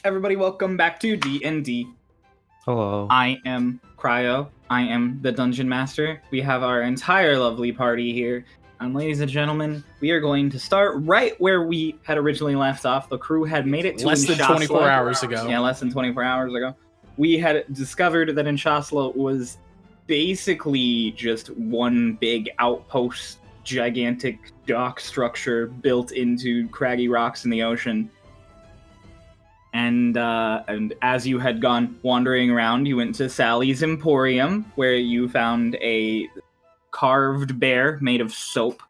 Everybody, welcome back to D&D. Hello. I am Cryo. I am the Dungeon Master. We have our entire lovely party here. And ladies and gentlemen, we are going to start right where we had originally left off. The crew had made it to less than Enshasla. 24 hours ago. Yeah, less than 24 hours ago. We had discovered that Enshasla was basically just one big outpost, gigantic dock structure built into craggy rocks in the ocean. And as you had gone wandering around, you went to Sally's Emporium, where you found a carved bear made of soap,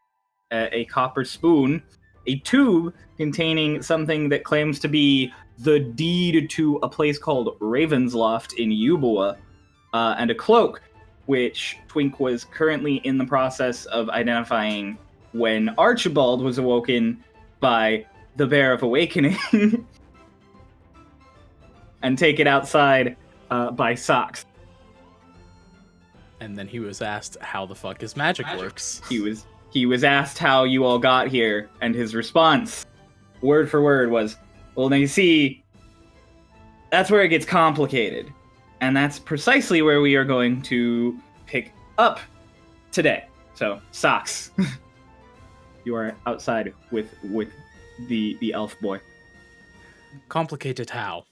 a copper spoon, a tube containing something that claims to be the deed to a place called Ravensloft in Euboea, and a cloak, which Twink was currently in the process of identifying when Archibald was awoken by the Bear of Awakening. And take it outside by Socks. And then he was asked how the fuck his magic works. He was asked how you all got here, and his response, word for word, was, well, now you see, that's where it gets complicated. And that's precisely where we are going to pick up today. So, Socks, you are outside with the elf boy. Complicated how?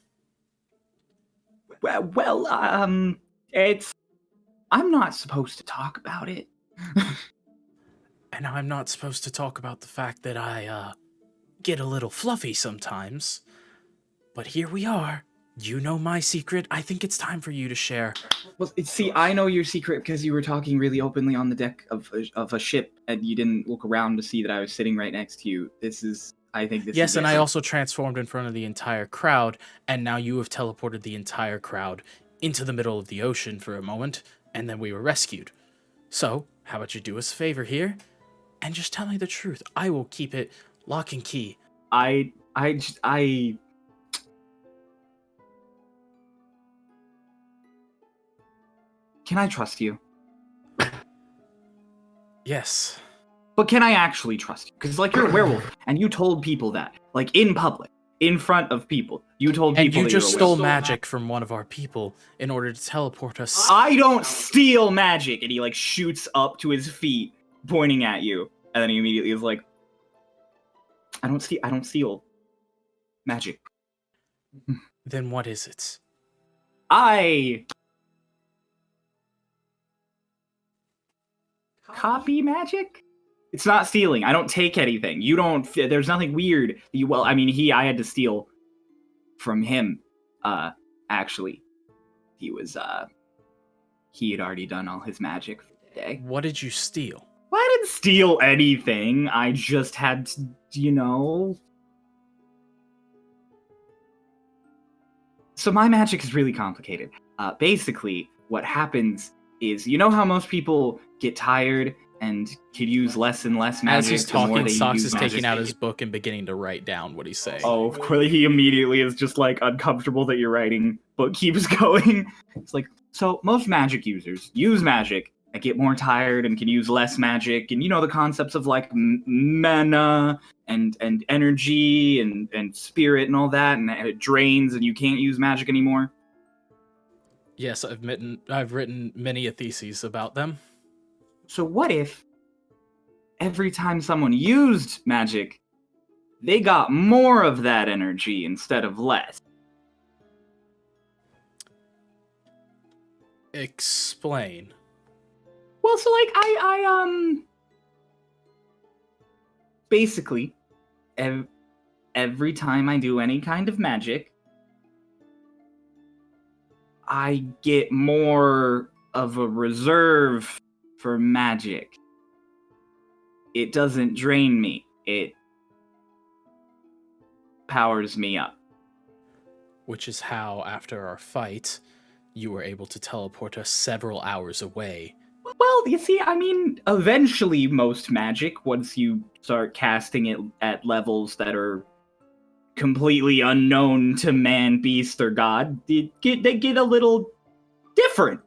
Well, I'm not supposed to talk about it. And I'm not supposed to talk about the fact that I, get a little fluffy sometimes. But here we are. You know my secret. I think it's time for you to share. Well, see, I know your secret because you were talking really openly on the deck of a ship, and you didn't look around to see that I was sitting right next to you. Yes, and I also transformed in front of the entire crowd, and now you have teleported the entire crowd into the middle of the ocean for a moment, and then we were rescued. So, how about you do us a favor here, and just tell me the truth. I will keep it lock and key. I Can I trust you? Yes. But can I actually trust you? Because, like, you're a werewolf, and you told people that. Like, in public. In front of people. You told people that And you just were a stole werewolf. magic from one of our people in order to teleport us. I don't steal magic! And he, like, shoots up to his feet, pointing at you. And then he immediately is like, I don't steal magic. Then what is it? I copy magic? It's not stealing. I don't take anything. You don't. There's nothing weird. I had to steal from him. Actually, he had already done all his magic for the day. What did you steal? Well, I didn't steal anything. I just had to, So my magic is really complicated. Basically, what happens is, you know how most people get tired and could use less and less magic? As he's the more talking, they Socks use is magic. taking out his book and beginning to write down what he's saying. Oh, of course, he immediately is just, like, uncomfortable that you're writing, but keeps going. It's like, so most magic users use magic and get more tired and can use less magic, and you know the concepts of, like, mana and energy and spirit and all that, and it drains and you can't use magic anymore. Yes, I've written many a theses about them. So what if every time someone used magic, they got more of that energy instead of less? Explain. Well, so, like, basically, every time I do any kind of magic, I get more of a reserve for magic. It doesn't drain me. It powers me up. Which is how, after our fight, you were able to teleport us several hours away. Well, you see, eventually most magic, once you start casting it at levels that are completely unknown to man, beast, or god, they get a little different.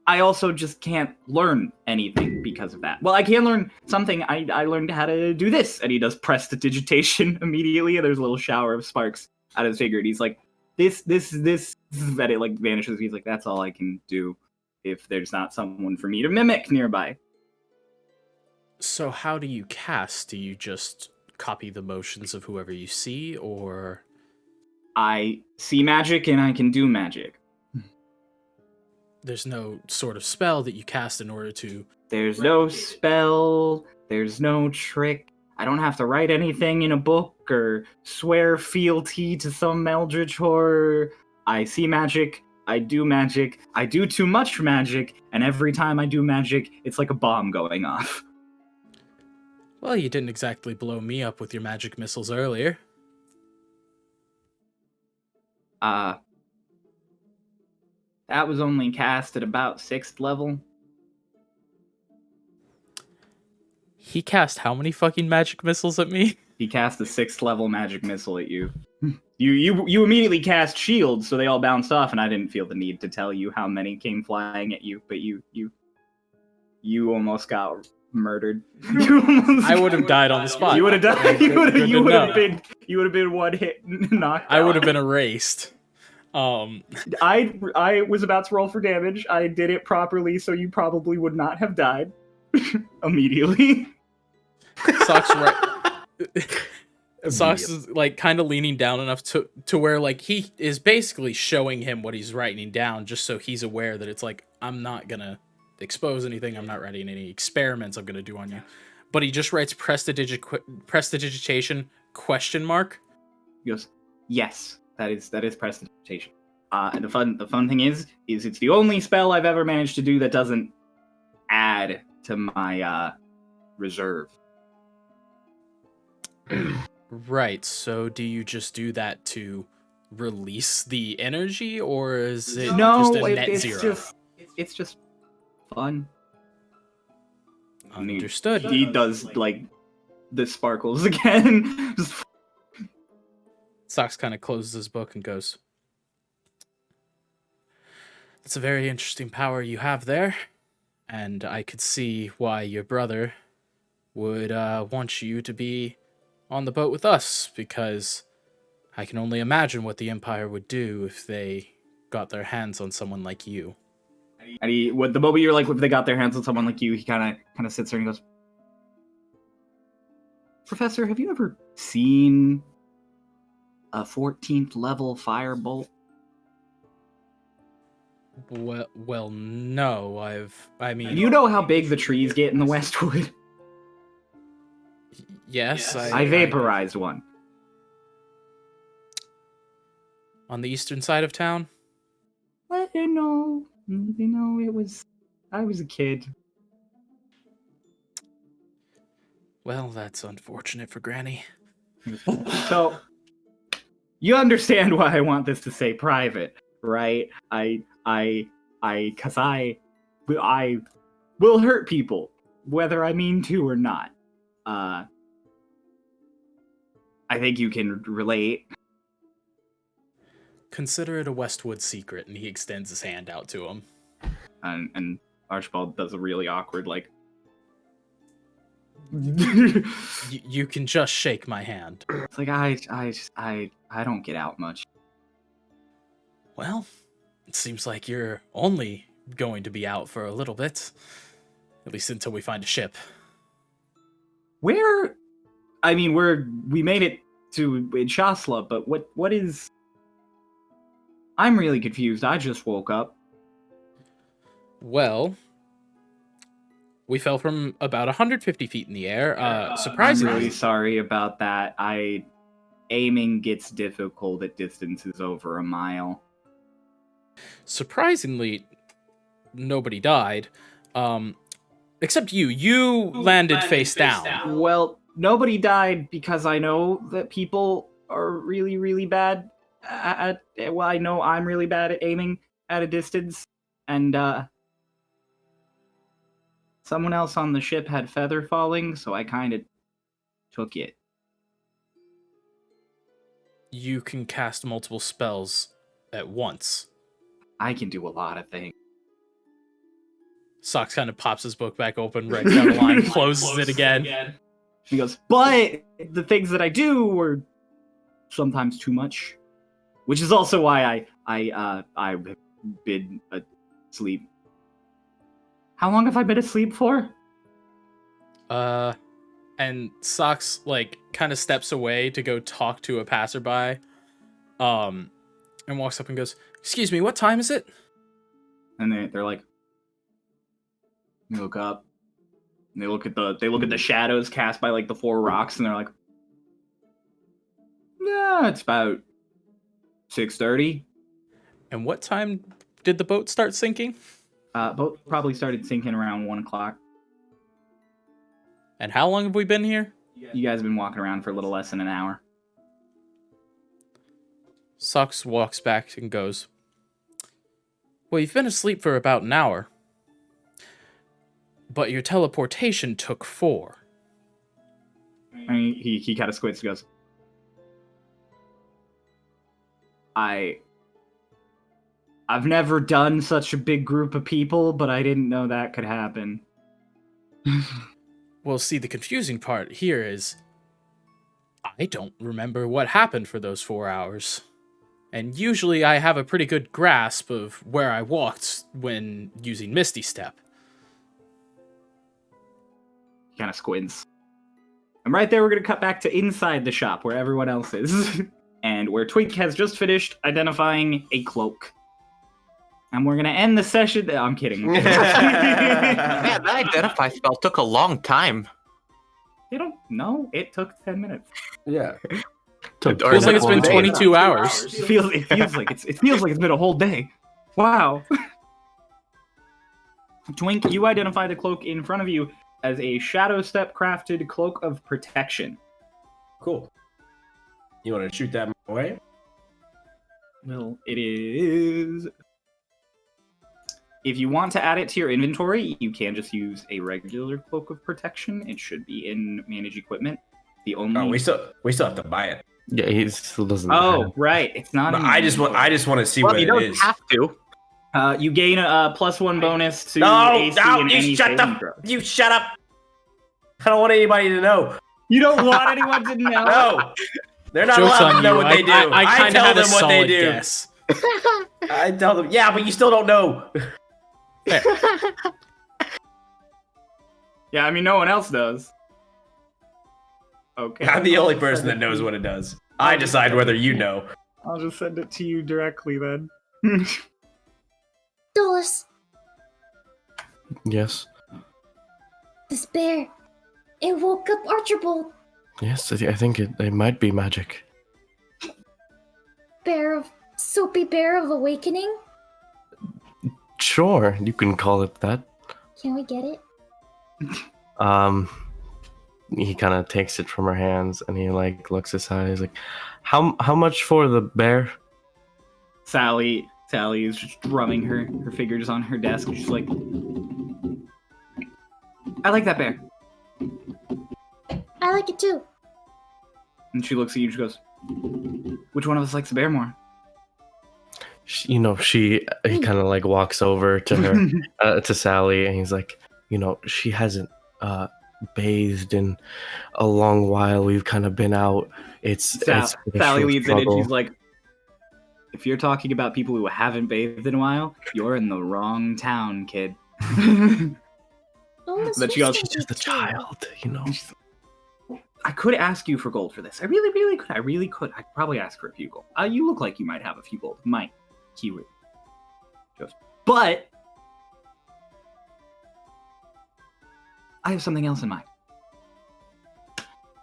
I also just can't learn anything because of that. Well, I can learn something. I learned how to do this, and he does prestidigitation immediately, and there's a little shower of sparks out of his finger, and he's like, this, and it like vanishes. He's like, that's all I can do if there's not someone for me to mimic nearby. So how do you cast? Do you just copy the motions of whoever you see, or... I see magic, and I can do magic. There's no sort of spell that you cast in order to... There's no spell, there's no trick. I don't have to write anything in a book or swear fealty to some eldritch horror. I see magic, I do too much magic, and every time I do magic, it's like a bomb going off. Well, you didn't exactly blow me up with your magic missiles earlier. That was only cast at about 6th level. He cast how many fucking magic missiles at me? He cast a 6th level magic missile at you. You immediately cast shields, so they all bounced off, and I didn't feel the need to tell you how many came flying at you, but you almost got murdered. I would have died on the spot. You would have died. You would have been one hit knocked out. I would have been erased. I was about to roll for damage. I did it properly, so you probably would not have died immediately. Socks is like kind of leaning down enough to where like he is basically showing him what he's writing down, just so he's aware that it's like, I'm not gonna expose anything. I'm not writing any experiments I'm gonna do on you. But he just writes prestidigitation ? He goes, yes. That is prestidigitation. And the fun thing is it's the only spell I've ever managed to do that doesn't add to my reserve. Right. So do you just do that to release the energy, or is it just a net zero? It's just fun. Understood. He does like the sparkles again. Just Socks kind of closes his book and goes, "That's a very interesting power you have there, and I could see why your brother would want you to be on the boat with us, because I can only imagine what the Empire would do if they got their hands on someone like you." And the moment you're like, if they got their hands on someone like you, he kind of sits there and goes, "Professor, have you ever seen a 14th level firebolt?" Well, no. I mean, you know how big the trees get in the Westwood? Yes. I vaporized one. On the eastern side of town? Well, it was... I was a kid. Well, that's unfortunate for Granny. So, you understand why I want this to stay private, right? Cause I will hurt people, whether I mean to or not. I think you can relate. Consider it a Westwood secret, and he extends his hand out to him. And Archibald does a really awkward, like... You can just shake my hand. It's like, I don't get out much. Well, it seems like you're only going to be out for a little bit. At least until we find a ship. Where... I mean, we made it to Enshasla, but what is... I'm really confused. I just woke up. Well, we fell from about 150 feet in the air. Surprisingly... I'm really sorry about that. Aiming gets difficult at distances over a mile. Surprisingly, nobody died. Except you. You landed face down. Well, nobody died because I know that people are really, really bad well, I know I'm really bad at aiming at a distance, and someone else on the ship had feather falling, so I kind of took it. You can cast multiple spells at once. I can do a lot of things. Socks kind of pops his book back open, writes down the line, closes it again. He goes, but the things that I do were sometimes too much, which is also why I've been asleep. How long have I been asleep for? And Socks like kind of steps away to go talk to a passerby, and walks up and goes, "Excuse me, what time is it?" And they're like, they look up, and they look at the shadows cast by like the 4 rocks, and they're like, "Yeah, it's about 6:30." And what time did the boat start sinking? Boat probably started sinking around 1 o'clock. And how long have we been here? You guys have been walking around for a little less than an hour. Socks walks back and goes, "Well, you've been asleep for about an hour. But your teleportation took 4. I mean, he kind of squints and goes, I've never done such a big group of people, but I didn't know that could happen. Well, see, the confusing part here is I don't remember what happened for those 4 hours. And usually I have a pretty good grasp of where I walked when using Misty Step." He kind of squints. And right there, we're going to cut back to inside the shop where everyone else is. And where Twink has just finished identifying a cloak. And we're going to end the session. I'm kidding. Yeah, that identify spell took a long time. You don't know. It took 10 minutes. Yeah. It feels like it's been 22 hours. It feels like it's been a whole day. Wow. Twink, you identify the cloak in front of you as a shadow step crafted cloak of protection. Cool. You want to shoot that my way? Well, it is. If you want to add it to your inventory, you can just use a regular cloak of protection. It should be in manage equipment. The only we still have to buy it. Yeah, he still doesn't. Oh, right. It's not. I just want to see what you it don't is. have to. You gain a +1 bonus to AC and any saving throw. You shut up. I don't want anybody to know. You don't want anyone to know. No, they're not Joke's allowed on to know you. what they do. I kind of tell had them a what they solid do. guess. I tell them, yeah, but you still don't know. Yeah, I mean, no one else does. Okay. I'm the only person that knows what it does. I decide whether you know. I'll just send it to you directly then. Dolus, Yes. this bear, it woke up Archibald. Yes, I think it might be magic. Soapy bear of awakening? Sure, you can call it that. Can we get it? He kind of takes it from her hands and he like looks aside. He's like, "How much for the bear?" Sally is just drumming her fingers on her desk. She's like, I like that bear. I like it too. And she looks at you and she goes, which one of us likes the bear more? He kind of like walks over to her, to Sally, and he's like, she hasn't bathed in a long while. We've kind of been out. Sally leads in and she's like, if you're talking about people who haven't bathed in a while, you're in the wrong town, kid. Dolus, She goes, She's just a child, I could ask you for gold for this. I really, really could. I really could. I'd probably ask for a few gold. You look like you might have a few gold. Might. Keyword. But I have something else in mind.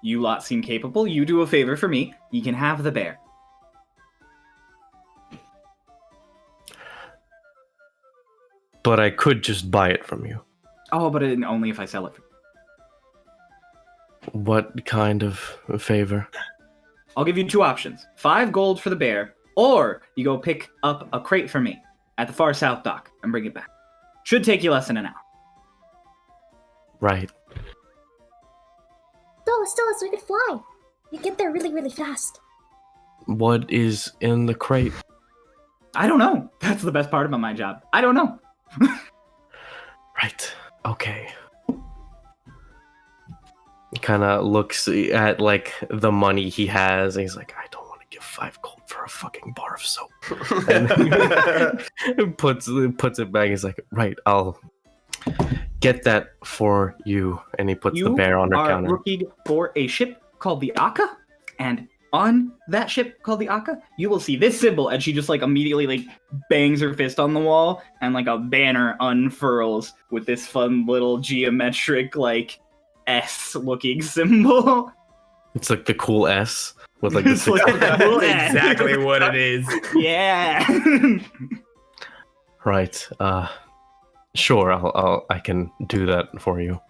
You lot seem capable. You do a favor for me. You can have the bear. But I could just buy it from you. Oh, but only if I sell it for you. What kind of favor? I'll give you 2 options. 5 gold for the bear, or you go pick up a crate for me at the far south dock and bring it back. Should take you less than an hour. Right. Dolus, we could fly. We get there really, really fast. What is in the crate? I don't know. That's the best part about my job. I don't know. Right. Okay. He kind of looks at like the money he has, and he's like, I don't want to give 5 gold for a fucking bar of soap. And puts it back. He's like, right, I'll get that for you. And he puts the bear on her counter. You are looking for a ship called the Akka, and on that ship called the Akka, you will see this symbol. And she just like immediately like bangs her fist on the wall, and like a banner unfurls with this fun little geometric like S-looking symbol. It's like the cool S with like the It's like a cool S. exactly what it is. Yeah. Right. Sure, I can do that for you.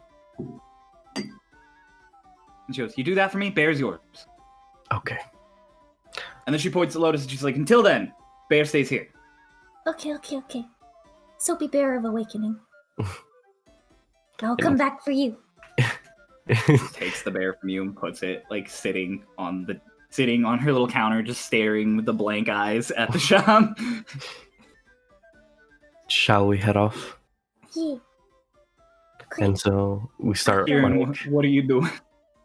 And she goes, you do that for me, bear's yours. Okay. And then she points at Lotus and she's like, until then, bear stays here. Okay. Soapy Bear of Awakening. I'll come back for you. Takes the bear from you and puts it like sitting on her little counter, just staring with the blank eyes at the shop. Shall we head off? Yeah. And so we start. Kieran, what are you doing?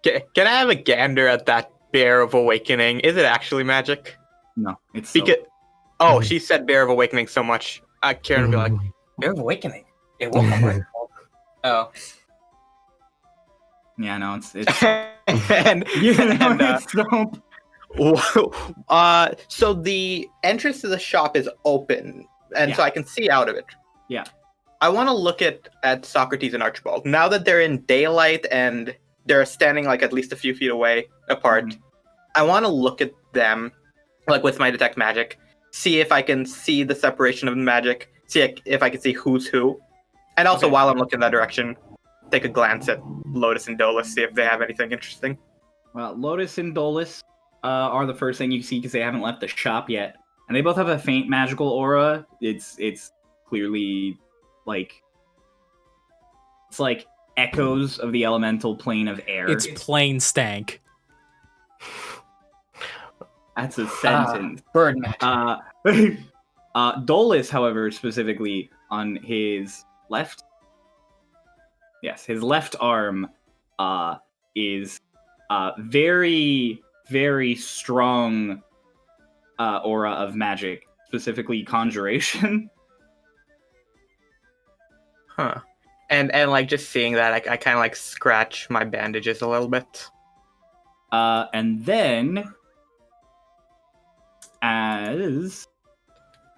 Can I have a gander at that Bear of Awakening? Is it actually magic? No, it's Because she said Bear of Awakening so much. Kieran would be like, Bear of Awakening. It won't come right. Oh. Yeah, no, it's and it's soap. So the entrance to the shop is open, and so I can see out of it. Yeah. I want to look at Socrates and Archibald. Now that they're in daylight and they're standing like at least a few feet away apart, I want to look at them like with my detect magic, see if I can see the separation of the magic, see if I can see who's who. And also while I'm looking that direction, take a glance at Lotus and Dolus, see if they have anything interesting. Well, Lotus and Dolus are the first thing you see because they haven't left the shop yet. And they both have a faint magical aura. It's clearly like echoes of the elemental plane of air. It's plain stank. That's a sentence. Bird magic. Dolus, however, specifically on his left. Yes, his left arm is very, very strong aura of magic, specifically conjuration. Huh. And like just seeing that, I kind of like scratch my bandages a little bit. And then, as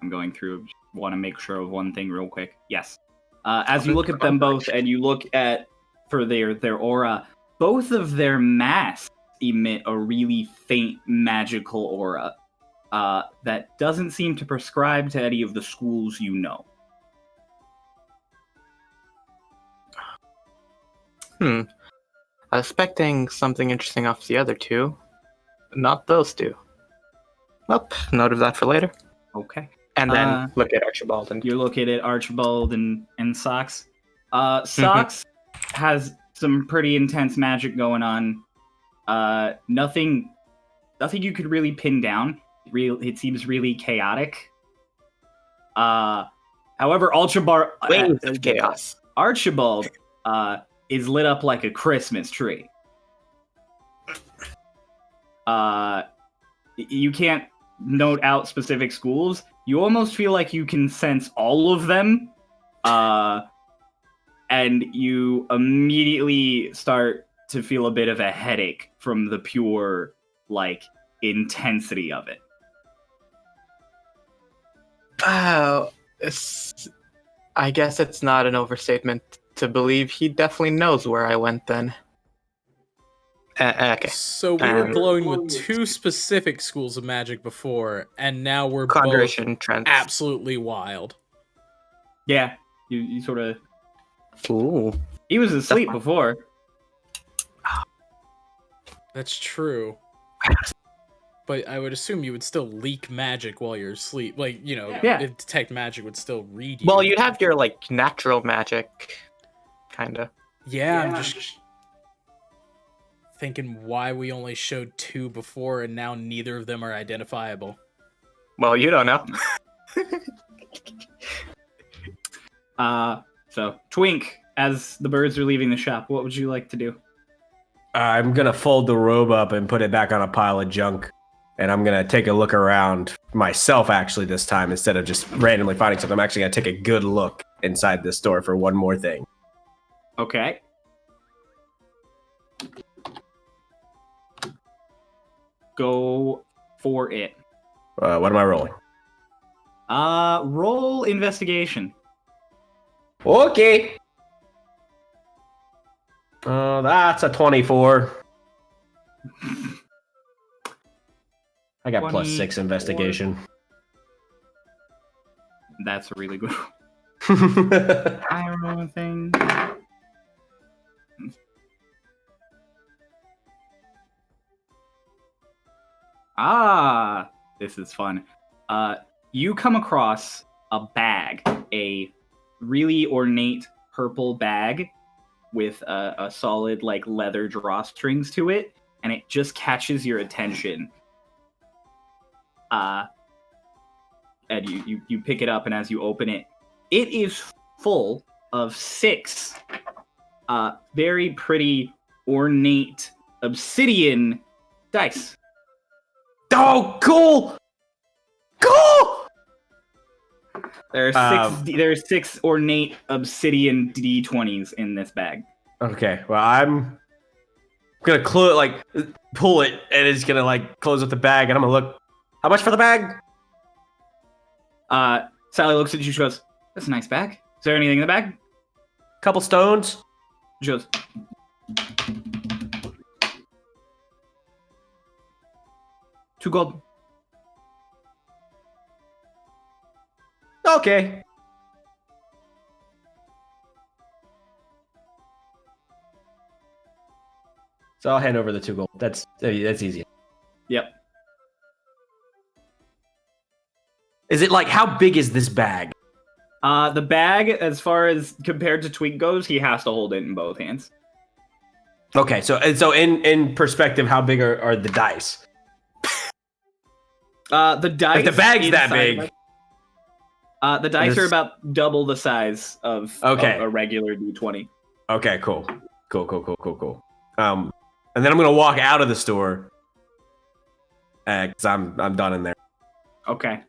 I'm going through, want to make sure of one thing real quick. Yes. As you look at them both and you look at for their aura, both of their masks emit a really faint magical aura that doesn't seem to prescribe to any of the schools you know. I was expecting something interesting off the other two. Not those two. Nope, note of that for later. Okay. And then look at Archibald. And you're looking at Archibald and Socks. Socks has some pretty intense magic going on. Nothing you could really pin down. It seems really chaotic. However, Archibald chaos. Archibald is lit up like a Christmas tree. You can't note out specific schools. You almost feel like you can sense all of them. And you immediately start to feel a bit of a headache from the pure, like, intensity of it. Wow. I guess it's not an overstatement to believe he definitely knows where I went then. Okay. So we were glowing with 2 specific schools of magic before, and now we're Conjuration both trends. absolutely wild. Yeah, you sort of... Ooh. He was asleep before. That's true. But I would assume you would still leak magic while you're asleep. Like, you know, if detect magic would still read you. Well, you'd have your, like, natural magic, kinda. Yeah, I'm just thinking why we only showed 2 before and now neither of them are identifiable. Well, you don't know. So, Twink, as the birds are leaving the shop, what would you like to do? I'm gonna fold the robe up and put it back on a pile of junk, and I'm gonna take a look around myself. Actually, this time instead of just randomly finding something, I'm actually gonna take a good look inside the store for one more thing. Okay. Go for it. What am I rolling? Roll investigation. Okay. That's a 24. I got plus 6 24. investigation. That's a really good I roll thing. This is fun. You come across a bag, a really ornate purple bag with a solid like leather drawstrings to it, and it just catches your attention. And you pick it up, and as you open it, it is full of 6 very pretty ornate obsidian dice. Oh, cool! Cool! There are 6 ornate obsidian D20s in this bag. Okay, well, I'm gonna pull it, and it's gonna close up the bag, and I'm gonna look. How much for the bag? Sally looks at you. She goes, "That's a nice bag. Is there anything in the bag?" Couple stones. She goes, "2 gold." Okay. So I'll hand over the 2 gold. That's easy. Yep. Is it how big is this bag? The bag, as far as compared to Twink goes, he has to hold it in both hands. Okay, so in perspective, how big are the dice? The dice. If the bag's that big. The dice are about double the size of a regular D20. Okay, cool. And then I'm gonna walk out of the store, because I'm done in there. Okay.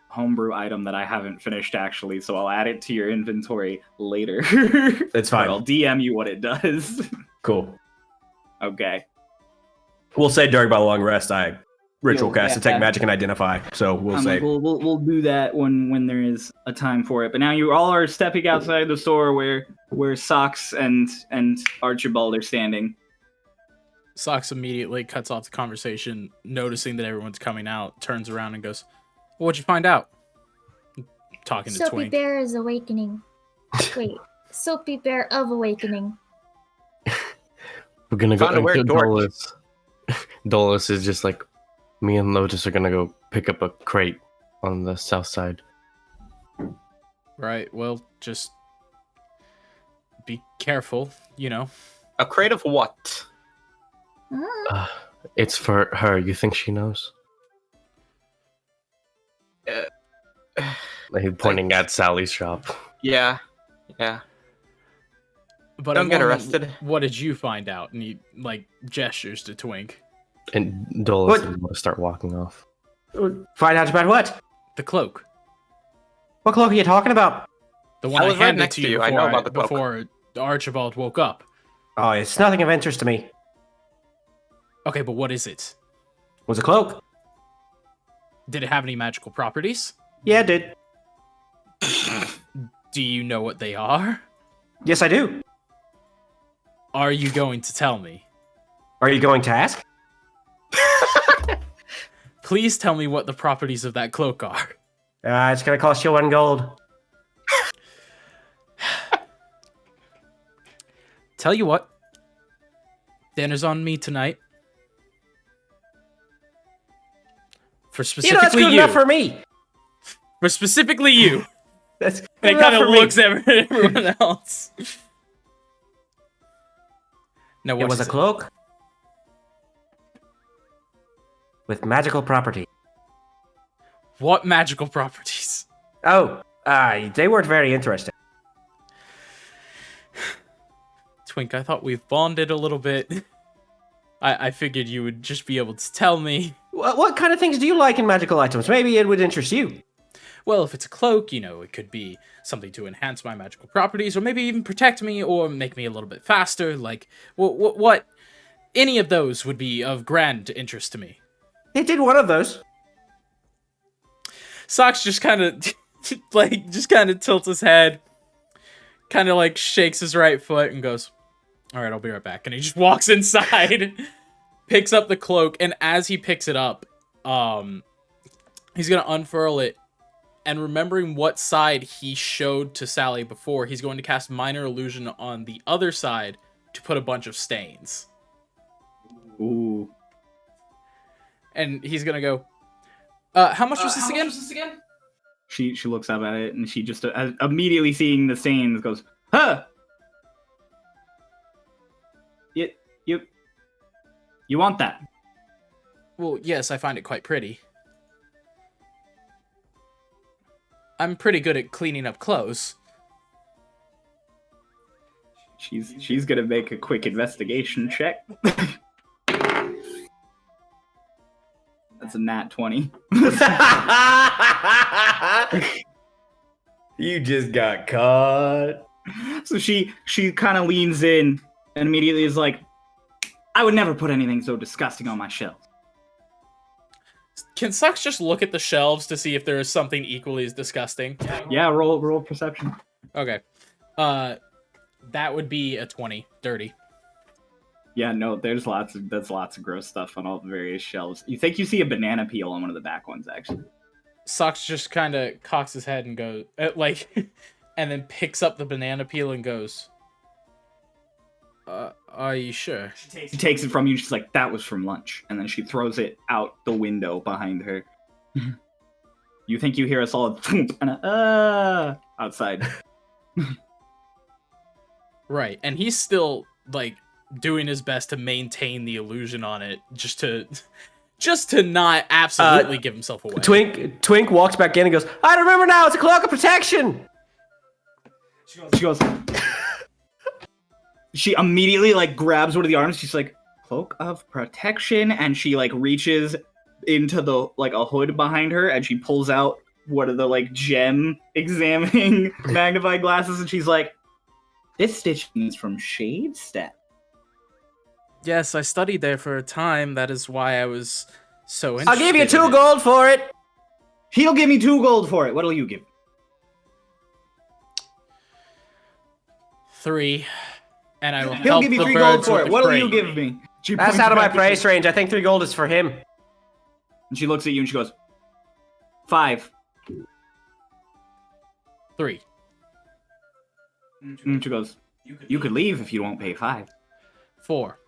Homebrew item that I haven't finished actually, so I'll add it to your inventory later. It's fine. I'll DM you what it does. Cool. Okay. We'll say during my long rest, I ritual cast Detect Magic and Identify. So we'll say we'll do that when there is a time for it. But now you all are stepping outside the store where Socks and Archibald are standing. Socks immediately cuts off the conversation, noticing that everyone's coming out, turns around and goes, "What'd you find out?" Talking to Soapy Twink. Bear is awakening. Wait, Soapy Bear of awakening. We're gonna go. Found a weird torch. Dolus is just like, me and Lotus are gonna go pick up a crate on the south side. Right, well, just be careful, A crate of what? It's for her. You think she knows? Like, pointing at Sally's shop. Yeah. But Don't get arrested. What did you find out? And he gestures to Twink. And Dolus is going to start walking off. find out about what? The cloak. What cloak are you talking about? The one I I was right handed next to to you you. I know about the cloak. before Archibald woke up. Oh, it's nothing of interest to me. Okay, but what is it? It was a cloak. Did it have any magical properties? Yeah, it did. Do you know what they are? Yes, I do. Are you going to tell me? Are you going to ask? Please tell me what the properties of that cloak are. It's gonna cost you 1 gold. Tell you what. Dinner's on me tonight. For specifically that's good enough for me. For specifically you. That's good And it enough kind of for me. looks at everyone else. No, It was a cloak with magical property. What magical properties? Oh, They weren't very interesting. Twink, I thought we've bonded a little bit. I figured you would just be able to tell me. What kind of things do you like in magical items? Maybe it would interest you. Well, if it's a cloak, it could be something to enhance my magical properties, or maybe even protect me, or make me a little bit faster. Like, what? Any of those would be of grand interest to me. It did one of those. Socks just kind of, tilts his head, kind of like shakes his right foot and goes, "All right, I'll be right back." And he just walks inside, picks up the cloak, and as he picks it up, he's gonna unfurl it, and remembering what side he showed to Sally before, he's going to cast Minor Illusion on the other side to put a bunch of stains. Ooh. And he's gonna go, how much was this again? She looks up at it, and she just immediately seeing the stains goes, "Huh! You want that?" Well, yes, I find it quite pretty. I'm pretty good at cleaning up clothes. She's gonna make a quick investigation check. That's a nat 20. You just got caught. So she kind of leans in and immediately is like, "I would never put anything so disgusting on my shelves." Can Sux just look at the shelves to see if there is something equally as disgusting? Yeah, roll perception. Okay. That would be a 20. Dirty. Yeah, no, there's lots of gross stuff on all the various shelves. You think you see a banana peel on one of the back ones, actually. Sux just kind of cocks his head and goes, and then picks up the banana peel and goes, "Are you sure?" She takes it from you, and she's like, "That was from lunch." And then she throws it out the window behind her. You think you hear a solid thump and outside. Right, and he's still, doing his best to maintain the illusion on it, just to not absolutely give himself away. Twink walks back in and goes, "I remember now, it's a cloak of protection!" She goes... She immediately, grabs one of the arms. She's like, "Cloak of protection," and she, reaches into the, a hood behind her, and she pulls out one of the, gem examining magnifying glasses, and she's like, "This stitching is from Shade Step." Yes, I studied there for a time. That is why I was so interested. I'll give you 2 gold for it. He'll give me 2 gold for it. What'll you give? 3. And I will He'll give me 3 gold for it. What'll you give me? That's out of my price range. I think 3 gold is for him. And she looks at you and she goes, 5. 3. And she goes, "You could leave if you won't pay 5. 4.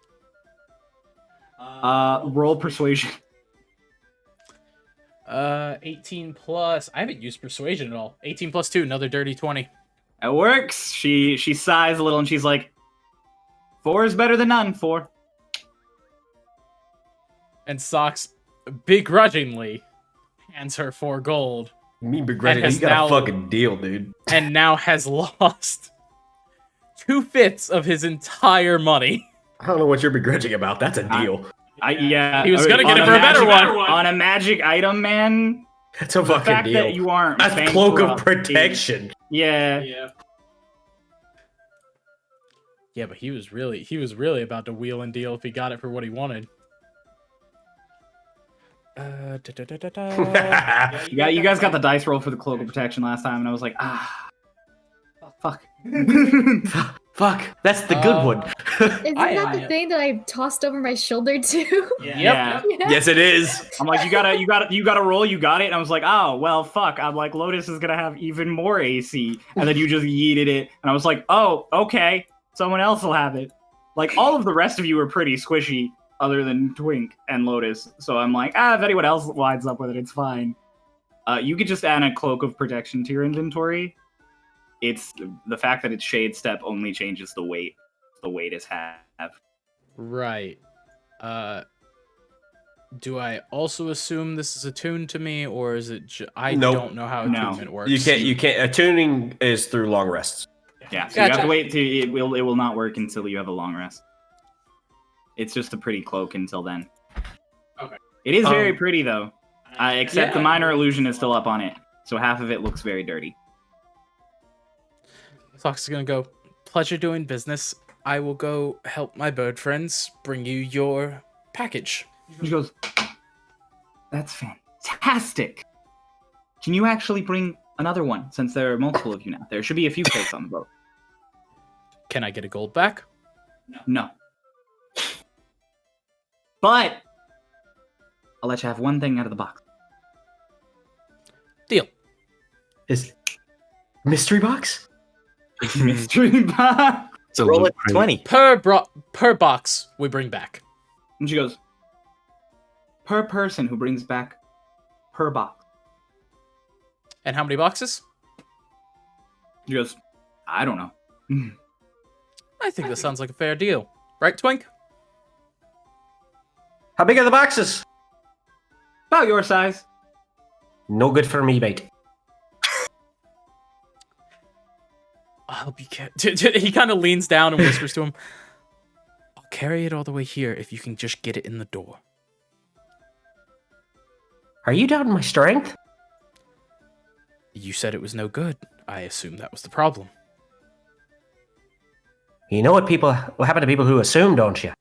Roll persuasion. 18 plus. I haven't used persuasion at all. 18 plus 2, another dirty 20. It works. She sighs a little and she's like, 4 is better than none. 4. And Socks begrudgingly hands her 4 gold. Me begrudgingly, you got a fucking deal, dude. And now has lost 2/5 of his entire money. I don't know what you're begrudging about. That's a deal. Yeah. He was gonna get it for a better one. On a magic item, man. That's a fucking fact deal. That you aren't. That's cloak of protection. Yeah. Yeah, but he was really about to wheel and deal if he got it for what he wanted. You guys got the dice roll for the cloak of protection last time, and I was like, fuck. Fuck, that's the good one. Isn't that the thing that I tossed over my shoulder too? Yeah. Yes, it is. I'm like, you gotta roll, you got it. And I was like, oh, well, fuck. I'm like, Lotus is gonna have even more AC. And then you just yeeted it. And I was like, oh, okay. Someone else will have it. All of the rest of you are pretty squishy, other than Twink and Lotus. So I'm like, if anyone else lines up with it, it's fine. You could just add a cloak of protection to your inventory. It's the fact that it's Shade Step only changes the weight. The weight is half. Right. Do I also assume this is attuned to me, or is it? I Nope. don't know how No. attunement works. You can't. Attuning is through long rests. Yeah, so you have Gotcha. to wait till it will not work until you have a long rest. It's just a pretty cloak until then. Okay. It is very pretty though, except Yeah. the minor illusion is still up on it, so half of it looks very dirty. Fox is gonna go. Pleasure doing business. I will go help my bird friends bring you your package. She goes, "That's fantastic. Can you actually bring another one, since there are multiple of you now? There should be a few crates on the boat." Can I get a gold back? No. But I'll let you have one thing out of the box. Deal. Is mystery box? Mystery box. It's a Roll loot it crate. 20. Per box we bring back. And she goes, "Per person who brings back per box." And how many boxes? She goes, "I don't know." I think that sounds like a fair deal. Right, Twink? How big are the boxes? About your size. No good for me, mate. I'll be He kind of leans down and whispers to him, "I'll carry it all the way here if you can just get it in the door." Are you doubting my strength? You said it was no good. I assume that was the problem. You know what happen to people who assume, don't you?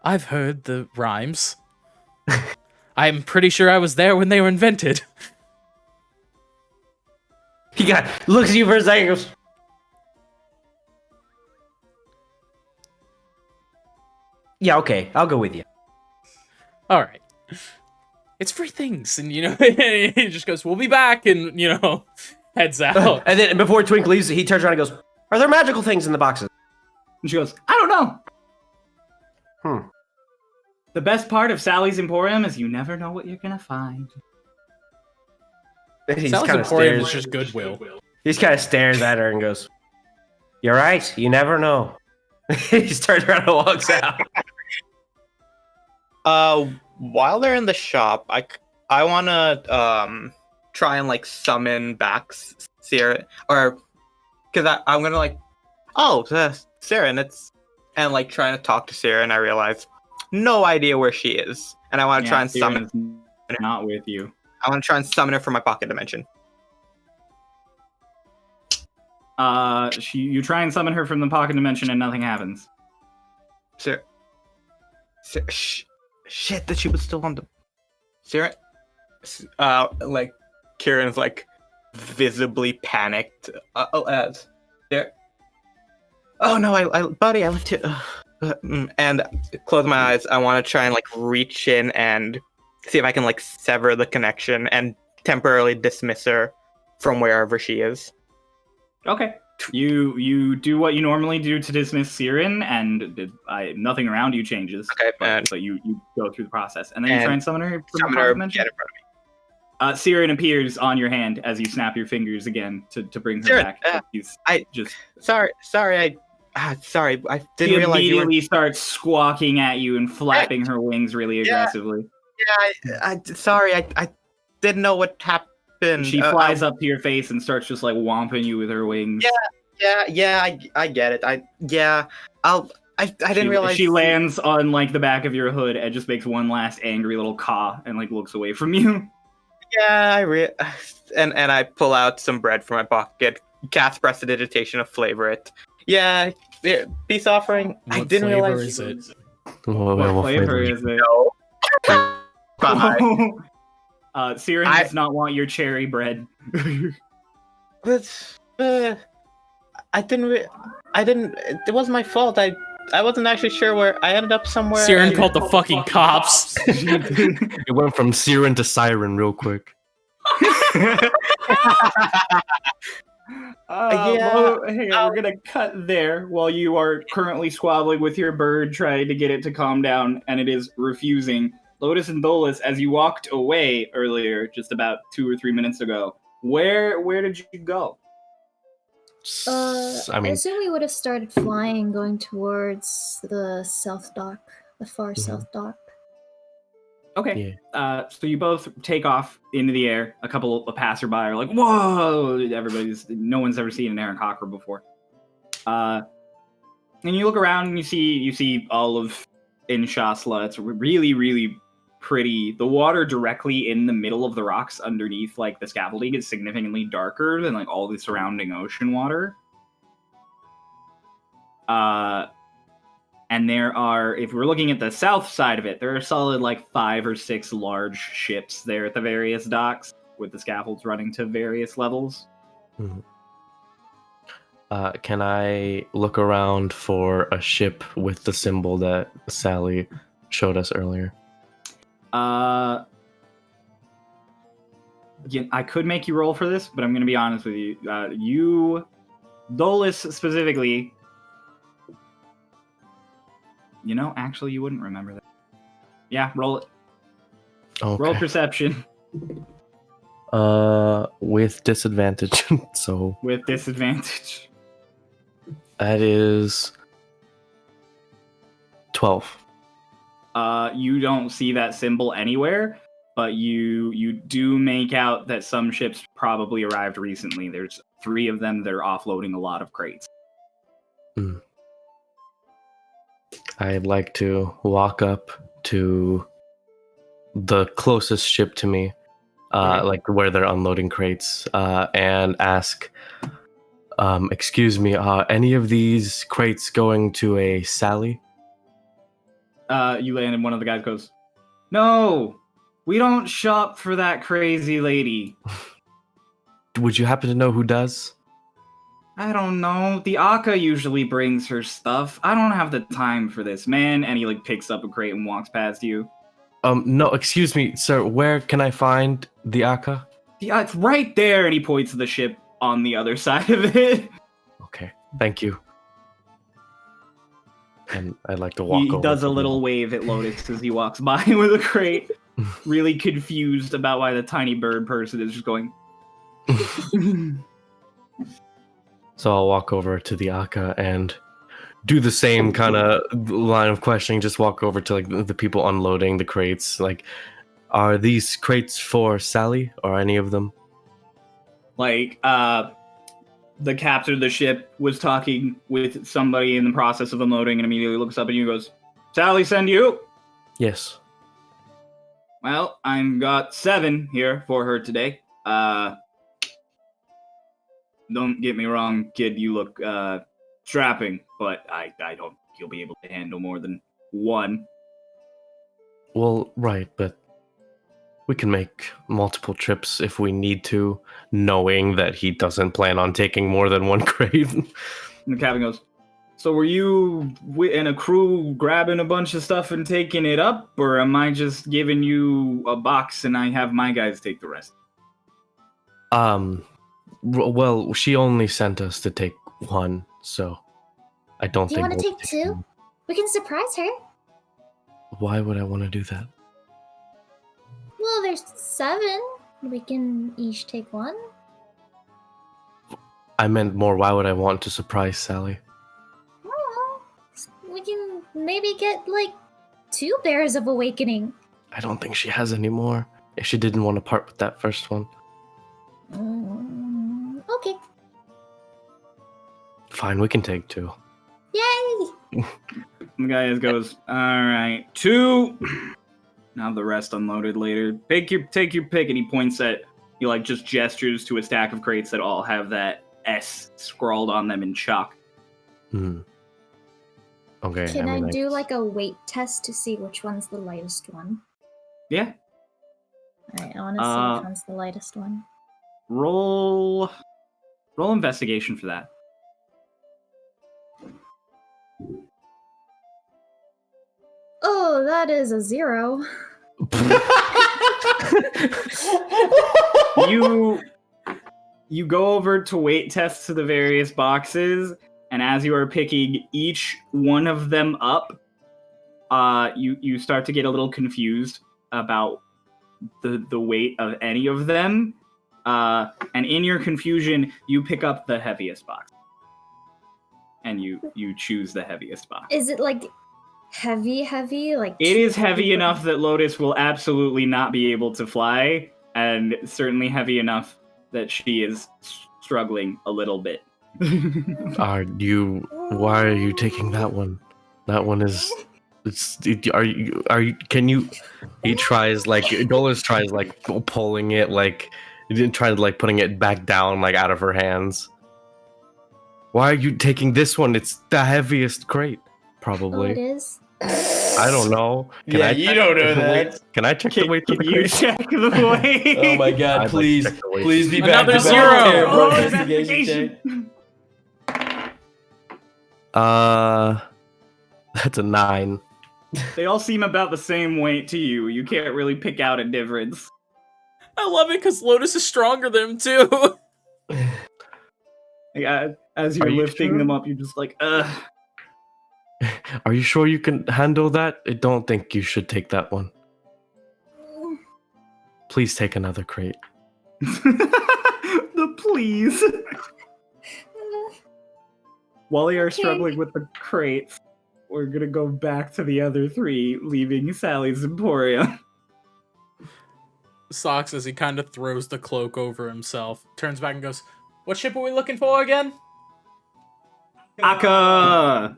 I've heard the rhymes. I'm pretty sure I was there when they were invented. He looks at you for a second and goes, "Yeah, okay, I'll go with you." All right. It's free things. And, he just goes, "We'll be back," and, heads out. And then before Twink leaves, he turns around and goes, "Are there magical things in the boxes?" And she goes, "I don't know. Hmm. The best part of Sally's Emporium is you never know what you're gonna find." He Sally's kind of Emporium stares. is just Goodwill. He just kind of stares at her and goes, "You're right. You never know." He just turns around and walks out. While they're in the shop, I want to try and like summon back Sarah, or because I'm gonna like, Sarah, and and like trying to talk to Sarah, and I realize no idea where she is, and I want to try and summon. Not with you. I want to try and summon her from my pocket dimension. You try and summon her from the pocket dimension, and nothing happens. Sarah, shit, that she was still on the. Sarah, like Kieran's like visibly panicked. There. Oh no, buddy, I left here. And close my eyes. I want to try and like reach in and see if I can like sever the connection and temporarily dismiss her from wherever she is. Okay. You do what you normally do to dismiss Siren, and nothing around you changes. Okay, but you go through the process, and then you try and summon her from the pocket dimension. Get in front of me. Siren appears on your hand as you snap your fingers again to bring her Siren, back. Sorry, I didn't realize she you were. immediately starts squawking at you and flapping her wings really aggressively. Yeah, sorry, I didn't know what happened. She flies up to your face and starts just like womping you with her wings. Yeah, I get it. I didn't realize she lands on like the back of your hood and just makes one last angry little caw and like looks away from you. Yeah, and I pull out some bread from my pocket, cast prestidigitation to flavor it. Yeah, peace offering. What I didn't flavor realize is it? What flavor is it? No. Bye. Siren does not want your cherry bread. But I didn't. It wasn't my fault. I wasn't actually sure where I ended up somewhere. Siren called the fucking cops. It went from Siren to Siren real quick. Well, hang on, we're gonna cut there while you are currently squabbling with your bird, trying to get it to calm down, and it is refusing. Lotus and Dolus, as you walked away earlier, just about 2 or 3 minutes ago, where did you go? I assume we would have started flying, going towards the south dock, the far south dock. Okay. Yeah. So you both take off into the air. A couple of passerby are like, "Whoa!" No one's ever seen an Aaron Cocker before. And you look around and you see all of Enshasla. It's really, really pretty. The water directly in the middle of the rocks underneath, like the scaffolding, is significantly darker than like all the surrounding ocean water. And there are, if we're looking at the south side of it, there are solid like 5 or 6 large ships there at the various docks with the scaffolds running to various levels. Mm-hmm. Can I look around for a ship with the symbol that Sally showed us earlier? Yeah, I could make you roll for this, but I'm going to be honest with you. You, Dolus specifically, actually you wouldn't remember that. Yeah, roll it. Okay. Roll perception. With disadvantage. So with disadvantage. That is 12. You don't see that symbol anywhere, but you do make out that some ships probably arrived recently. There's 3 of them that are offloading a lot of crates. I'd like to walk up to the closest ship to me, like where they're unloading crates, and ask, excuse me, any of these crates going to a Sally? You land and one of the guys goes, "No, we don't shop for that crazy lady." Would you happen to know who does? I don't know. The Aka usually brings her stuff. I don't have the time for this, man. And he like picks up a crate and walks past you. No, excuse me, sir. Where can I find the Aka? Yeah, it's right there. And he points to the ship on the other side of it. Okay, thank you. And I'd like to walk over. He does a little wave at Lotus as he walks by with a crate, really confused about why the tiny bird person is just going. So I'll walk over to the Aka and do the same kind of line of questioning. Just walk over to like the people unloading the crates. Like, are these crates for Sally or any of them? Like, the captain of the ship was talking with somebody in the process of unloading and immediately looks up at you and goes, "Sally send you?" Yes. Well, I've got 7 here for her today. Don't get me wrong, kid, you look strapping, but I don't think you'll be able to handle more than 1. Well, right, but we can make multiple trips if we need to, knowing that he doesn't plan on taking more than 1 crate. And the captain goes, "So were you in a crew grabbing a bunch of stuff and taking it up, or am I just giving you a box and I have my guys take the rest?" Well, she only sent us to take 1, so I don't think... Do you want to take 2? We can surprise her. Why would I want to do that? Well, there's 7. We can each take 1. I meant more, why would I want to surprise Sally? Oh, we can maybe get, like, 2 Bears of Awakening. I don't think she has any more, if she didn't want to part with that first one. Okay. Fine, we can take 2. Yay! The guy goes, "Alright, 2. Now the rest unloaded later. Take your pick," and he points at, he like just gestures to a stack of crates that all have that S scrawled on them in chalk. Okay. Can I do like a weight test to see which one's the lightest one? Yeah. Alright, I want to see which one's the lightest one. Roll investigation for that. Oh, that is a 0. You go over to weight test to the various boxes, and as you are picking each one of them up, you start to get a little confused about the weight of any of them. And in your confusion, you pick up the heaviest box. And you choose the heaviest box. Is it like heavy? Like It too is heavy for- enough that Lotus will absolutely not be able to fly, and certainly heavy enough that she is struggling a little bit. Why are you taking that one? That one is. Are you? Can you? He tries Dolores tries pulling it he didn't try putting it back down out of her hands. Why are you taking this one? It's the heaviest crate, probably. Oh, it is. I don't know. You don't know that. Can I check the weight of the Can you crate? check the weight? Oh my god, I'd like to please. check the weight. Please be back. Another to back. zero. Terrible Oh, investigation check. That's a 9. They all seem about the same weight to you. You can't really pick out a difference. I love it because Lotus is stronger than him too. As Are you're you lifting sure? them up, you're just like, ugh. Are you sure you can handle that? I don't think you should take that one. Please take another crate. The please. While they are struggling with the crates, we're gonna go back to the other three, leaving Sally's Emporium. Socks, as he kind of throws the cloak over himself, turns back and goes, "What ship are we looking for again?" Aka!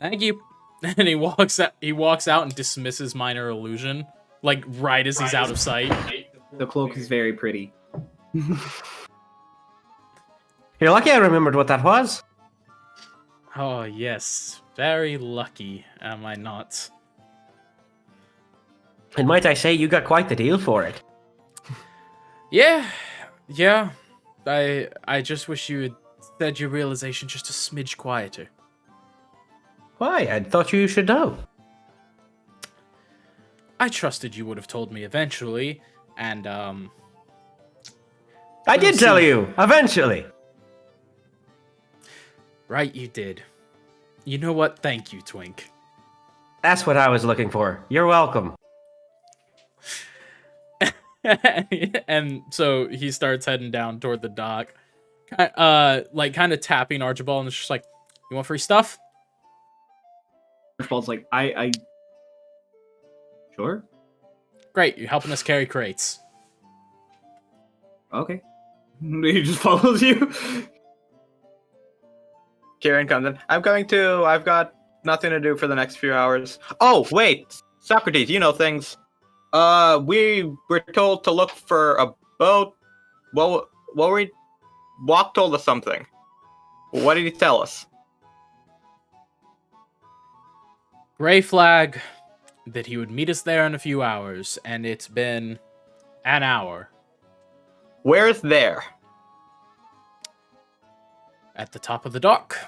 Thank you. And he walks out and dismisses minor illusion, right as he's out of sight. The cloak is very pretty. You're lucky I remembered what that was. Oh yes, very lucky, am I not? And might I say, you got quite the deal for it. Yeah. I just wish you had said your realization just a smidge quieter. Why? I thought you should know. I trusted you would have told me eventually, and I did tell you, eventually. right, you did. You know what? Thank you, Twink. That's what I was looking for. You're welcome. And so he starts heading down toward the dock, kind of tapping Archibald, and it's just like, "You want free stuff?" Archibald's like, I sure? Great, you're helping us carry crates. Okay. He just follows you. Kieran comes in. I've got nothing to do for the next few hours. Oh, wait. Socrates, you know things. We were told to look for a boat. Well, Walk told us something. What did he tell us? Gray flag that he would meet us there in a few hours, and it's been an hour. Where's there? At the top of the dock,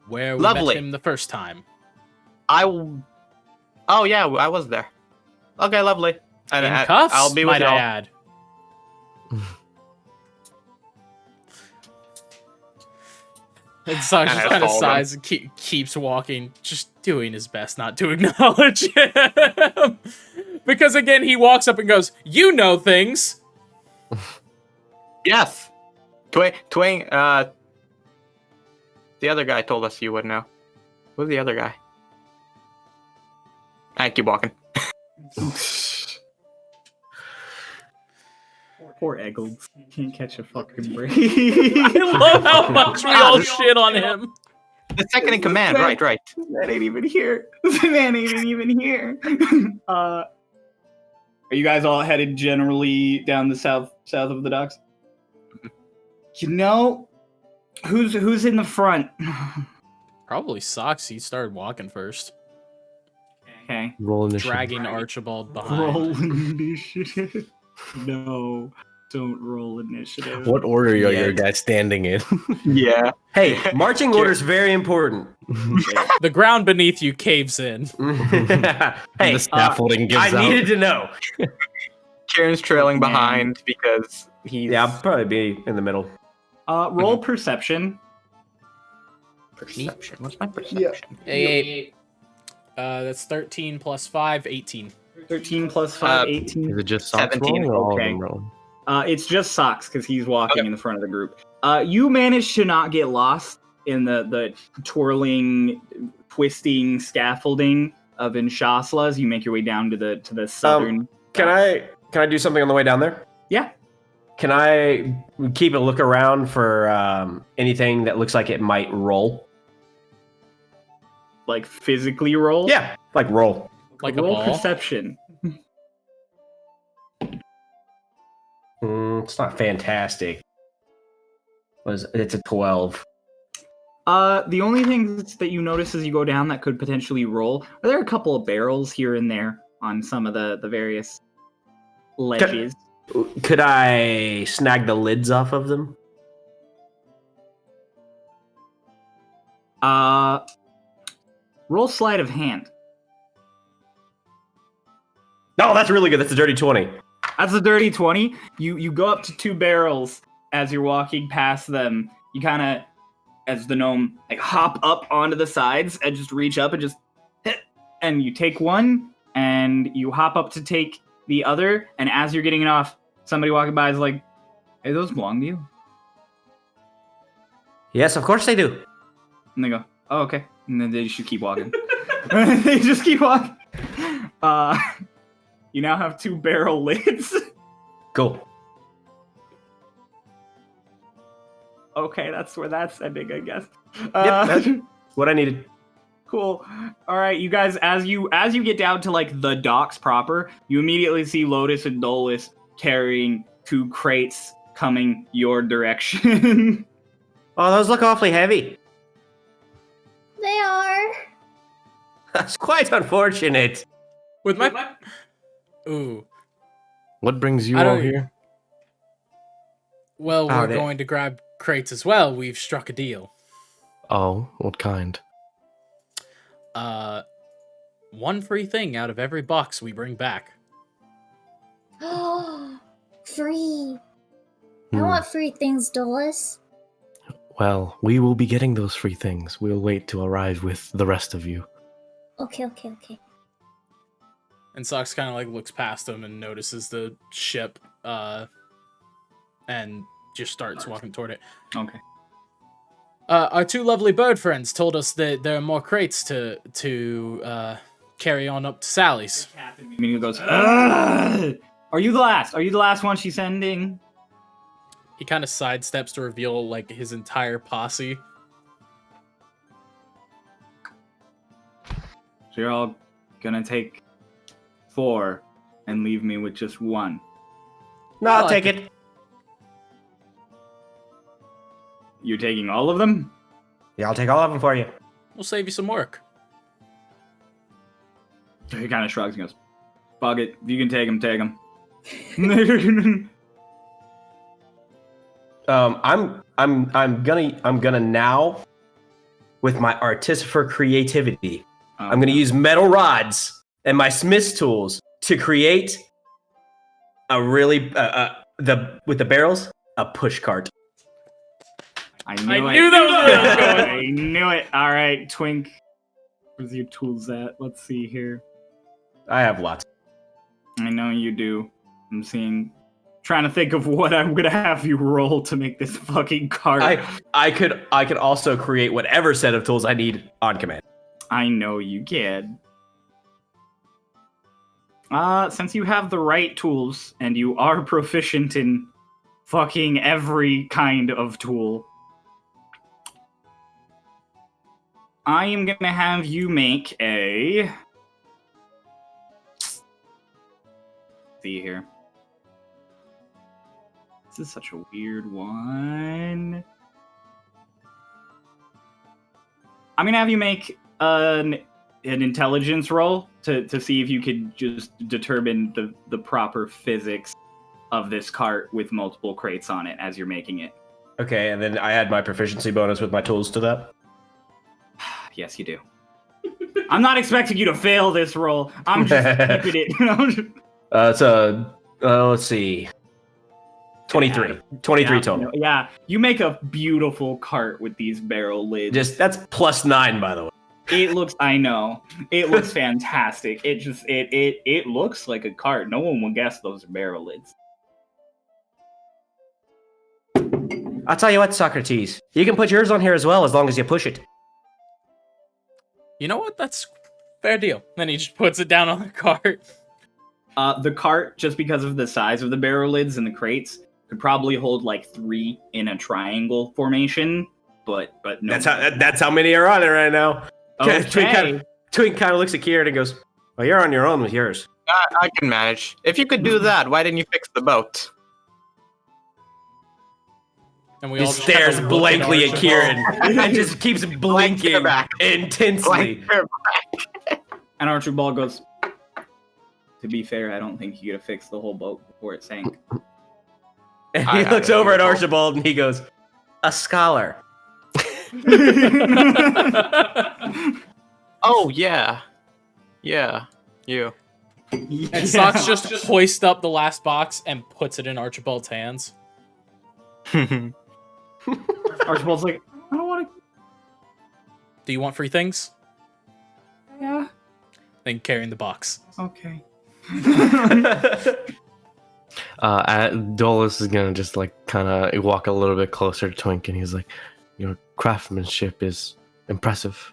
where we Lovely. met him the first time. Oh yeah, I was there. Okay, lovely. And In cuffs, I'll be with might I y'all. add. And Socks just I kind of followed sighs and keeps walking, just doing his best not to acknowledge him. Because again, he walks up and goes, "You know things." Yes. Twain, the other guy told us you would know. Who's the other guy? I keep walking. Poor Eggles. Can't catch a fucking break. I love how much we all shit on him. The second in command, right. That ain't even here. This man ain't even here. Are you guys all headed generally down the south of the docks? You know, who's in the front? Probably Socks. He started walking first, Okay. Roll initiative. dragging Archibald behind. Roll initiative. No, don't roll initiative. What order are Yeah. your guys standing in? Yeah. Hey, marching order's very important. The ground beneath you caves in. Hey, The scaffolding gives I out. needed to know. Kieran's trailing Man. behind because he's Yeah, I'll probably be in the middle. Roll perception. perception. What's my perception? Hey, that's 13 plus 5, 18. 13 plus 5, 18. Is it just socks 17, rolling or all of okay. them rolling? It's just Socks because he's walking in the front of the group. You managed to not get lost in the twirling, twisting scaffolding of Enshasla as you make your way down to the southern. Can I do something on the way down there? Yeah. Can I keep a look around for anything that looks like it might roll? Like physically roll? Yeah, like roll. Like a roll ball? perception. It's not fantastic. It's a 12. The only things that you notice as you go down that could potentially roll are there a couple of barrels here and there on some of the various ledges. Could I snag the lids off of them? Roll sleight of hand. No, that's really good. That's a dirty 20. That's a dirty 20. You go up to 2 barrels as you're walking past them. You kind of, as the gnome, like hop up onto the sides and just reach up and just hit. And you take one and you hop up to take the other. And as you're getting it off, somebody walking by is like, "Hey, those belong to you." Yes, of course they do. And they go, "Oh, okay." And then they just keep walking. They just keep walking. You now have 2 barrel lids. Cool. Okay, that's where that's ending, I guess. Yep, that's what I needed. Cool. All right, you guys, as you get down to like the docks proper, you immediately see Lotus and Dolus carrying 2 crates coming your direction. Oh, those look awfully heavy. They are. That's quite unfortunate. With my... Ooh. What brings you I all don't- here? Well, Oh, we're they- going to grab crates as well. We've struck a deal. Oh, what kind? 1 free thing out of every box we bring back. Free. I Hmm. want free things, Dolus. Well, we will be getting those free things. We'll wait to arrive with the rest of you. Okay. And Sox kind of like looks past him and notices the ship, and just starts walking toward it. Okay. Our 2 lovely bird friends told us that there are more crates to carry on up to Sally's. He goes, "Ugh! Are you the last? Are you the last one she's sending?" He kind of sidesteps to reveal like his entire posse. So you're all gonna take 4 and leave me with just 1. No, I'll take it. You're taking all of them? Yeah, I'll take all of them for you. We'll save you some work. He kind of shrugs and goes, "Fuck it. If you can take them, take them." I'm gonna now, with my artificer creativity, I'm gonna use metal rods and my smith's tools to create a really with the barrels a push cart. I I knew knew that was where it was going. I knew it. All right, Twink. Where's your tools at? Let's see here. I have lots. I know you do. I'm trying to think of what I'm gonna have you roll to make this fucking cart. I could also create whatever set of tools I need on command. I know you can. Since you have the right tools and you are proficient in fucking every kind of tool, I am gonna have you make a... see here. This is such a weird one. I'm gonna have you make an intelligence roll to see if you could just determine the proper physics of this cart with multiple crates on it as you're making it. Okay, and then I add my proficiency bonus with my tools to that. Yes, you do. I'm not expecting you to fail this roll. I'm just keeping it. Let's see. 23. 23 total. Yeah, you make a beautiful cart with these barrel lids. That's +9, by the way. It looks, I know. It looks fantastic. It looks like a cart. No one will guess those are barrel lids. I'll tell you what, Socrates. You can put yours on here as well as long as you push it. You know what? That's Fair deal. Then he just puts it down on the cart. The cart, just because of the size of the barrel lids and the crates, could probably hold like 3 in a triangle formation, but no. That's how many are on it right now. Okay. Twink kind of looks at Kieran and goes, "Well, you're on your own with yours." I can manage. If you could do that, why didn't you fix the boat? And we He all stares just blankly at Kieran and just keeps blinking intensely. And Archibald goes, to be fair, I don't think you could have fixed the whole boat before it sank. And he looks over at Archibald and he goes, "A scholar." Oh, yeah. Yeah, you. And Socks just hoists up the last box and puts it in Archibald's hands. Archibald's like, I don't want to. Do you want free things? Yeah. Then carrying the box. Okay. Dolus is gonna just like kind of walk a little bit closer to Twink, and he's like, "Your craftsmanship is impressive."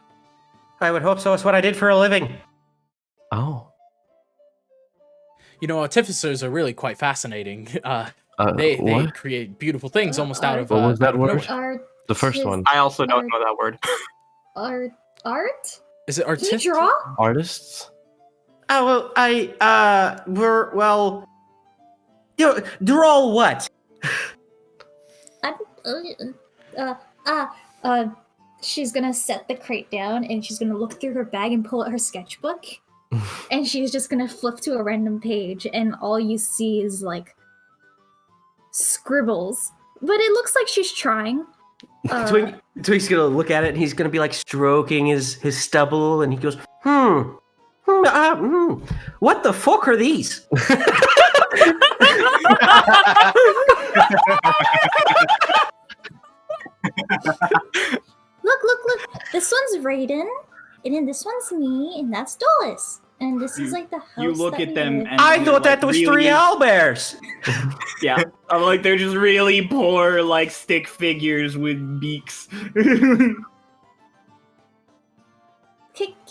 I would hope so. It's what I did for a living. Oh. You know, artificers are really quite fascinating. They what? create beautiful things almost out of... What was that word? Art. The first one. I also don't know that word. Art? Is it Can artistic? you draw? Artists? Oh, well, draw what? She's gonna set the crate down and she's gonna look through her bag and pull out her sketchbook. And she's just gonna flip to a random page and all you see is like scribbles. But it looks like she's trying. Twink's gonna look at it and he's gonna be like stroking his stubble and he goes, what the fuck are these? Look. This one's Raiden, and then this one's me, and that's Dolus. And this is like the house. You look that at we them live. and I they're, thought that like, was really- 3 owlbears. Yeah. I'm like, they're just really poor, like, stick figures with beaks. Can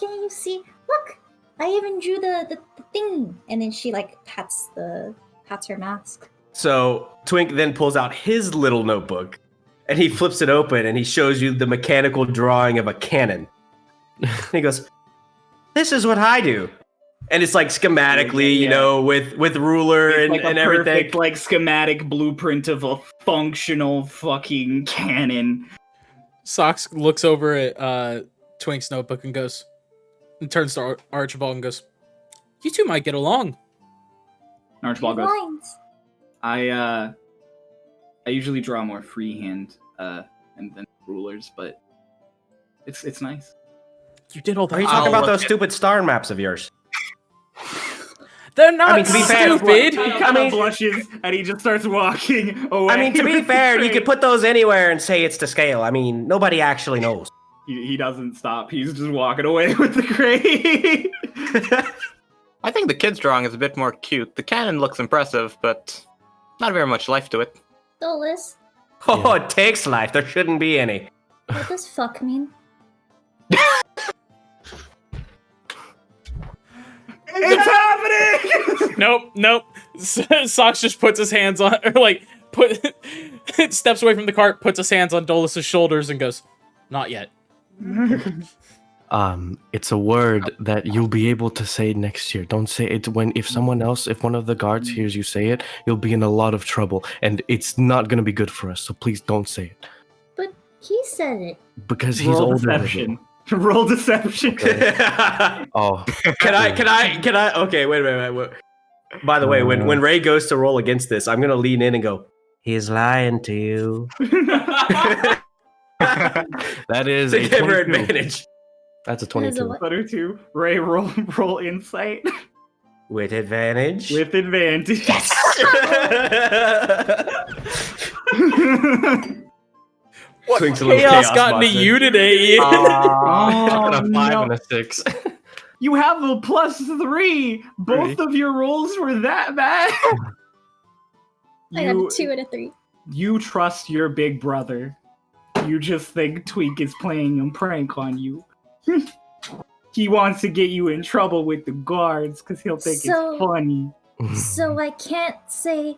you see? Look, I even drew the thing. And then she like pats her mask. So Twink then pulls out his little notebook and he flips it open and he shows you the mechanical drawing of a cannon. And he goes, "This is what I do." And it's like schematically, you know, with ruler It's and, like and a everything. perfect, like, schematic blueprint of a functional fucking cannon. Socks looks over at Twink's notebook and turns to Archibald and goes, "You two might get along." And Archibald goes, Lines. I usually draw more freehand than rulers, but it's nice. You did all that. Are you talking I'll about look those at- stupid star maps of yours? They're not I mean, to be fair- stupid. He kind of blushes and he just starts walking away. I mean, to be with the fair, you crate. could put those anywhere and say it's to scale. I mean, nobody actually knows. He doesn't stop. He's just walking away with the crate. I think the kid's drawing is a bit more cute. The cannon looks impressive, but not very much life to it. Dolus, Oh, it takes life. There shouldn't be any. what does fuck mean? It's happening! Nope. Socks just puts his hands on, or like steps away from the cart, puts his hands on Dolus's shoulders, and goes, "Not yet." It's a word that you'll be able to say next year. Don't say it if one of the guards hears you say it, you'll be in a lot of trouble, and it's not gonna be good for us. So please don't say it But he said it. because he's Roll older than deception. you. Roll deception. Oh, Can I? Okay, wait a minute. By the way, when Ray goes to roll against this, I'm gonna lean in and go, "He's lying to you." that is To a give her 22. advantage. That's a That is a 22. what? Letter 2. Ray, roll insight. With advantage. With advantage. What Twink's a little chaos got into monster. you today? I got a 5 no. and a 6. You have a +3. Both of your rolls were that bad. I got a 2 and a 3. You trust your big brother. You just think Twink is playing a prank on you. he wants to get you in trouble with the guards because he'll think So- it's funny. So I can't say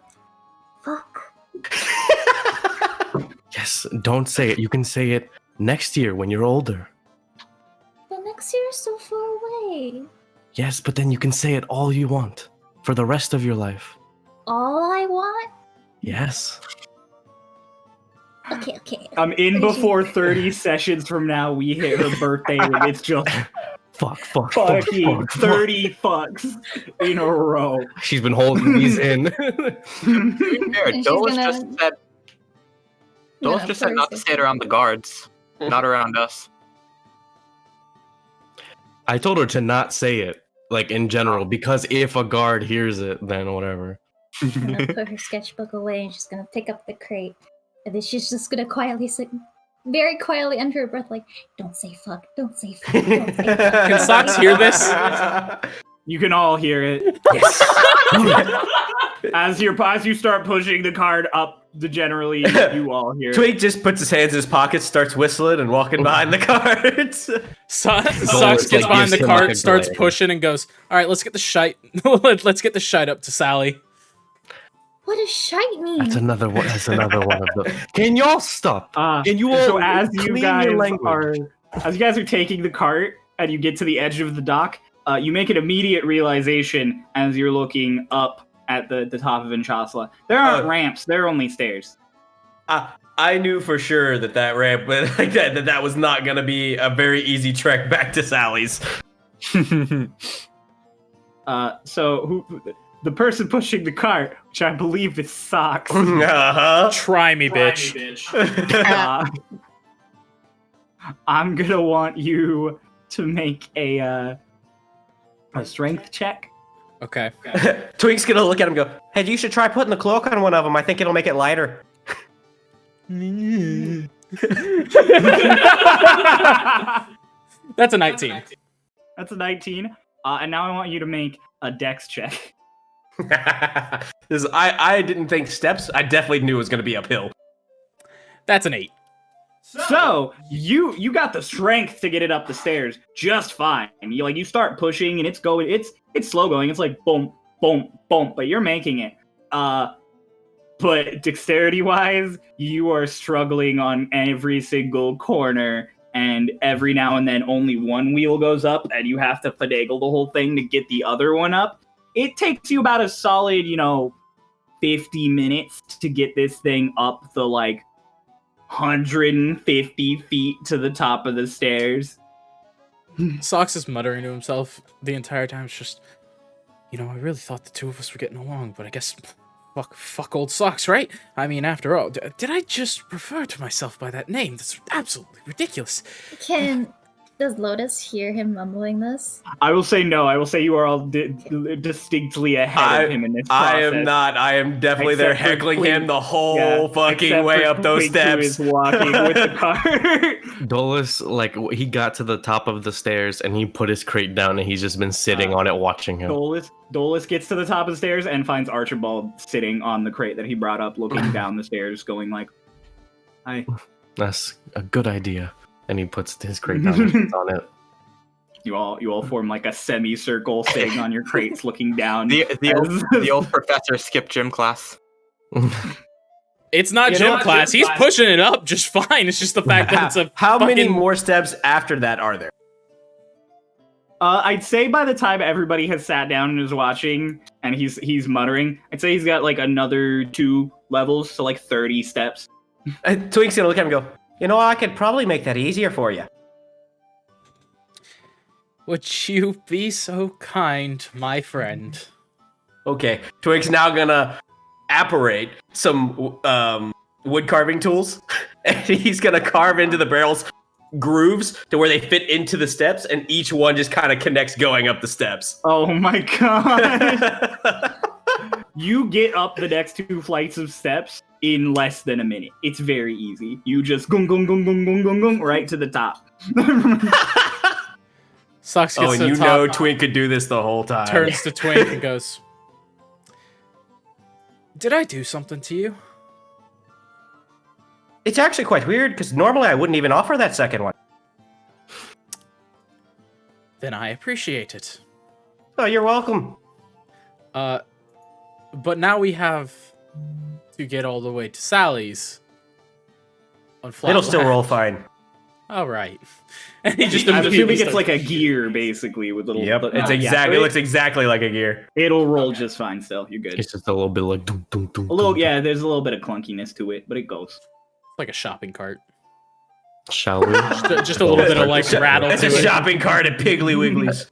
fuck. Yes, don't say it. You can say it next year when you're older. But next year is so far away. Yes, but then you can say it all you want for the rest of your life. All I want? Yes. Okay. I'm in before 30 sessions from now. We hit her birthday, and it's just Fuck. fucking 30 fucks in a row. She's been holding these in. Fair, And Dolus she's just said. Dolus just said not to say it around the guards, not around us. I told her to not say it, like in general, because if a guard hears it, then whatever. I'm gonna put her sketchbook away and she's gonna pick up the crate. And then she's just gonna quietly say, very quietly under her breath, like, don't say fuck, don't say fuck, don't say fuck. Can Socks hear this? You can all hear it. As you start pushing the card up, you all hear it. Twig just puts his hands in his pockets, starts whistling and walking behind the cards. Socks gets like, behind gives the him, cart, like, a starts glare. pushing, and goes, "All right, let's get the shite. Let's get the shite up to Sally." What does shite mean? That's another one. That's another one of the. Can y'all stop? Can you all So as you clean guys your language? are taking the cart and you get to the edge of the dock, you make an immediate realization as you're looking up at the top of Enshasla. There aren't ramps, there are only stairs. I knew for sure that ramp, but like that was not gonna be a very easy trek back to Sally's. So the person pushing the cart, which I believe is Socks. Uh-huh. Try me, bitch. I'm gonna want you to make a strength check. Okay. Twig's gonna look at him and go, "Hey, you should try putting the cloak on one of them. I think it'll make it lighter." That's a 19. That's a 19. And now I want you to make a dex check. I didn't think steps. I definitely knew it was gonna be uphill. That's an 8. So you got the strength to get it up the stairs just fine. And you start pushing and it's going. It's slow going. It's like boom, boom, boom. But you're making it. But dexterity wise, you are struggling on every single corner. And every now and then, only one wheel goes up, and you have to finagle the whole thing to get the other one up. It takes you about a solid, 50 minutes to get this thing up the 150 feet to the top of the stairs. Socks is muttering to himself the entire time. It's just, I really thought the two of us were getting along, but I guess fuck old Socks, right? I mean, after all, did I just refer to myself by that name? That's absolutely ridiculous. Does Lotus hear him mumbling this? I will say no. I will say you are all distinctly ahead of him in this process. I am not. I am definitely there Except for heckling Twink. him the whole fucking except way for up those Twink, who steps. is walking with the cart. Dolus, he got to the top of the stairs and he put his crate down and he's just been sitting on it watching him. Dolus gets to the top of the stairs and finds Archibald sitting on the crate that he brought up, looking down the stairs, going like, "Hi." That's a good idea. And he puts his crate down and sits on it. You all form like a semicircle, sitting on your crates, looking down. The old professor skipped gym class. It's not gym class. He's pushing it up just fine. It's just the fact that it's a How many fucking- more steps after that are there? I'd say by the time everybody has sat down and is watching, and he's muttering, I'd say he's got another 2 levels, so 30 steps. Twink's gonna look at him and go, I could probably make that easier for you. Would you be so kind, my friend? Okay, Twink's now gonna apparate some wood carving tools, and he's gonna carve into the barrels grooves to where they fit into the steps, and each one just kind of connects going up the steps. Oh my god! You get up the next 2 flights of steps in less than a minute. It's very easy. You just gung right to the top. Socks gets Oh, and to the you top, know Twink could do this the whole time. turns to Twink and goes, "Did I do something to you?" It's actually quite weird, because normally I wouldn't even offer that second one. then I appreciate it. Oh, you're welcome. But now we have to get all the way to Sally's. On flat It'll still land. roll fine. All right. And he just I'm immediately assuming it's starts- like a gear, basically, with little. Yep, it's yeah. exactly. It looks exactly like a gear. It'll roll just fine. Still, you're good. It's just a little bit like dum, dum, dum, A little, dum. yeah. There's a little bit of clunkiness to it, but it goes. like a shopping cart. Shall we? Just a little bit of like rattle It's to a it. shopping cart at Piggly Wiggly's.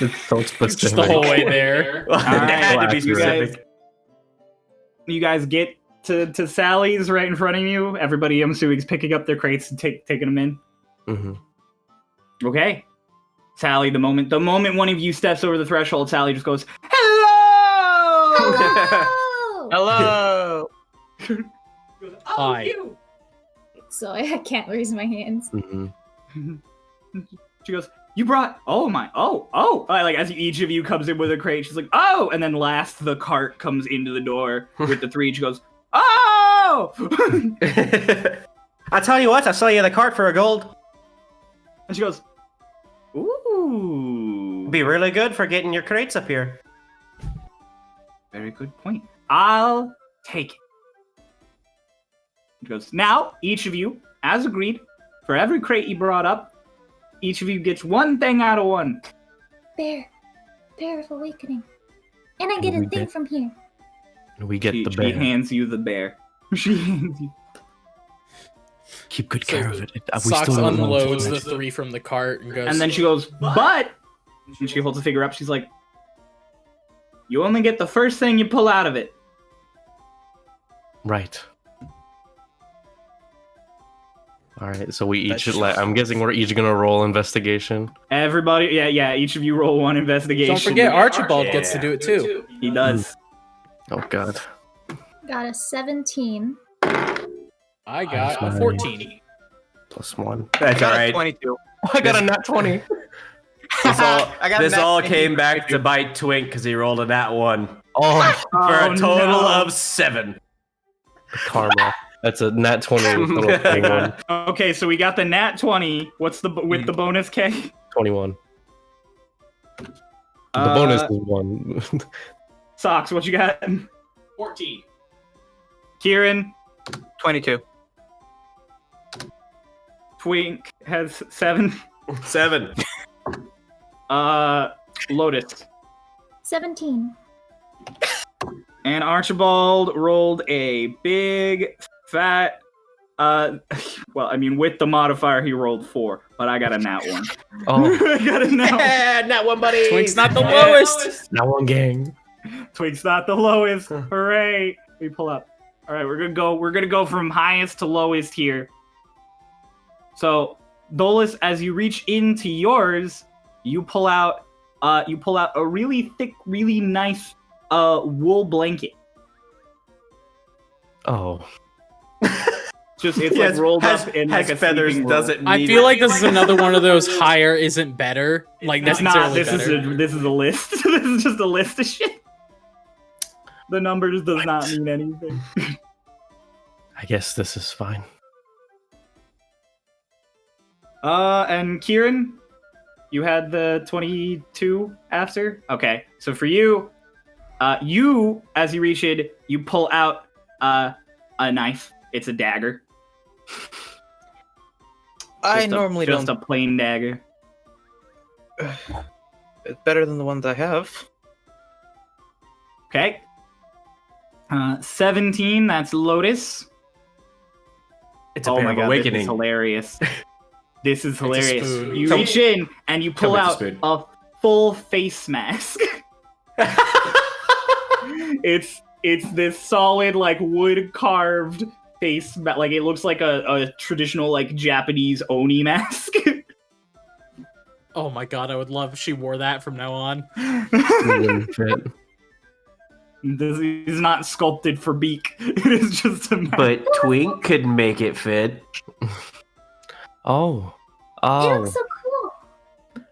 It's so specific. Just the whole way there. It had to be you guys, specific. you guys get to Sally's right in front of you. Everybody, I'm assuming, is picking up their crates and taking them in. Mhm. Okay, Sally. The moment one of you steps over the threshold, Sally just goes, "Hello." Hello! Hello. Hi. You. So I can't raise my hands. Mhm. She goes, "You brought? Oh my! Oh! Like as each of you comes in with a crate, she's like, "Oh!" And then last, the cart comes into the door with the three. She goes, "Oh!" I tell you what, I sell you the cart for a gold. And she goes, "Ooh, Be really good for getting your crates up here. very good point. I'll take it." She goes, "Now, each of you, as agreed, for every crate you brought up, each of you gets one thing out of one." Bear of Awakening. And I get a We thing did. from here. We get the She bear. hands you the bear. She hands you. Keep good So care of it. We Socks still don't know unloads what's the three from the cart and goes. And then she goes, "But," and she holds the figure up. She's like, "You only get the first thing you pull out of it." right. All right, so we each. I'm guessing we're each gonna roll investigation. Everybody, yeah. Each of you roll one investigation. Don't forget, Archibald gets to do it too. He does. Oh God. Got a 17. I got a Nice. 14. +1. That's all right. 22. I got a nat 20. I got This that all thing. came back to bite Twink because he rolled a nat 1 Oh, for a total no. of 7. karma. That's a nat 20 with little thing one. Okay, so we got the nat 20. What's the with the bonus K? 21. The bonus is 1. Socks. What you got? 14. Kieran. 22. Twink has 7. 7. Lotus. 17. And Archibald rolled a big, fat, well, I mean, with the modifier, he rolled 4, but I got a nat 1. Oh, I got a nat 1. Nat 1, buddy. Twink's not the lowest. now one gang. Twink's not the lowest. Hooray! We pull up. All right, we're gonna go from highest to lowest here. So, Dolus, as you reach into yours, you pull out a really thick, really nice wool blanket. Oh. Just it's Yes, like rolled has, up in has like a feathers. sleeping roll. Doesn't. I mean feel like this is another one of those higher isn't better. Like It's not. necessarily This better. is a list. This is just a list of shit. The numbers does not mean anything. I guess this is fine. And Kieran, you had the 22 after? Okay. So for you, you, as you reach in, you pull out a knife. It's a dagger. I Just normally just don't. a plain dagger. It's better than the ones I have. Okay. 17, that's Lotus. It's a Oh bear my of god, awakening. this is hilarious. This is a hilarious. spoon. You Come- reach in and you pull with the out spoon. a full face mask. It's this solid, like, wood carved face, like it looks like a traditional, like, Japanese oni mask. Oh my god, I would love if she wore that from now on. It wouldn't fit. This is not sculpted for beak. It is just a mask. But Twink could make it fit. Oh. It Oh. looks so cool. And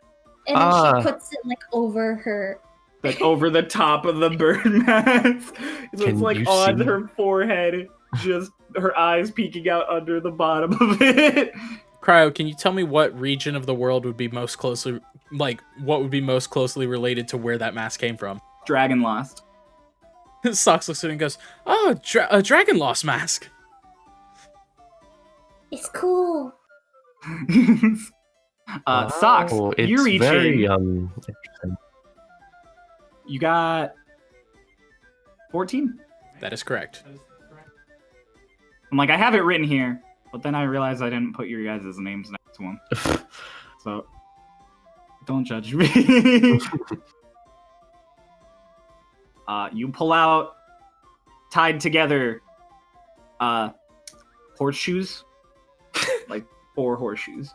then Ah. she puts it like over her. Like over the top of the bird mask. So Can it's like you on see? her forehead, just her eyes peeking out under the bottom of it. Cryo, can you tell me what region of the world would be most closely, what would be most closely related to where that mask came from? Dragon Lost. Socks looks at it and goes, "Oh, a dragon lost mask." It's cool. Socks, it's you reach very in. interesting. You got 14. That is correct. I'm like, I have it written here, but then I realized I didn't put your guys' names next to them. So, don't judge me. You pull out, tied together, horseshoes. Like 4 horseshoes.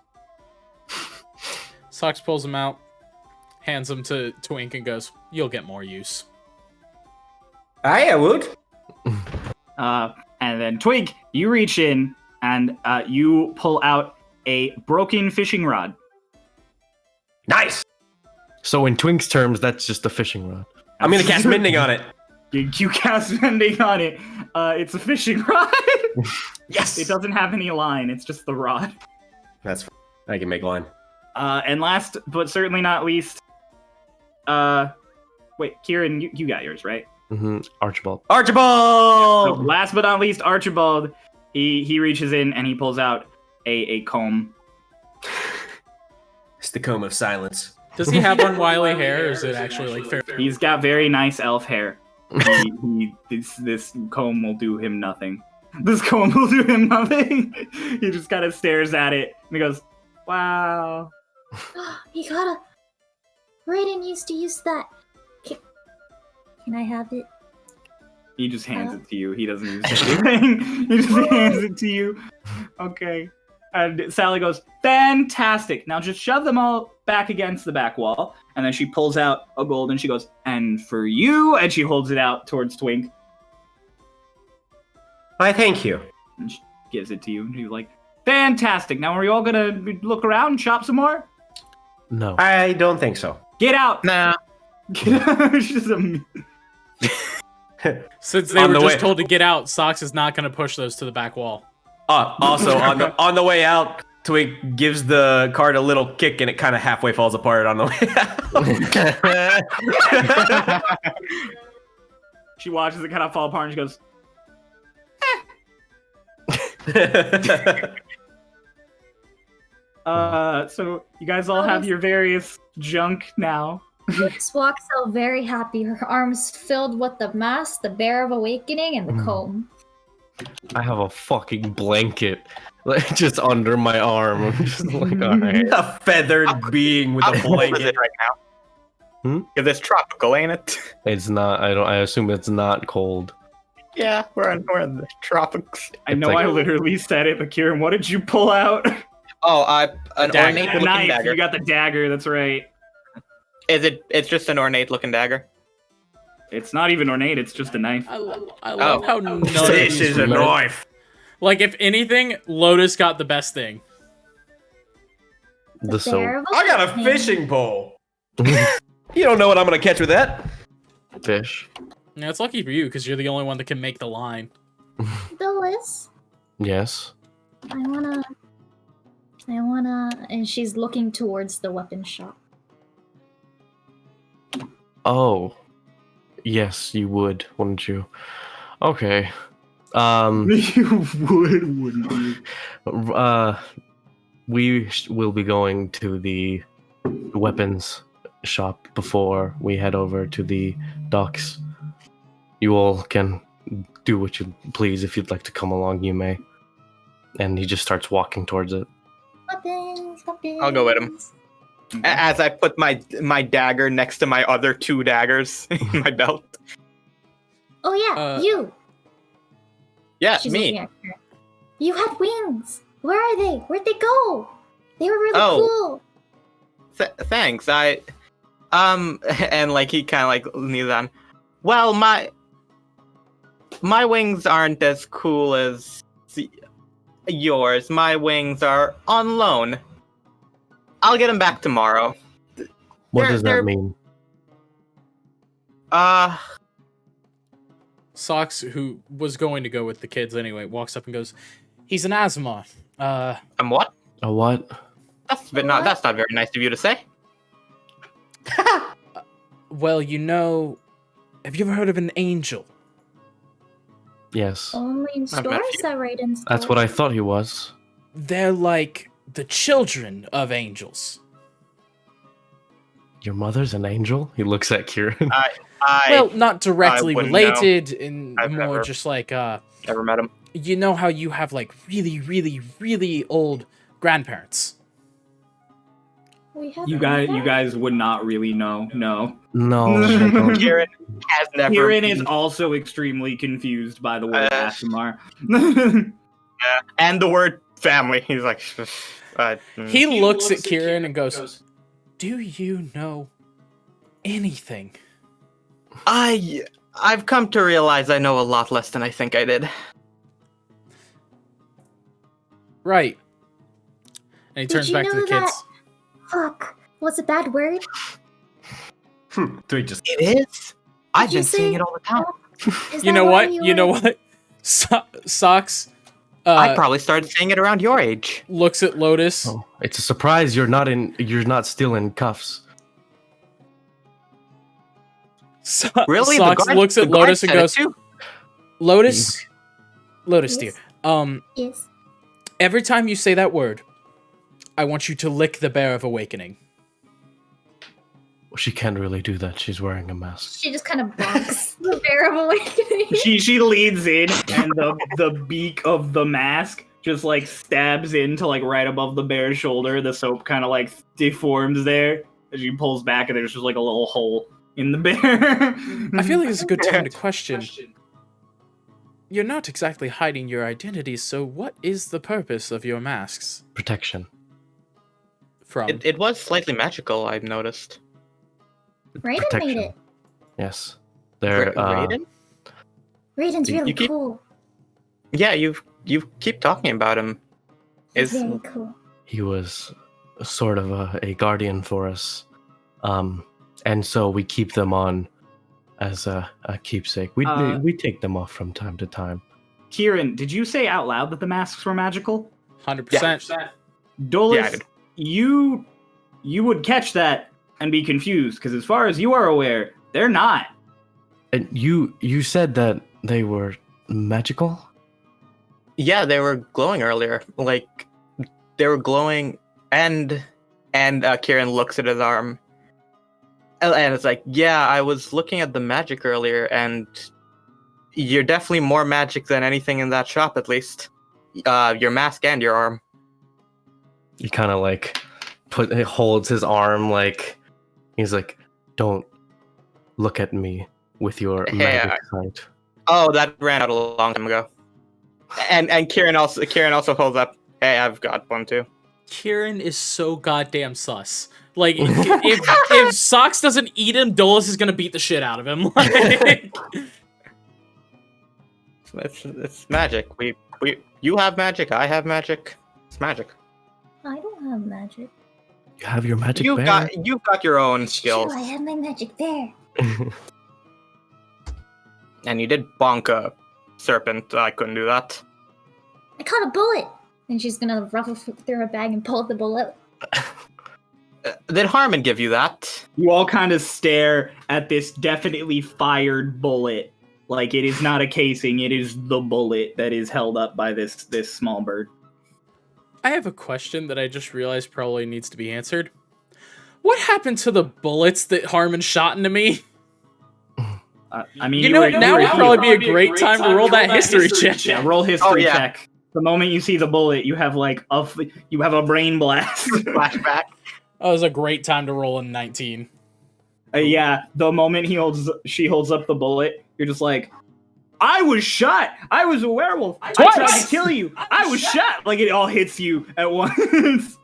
Socks pulls them out, hands them to Twink, and goes, "You'll get more use." I would. And then Twink, you reach in and you pull out a broken fishing rod. Nice. So in Twink's terms, that's just a fishing rod. I'm gonna cast Mending on it. You cast Mending on it. It's a fishing rod. Yes. It doesn't have any line. It's just the rod. That's fine. I can make line. And last but certainly not least, wait, Kieran, you got yours, right? Mm-hmm. Archibald. So Archibald. last but not least, Archibald. He reaches in and he pulls out a comb. It's the comb of silence. Does he have unwily hair, or is it actually like fair? He's got very nice elf hair. This comb will do him nothing. This comb will do him nothing. He just kind of stares at it and he goes, "Wow." You gotta. Raiden used to use that. Can I have it? He just hands it to you. He doesn't use anything. He just hands it to you. Okay. And Sally goes, "Fantastic. Now just shove them all back against the back wall." And then she pulls out a gold and she goes, "And for you," and she holds it out towards Twink. Why, thank you. And she gives it to you. And she's like, "Fantastic. Now are we all gonna look around and shop some more?" No. I don't think so. Get out. Nah. Get out. She's just Since they On were the just way- told to get out, Socks is not going to push those to the back wall. Also, on the way out, Twink gives the card a little kick and it kind of halfway falls apart on the way out. She watches it kind of fall apart and she goes, so you guys all have your various junk now. This walks out very happy, her arms filled with the mask, the Bear of Awakening, and the comb. I have a fucking blanket like just under my arm. I'm just like, all right. A feathered being with How a cold is blanket. it right now? Because it's tropical, ain't it? It's not. I assume it's not cold. Yeah, we're in the tropics. I know like- I literally said it, but Kieran, what did you pull out? Oh, an Dagger. ornate The looking knife. dagger. You got the dagger, that's right. It's just an ornate looking dagger. It's not even ornate, it's just a knife. I love how none of This these is a remember- knife. Like, if anything, Lotus got the best thing. The soap. Bear of I got a Awakening. fishing pole. You don't know what I'm gonna catch with that. Fish. Yeah, it's lucky for you, because you're the only one that can make the line. Phyllis, Yes. I wanna, and she's looking towards the weapon shop. Oh. Yes, you would, wouldn't you? Okay. You would, wouldn't you? We will be going to the weapons shop before we head over to the docks. You all can do what you please. If you'd like to come along, you may. And he just starts walking towards it. Weapons. I'll go with him. As I put my dagger next to my other 2 daggers in my belt. Oh yeah, you. Yeah, She's me. looking at her. You had wings. Where are they? Where'd they go? They were really Oh. cool. Thanks. And like he kind of like kneels on. Well, my wings aren't as cool as yours. My wings are on loan. I'll get them back tomorrow. What does they're- that mean? Socks, who was going to go with the kids anyway, walks up and goes, "He's an Asimov. I'm what? A what? That's not very nice of you to say. Well, have you ever heard of an angel? Yes. Only in I've met a stores few. that right in stores. That's what I thought he was. They're like the children of angels. Your mother's an angel? He looks at Kieran. Well, not directly wouldn't related, and I've more never- just like Never met him. you know how you have like really, really, really old grandparents. We have You guys would not really know. No. No. I don't. Kieran has never. Kieran is also extremely confused by the word Asimar. And the word family. He's like. He looks at Kieran and goes, "Do you know anything?" I've come to realize I know a lot less than I think I did. Right. And he Did turns you back to know the kids. Fuck. What's a bad word? Three just. It is. I've you been seeing say- it all the time. Is You that know why what? You know what? Socks I probably started seeing it around your age. looks at Lotus. Oh, it's a surprise you're not still in cuffs. Really? Socks guard- looks at the guard Lotus and said it goes, too. Lotus, Yes. dear. Yes. Every time you say that word, I want you to lick the Bear of Awakening. She can't really do that. She's wearing a mask. She just kind of bonks the Bear of Awakening. She leans in, and the beak of the mask just like stabs into like right above the bear's shoulder. The soap kind of like deforms there as she pulls back, and there's just like a little hole in the bear. I feel like it's a good time to question. You're not exactly hiding your identity, so what is the purpose of your masks? Protection. From It was slightly magical, I've noticed. Raiden Protection. made it. Yes. They're Raiden? Raiden's You really keep- cool. Yeah, you keep talking about him. He's Is very cool. he was sort of a guardian for us. And so we keep them on as a keepsake. We take them off from time to time. Kieran, did you say out loud that the masks were magical? 100%. Dolus, Yeah, I did. you would catch that and be confused, because as far as you are aware, they're not. And you said that they were magical? Yeah, they were glowing earlier. Like they were glowing, and Kieran looks at his arm, and it's like, yeah, I was looking at the magic earlier, and you're definitely more magic than anything in that shop, at least. Your mask and your arm. He kind of like holds his arm like he's like, don't look at me with your Hey, magic sight. Oh, that ran out a long time ago. And Kieran also holds up. Hey, I've got one too. Kieran is so goddamn sus. Like, if Socks doesn't eat him, Dolus is gonna beat the shit out of him. Like, It's magic. You have magic. I have magic. It's magic. I don't have magic. You have your magic You've bear? got your own skills, Sure, I have my magic bear. and you did bonk a serpent. I couldn't do that. I caught a bullet. And she's gonna ruffle through her bag and pull the bullet. Did Harmon give you that? You all kind of stare at this definitely fired bullet. Like, it is not a casing, it is the bullet that is held up by this small bird. I have a question that I just realized probably needs to be answered. What happened to the bullets that Harmon shot into me? I mean, You know, now were would probably be a great time to roll that history check. Yeah, roll history Oh, yeah. check. The moment you see the bullet, you have like a brain blast. Flashback. That was a great time to roll in 19. Yeah, the moment she holds up the bullet, you're just like, I was shot. I was a werewolf. I tried to kill you. I was shot. Like, it all hits you at once.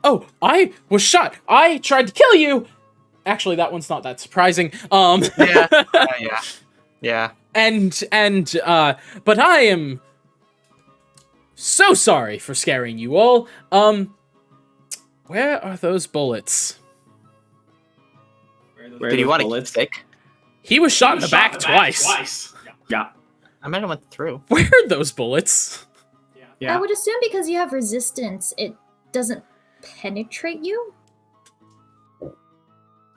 Oh, I was shot. I tried to kill you. Actually, that one's not that surprising. Yeah. But I am so sorry for scaring you all. Where are those bullets? Did you want a keepsake? He was shot in the back twice. Yeah. I might have went through. Where are those bullets? Yeah. I would assume because you have resistance, it doesn't penetrate you.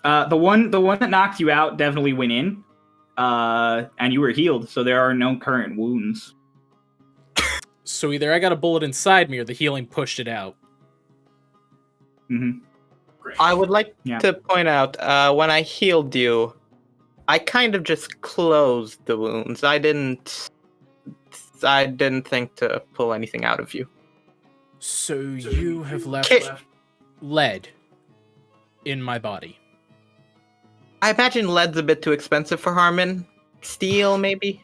The one that knocked you out definitely went in, and you were healed, so there are no current wounds. So either I got a bullet inside me or the healing pushed it out. Mm-hmm. I would like Yeah. to point out, when I healed you, I kind of just closed the wounds. I didn't think to pull anything out of you. So you have left lead in my body. I imagine lead's a bit too expensive for Harmon. Steel, maybe?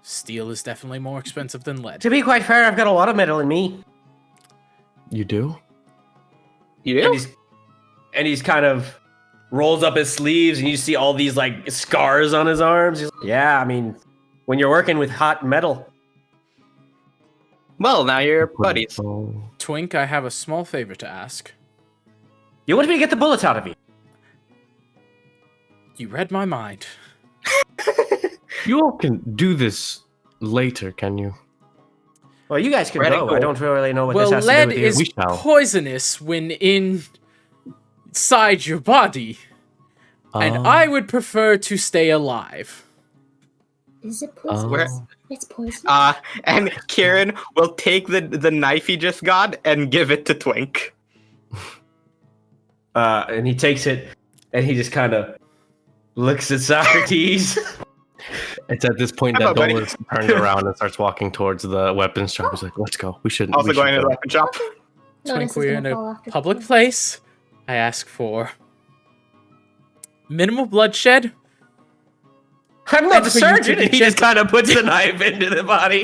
Steel is definitely more expensive than lead. To be quite fair, I've got a lot of metal in me. You do? You do? And he's kind of rolls up his sleeves, and you see all these like scars on his arms. He's like, yeah, I mean, when you're working with hot metal. Well, now you're buddies. Twink, I have a small favor to ask. You want me to get the bullets out of you? You read my mind. You all can do this later, can you? Well, you guys can Ready, go. go. I don't really know what Well, this has to do lead with you. is We shall. poisonous when inside your body, and I would prefer to stay alive. Is it poison? Where- It's poison. And Kieran will take the knife he just got and give it to Twink. And he takes it, and he just kind of looks at Socrates. It's at this point Hello, that buddy. Dolores turns around and starts walking towards the weapons shop. He's like, let's go. We shouldn't. Also we going should to the go." weapon shop. Twink, Notice is we're in gonna a fall after public the- place. I ask for minimal bloodshed. I'm not And the for you to surgeon, and he check- just kind of puts the knife into the body.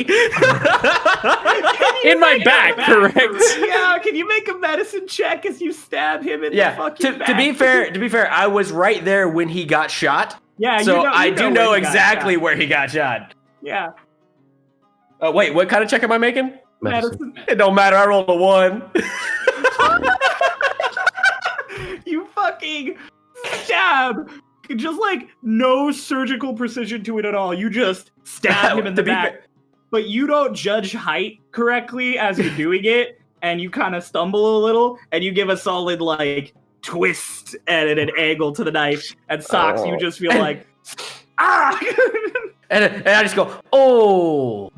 In my back, correct? Yeah, can you make a medicine check as you stab him in the Yeah. fucking back? To be fair, I was right there when he got shot, yeah, so I do know where he got exactly shot. where he got shot. Yeah, Wait, what kind of check am I making? Medicine. It don't matter. I rolled a 1. You fucking stab. Just like no surgical precision to it at all. You just stab him in the To be back. fair- But you don't judge height correctly as you're doing it, and you kind of stumble a little, and you give a solid like twist and an angle to the knife. And Socks, you just feel like ah. And I just go, oh.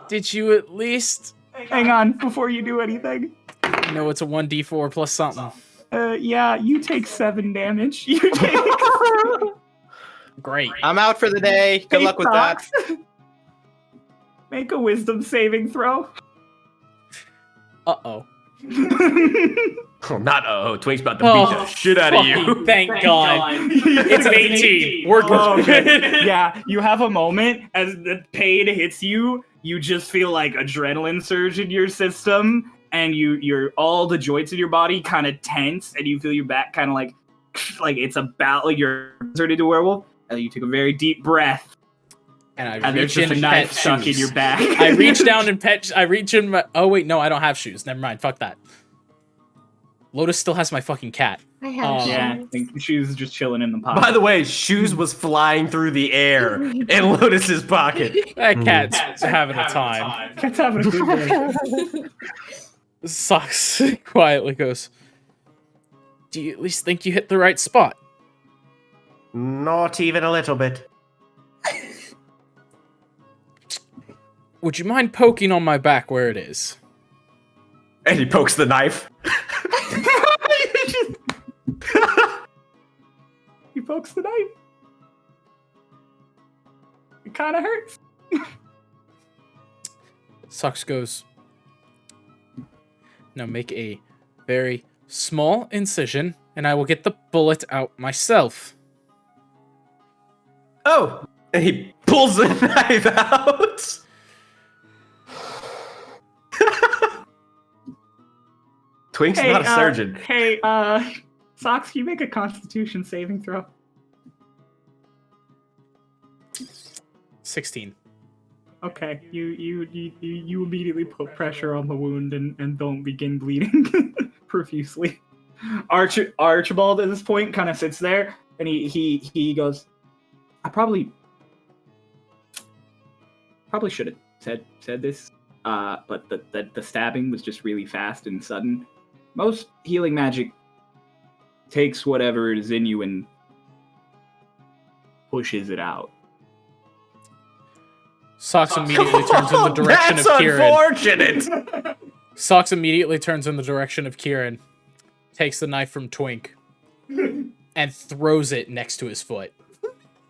Did you at least Hang on, before you do anything. know it's a 1d4 plus something? Yeah, you take 7 damage. You take. Great. I'm out for the day. Good Hey, luck with that. Socks. Make a wisdom saving throw. Uh-oh. Oh, not Twink's about to beat the shit out of you. Fucking Thank God. It's an 18. We're Oh, good. okay. Yeah, you have a moment as the pain hits you. You just feel like adrenaline surge in your system, and you're all the joints in your body kind of tense, and you feel your back kind of like it's about like you're turned into a werewolf. And you take a very deep breath, And I and there's reach just in a and knife pet stuck in shoes. your back. I reach down and pet. I reach in my. Oh wait, no, I don't have shoes. Never mind. Fuck that. Lotus still has my fucking cat. I have Yeah, I shoes. think the shoes is just chilling in the pocket. By the way, Shoes was flying through the air in Lotus's pocket. That cat's having a time. Cat's having a good day. Socks quietly goes. Do you at least think you hit the right spot? Not even a little bit. Would you mind poking on my back where it is? And he pokes the knife. He pokes the knife. It kind of hurts. Socks goes. Now make a very small incision, and I will get the bullet out myself. Oh! And he pulls the knife out. Twink's not a surgeon. Hey, Socks, can you make a Constitution saving throw? 16. Okay, you immediately put pressure on the wound and don't begin bleeding profusely. Archibald at this point kind of sits there and he goes, I probably should have said this, but the stabbing was just really fast and sudden. Most healing magic takes whatever is in you and pushes it out. Socks immediately turns in the direction of Kieran. That's unfortunate. Socks immediately turns in the direction of Kieran, takes the knife from Twink, and throws it next to his foot.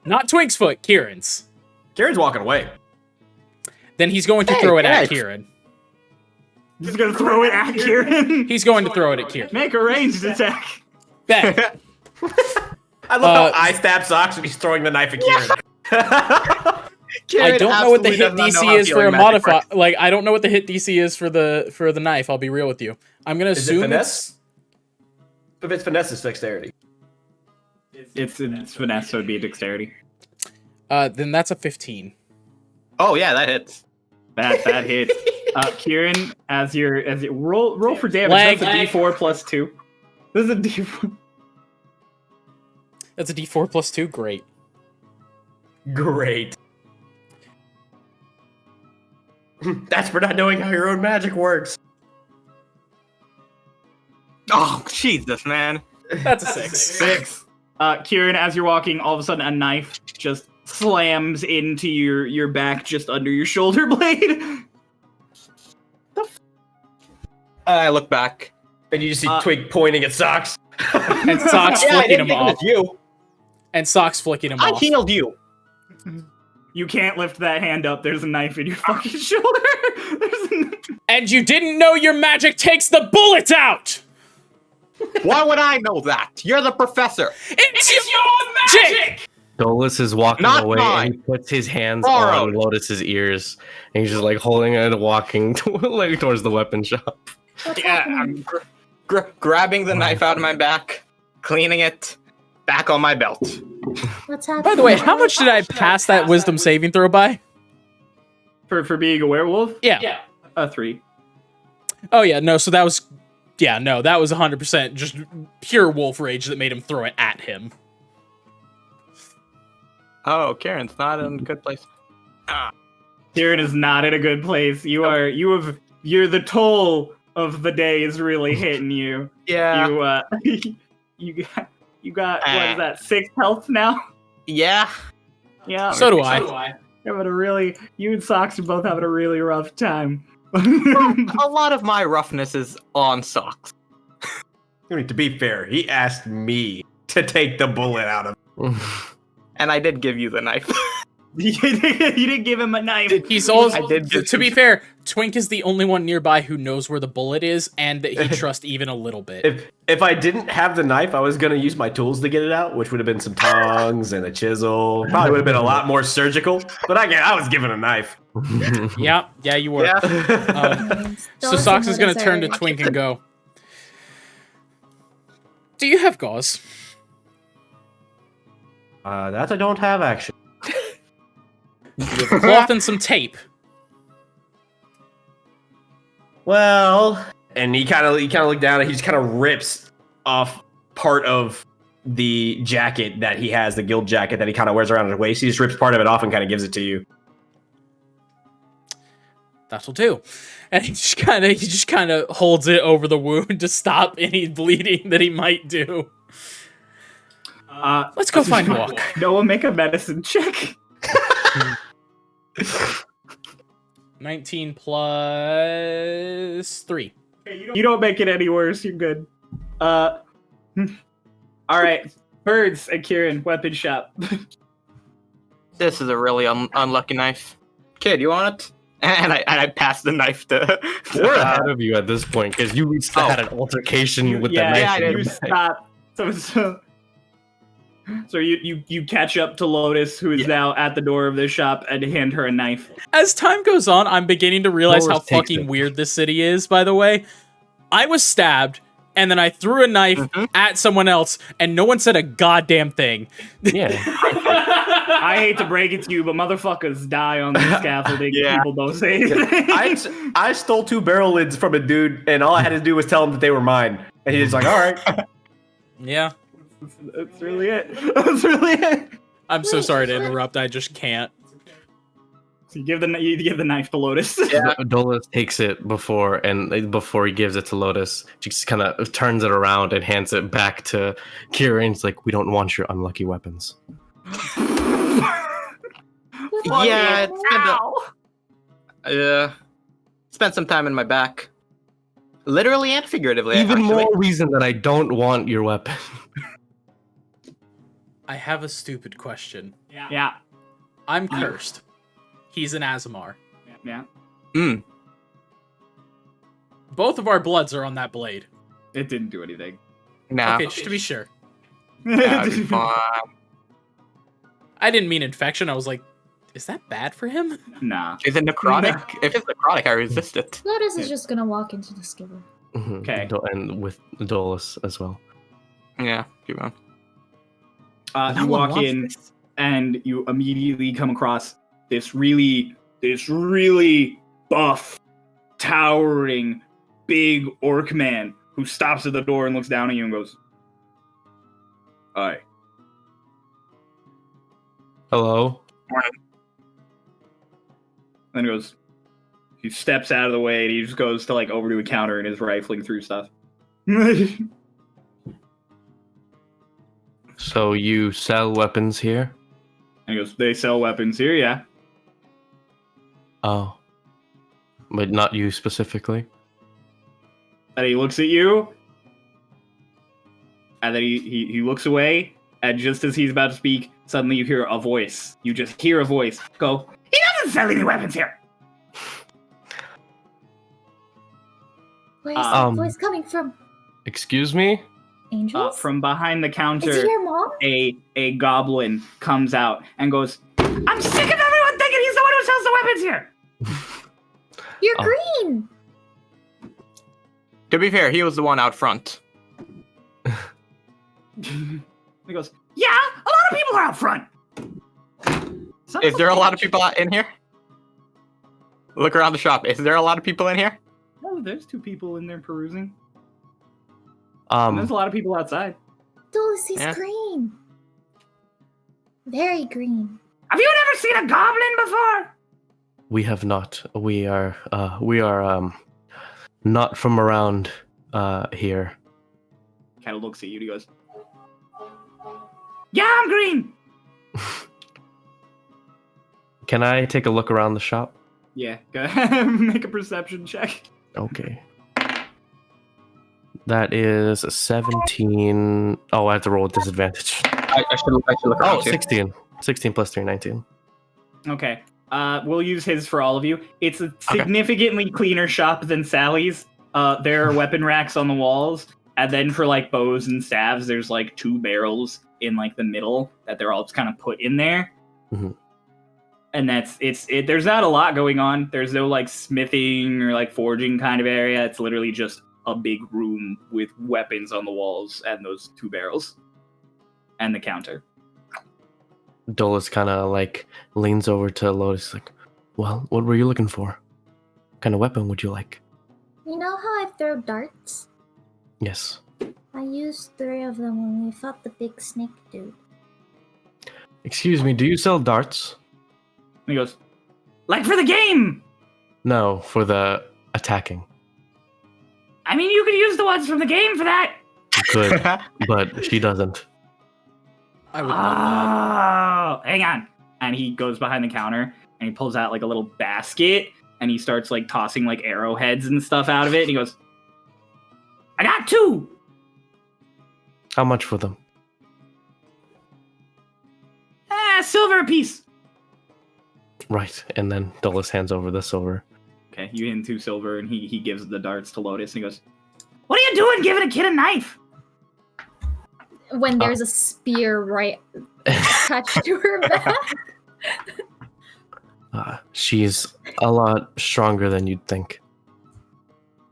Not Twink's foot, Kieran's. Kieran's walking away. Then he's going to throw it at Kieran. He's gonna throw it at Kieran. He's going to throw it at Kieran. Make a ranged attack. Bet. I love how I stab Socks and he's throwing the knife at Kieran. I don't know what the hit DC is for a modifier. Like, I don't know what the hit DC is for the knife. I'll be real with you. I'm gonna assume finesse? If it's finesse, it's dexterity. It's finesse, so it'd be a dexterity. Then that's a 15. Oh yeah, that hits. That hits. Kieran, as you roll for damage. That's a D4 plus 2. This is a D4. That's a D4 plus 2. Great. Great. That's for not knowing how your own magic works. Oh Jesus, man. That's a 6. 6. Kieran, as you're walking, all of a sudden a knife just slams into your back, just under your shoulder blade. I look back. And you just see Twig pointing at Socks. And Socks flicking him off. You. And Socks flicking him I off. healed you. You can't lift that hand up. There's a knife in your fucking shoulder. And you didn't know your magic takes the bullets out! Why would I know that? You're the professor. It's your magic! Dolus is walking Not away mine. and he puts his hands Borrowed. on Lotus's ears. And he's just like holding it and walking like towards the weapon shop. Yeah, I'm grabbing the knife out of my back, cleaning it, back on my belt. What's happening? By the way, how much did I pass that wisdom saving throw by? For being a werewolf? Yeah. 3. Oh yeah, no, so that was... Yeah, no, that was 100% just pure wolf rage that made him throw it at him. Oh, Karen's not in a good place. Kieran is not in a good place. You're the toll of the day is really hitting you. Yeah. You got what is that, 6 health now? Yeah. Yeah. So do I. You and Socks are both having a really rough time. A lot of my roughness is on Socks. I mean, to be fair, he asked me to take the bullet out of him. And I did give you the knife. You didn't give him a knife. He's also, I did to be fair, Twink is the only one nearby who knows where the bullet is and that he trusts even a little bit. If I didn't have the knife, I was going to use my tools to get it out, which would have been some tongs and a chisel. Probably would have been a lot more surgical, but I was given a knife. Yeah, you were. Yeah. So Socks is going to turn to Twink and go, do you have gauze? That I don't have, actually. Cloth and some tape. Well, and he kind of looked down and he just kind of rips off part of the jacket that he has, the guild jacket that he kind of wears around his waist. He just rips part of it off and kind of gives it to you. That'll do. And he just kind of holds it over the wound to stop any bleeding that he might do. Let's go find Walk. Noah, make a medicine check. 19 plus 3. You don't make it any worse. You're good. All right. Birds and Kieran, weapon shop. This is a really unlucky knife. Kid, you want it? And I passed the knife to... We're ahead of you at this point, because you had an altercation with the knife. Yeah, in your you bag. stop. So you catch up to Lotus, who is now at the door of this shop, and hand her a knife. As time goes on, I'm beginning to realize how Lotus takes fucking it. weird this city is, by the way. I was stabbed, and then I threw a knife at someone else, and no one said a goddamn thing. Yeah. I hate to break it to you, but motherfuckers die on the scaffolding. Yeah. People don't say anything. I stole 2 barrel lids from a dude, and all I had to do was tell him that they were mine. And he was like, all right. Yeah. That's really it. That's really it. I'm so sorry to interrupt, I just can't. So you give the knife to Lotus. Yeah. Dolus takes it before he gives it to Lotus. She just kind of turns it around and hands it back to Kieran. It's like, we don't want your unlucky weapons. Yeah, spent some time in my back, literally and figuratively. Even actually. more reason that I don't want your weapon. I have a stupid question. Yeah. I'm cursed. He's an Azamar. Yeah. Both of our bloods are on that blade. It didn't do anything. Nah. Okay, just to be sure. That'd be fine. I didn't mean infection. I was like, is that bad for him? Nah. Is it necrotic? If it's necrotic, I resist it. Lotus is just gonna walk into the skipper. Okay. And with Dolus as well. Yeah, keep going. You walk in, and you immediately come across this really buff, towering, big orc man who stops at the door and looks down at you and goes, "Hi." Hello? Then he steps out of the way and he just goes to over to a counter and is rifling through stuff. So you sell weapons here? And he goes, "They sell weapons here, yeah." Oh. But not you specifically? And he looks at you, and then he looks away, and just as he's about to speak, suddenly you hear a voice. You just hear a voice go, "He doesn't sell any weapons here!" Where's that voice coming from? Excuse me? Angels? From behind the Is counter, it your mom? a goblin comes out and goes, "I'm sick of everyone thinking he's the one who sells the weapons here!" You're green! To be fair, he was the one out front. He goes, "Yeah, a lot of people are out front." Is there a lot of people in here? Look around the shop. Is there a lot of people in here? Oh, there's 2 people in there perusing. And there's a lot of people outside. Dolus, he's Yeah. green. Very green. Have you never seen a goblin before? We have not. We are not from around here. Kind of looks at you and he goes, "Yeah, I'm green." Can I take a look around the shop? Yeah, go ahead. Make a perception check. Okay. That is a 17. Oh, I have to roll with disadvantage. I should look around Oh, too. 16. 16 plus 3, 19. Okay. We'll use his for all of you. It's a significantly cleaner shop than Sally's. There are weapon racks on the walls, and then for bows and staves, there's 2 barrels in the middle that they're all just kind of put in there. Mhm. And there's not a lot going on. There's no smithing or forging kind of area. It's literally just a big room with weapons on the walls and those 2 barrels and the counter. Dolus kind of leans over to Lotus like, well, what were you looking for? What kind of weapon would you like? You know how I throw darts? Yes. I used 3 of them when we fought the big snake dude. Excuse me, do you sell darts? And he goes, "For the game!" No, for the attacking. I mean, you could use the ones from the game for that. You could, but she doesn't. I would love that. Oh, hang on. And he goes behind the counter and he pulls out a little basket and he starts tossing arrowheads and stuff out of it. And he goes, "I got 2. How much for them? Silver a piece." Right, and then Dolus hands over the silver. Okay, you hand 2 silver and he gives the darts to Lotus and he goes, "What are you doing giving a kid a knife?" When there's a spear right attached to her back. She's a lot stronger than you'd think.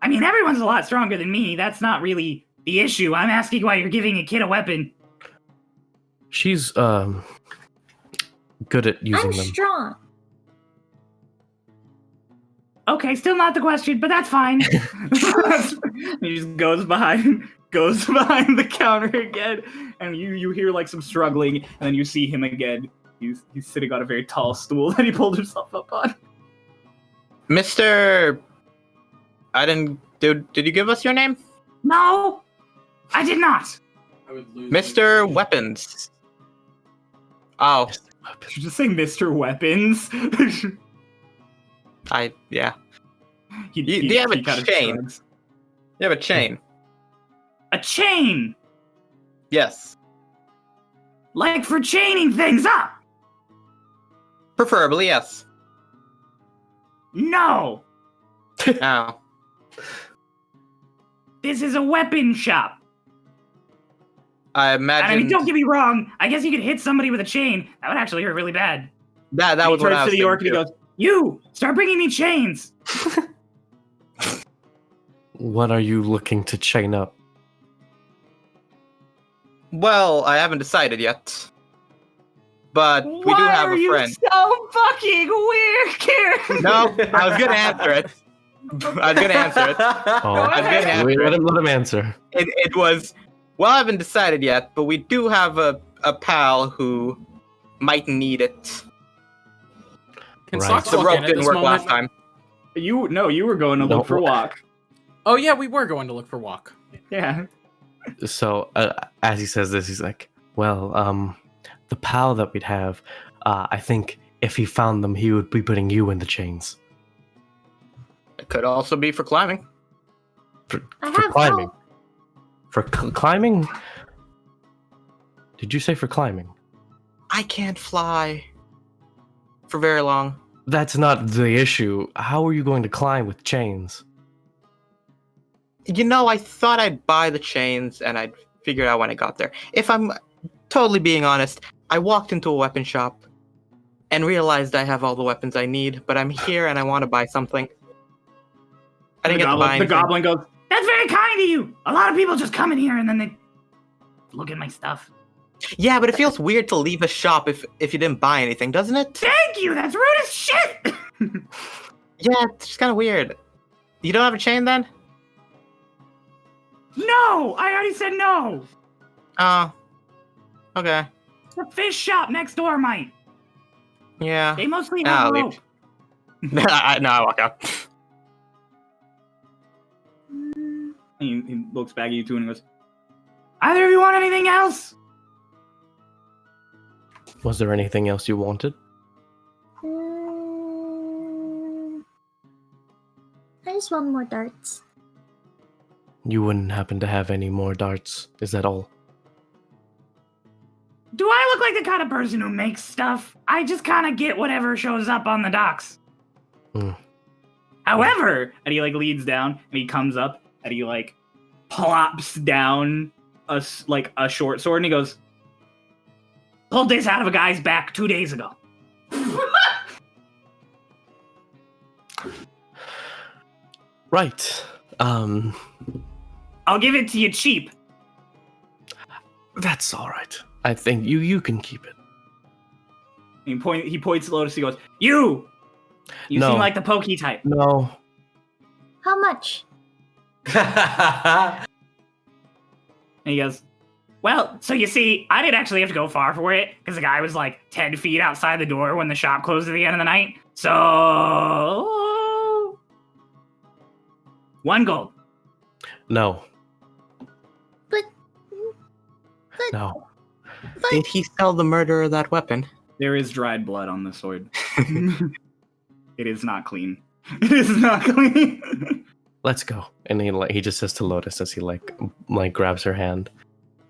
I mean, everyone's a lot stronger than me. That's not really the issue. I'm asking why you're giving a kid a weapon. She's good at using I'm them. strong. Okay, still not the question, but that's fine. He just goes behind the counter again, and you hear some struggling, and then you see him again He's sitting on a very tall stool that he pulled himself up on. Mr. I didn't. Did you give us your name? No, I did not. Mr. Weapons. Oh, Did you just say Mr. Weapons? yeah. Do you have a chain? You have a chain. A chain? Yes. Like for chaining things up? Preferably, yes. No. Oh. This is a weapon shop. I imagine. I mean, don't get me wrong. I guess you could hit somebody with a chain. That would actually hurt really bad. That And was he what I turns was to the orc thinking and he too. goes, "You start bringing me chains." What are you looking to chain up? Well, I haven't decided yet. But we do have a friend. So fucking weird, Karen. No, I was gonna answer it. I was gonna answer it. Oh, I was gonna answer wait, it. let him answer. It was, well, I haven't decided yet, but we do have a pal who might need it. Can Right. Socks The walk rope in at didn't this work moment? last time. You were going to No. look for walk. Oh yeah, we were going to look for walk. Yeah. So as he says this, he's like, well, the pal that we'd have, I think if he found them, he would be putting you in the chains. It could also be for climbing. For I for have climbing. help. For climbing? Did you say for climbing? I can't fly for very long. That's not the issue. How are you going to climb with chains? You know, I thought I'd buy the chains and I'd figure it out when I got there. If I'm totally being honest, I walked into a weapon shop and realized I have all the weapons I need, but I'm here and I want to buy something. I didn't get to buy The anything. goblin goes, "That's very kind of you. A lot of people just come in here and then they look at my stuff." Yeah, but it feels weird to leave a shop if you didn't buy anything, doesn't it? Thank you. That's rude as shit. Yeah, it's just kind of weird. You don't have a chain then? No, I already said no. Oh. Okay. The fish shop next door might. Yeah. They mostly Nah, have I'll rope. leave. I walk out. He looks back at you two and goes, "Either of you want anything else?" Was there anything else you wanted? I just want more darts. You wouldn't happen to have any more darts, is that all? Do I look like the kind of person who makes stuff? I just kind of get whatever shows up on the docks. Hmm. However, and he like leads down and he comes up and he like plops down a short sword and he goes, "Pulled this out of a guy's back 2 days ago." Right. I'll give it to you cheap. That's all right. I think you can keep it. And he points at Lotus. He goes, "You No. seem like the pokey type." No. How much? And he goes, "Well, so you see, I didn't actually have to go far for it because the guy was like 10 feet outside the door when the shop closed at the end of the night. So 1 gold." No. But No. Did he sell the murderer that weapon? There is dried blood on the sword. It is not clean. It is not clean. Let's go. And he just says to Lotus as he like grabs her hand.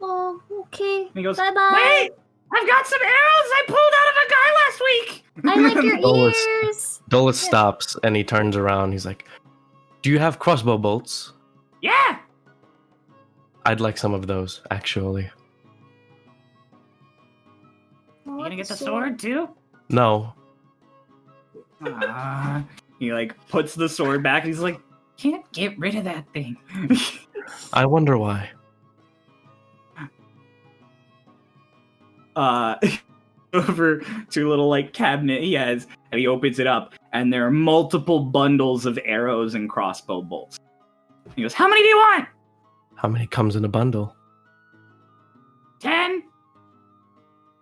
oh, okay. And he goes, Bye bye. "Wait, I've got some arrows I pulled out of a guy last week." I like your Dolus. ears. Dolus Yeah. stops and he turns around. He's like, "Do you have crossbow bolts? Yeah. I'd like some of those, actually." I You want gonna get the sword too? No. He like puts the sword back and he's like, "Can't get rid of that thing." I wonder why. Over to a little like cabinet he has, and he opens it up, and there are multiple bundles of arrows and crossbow bolts. He goes, "How many do you want?" How many comes in a bundle? 10?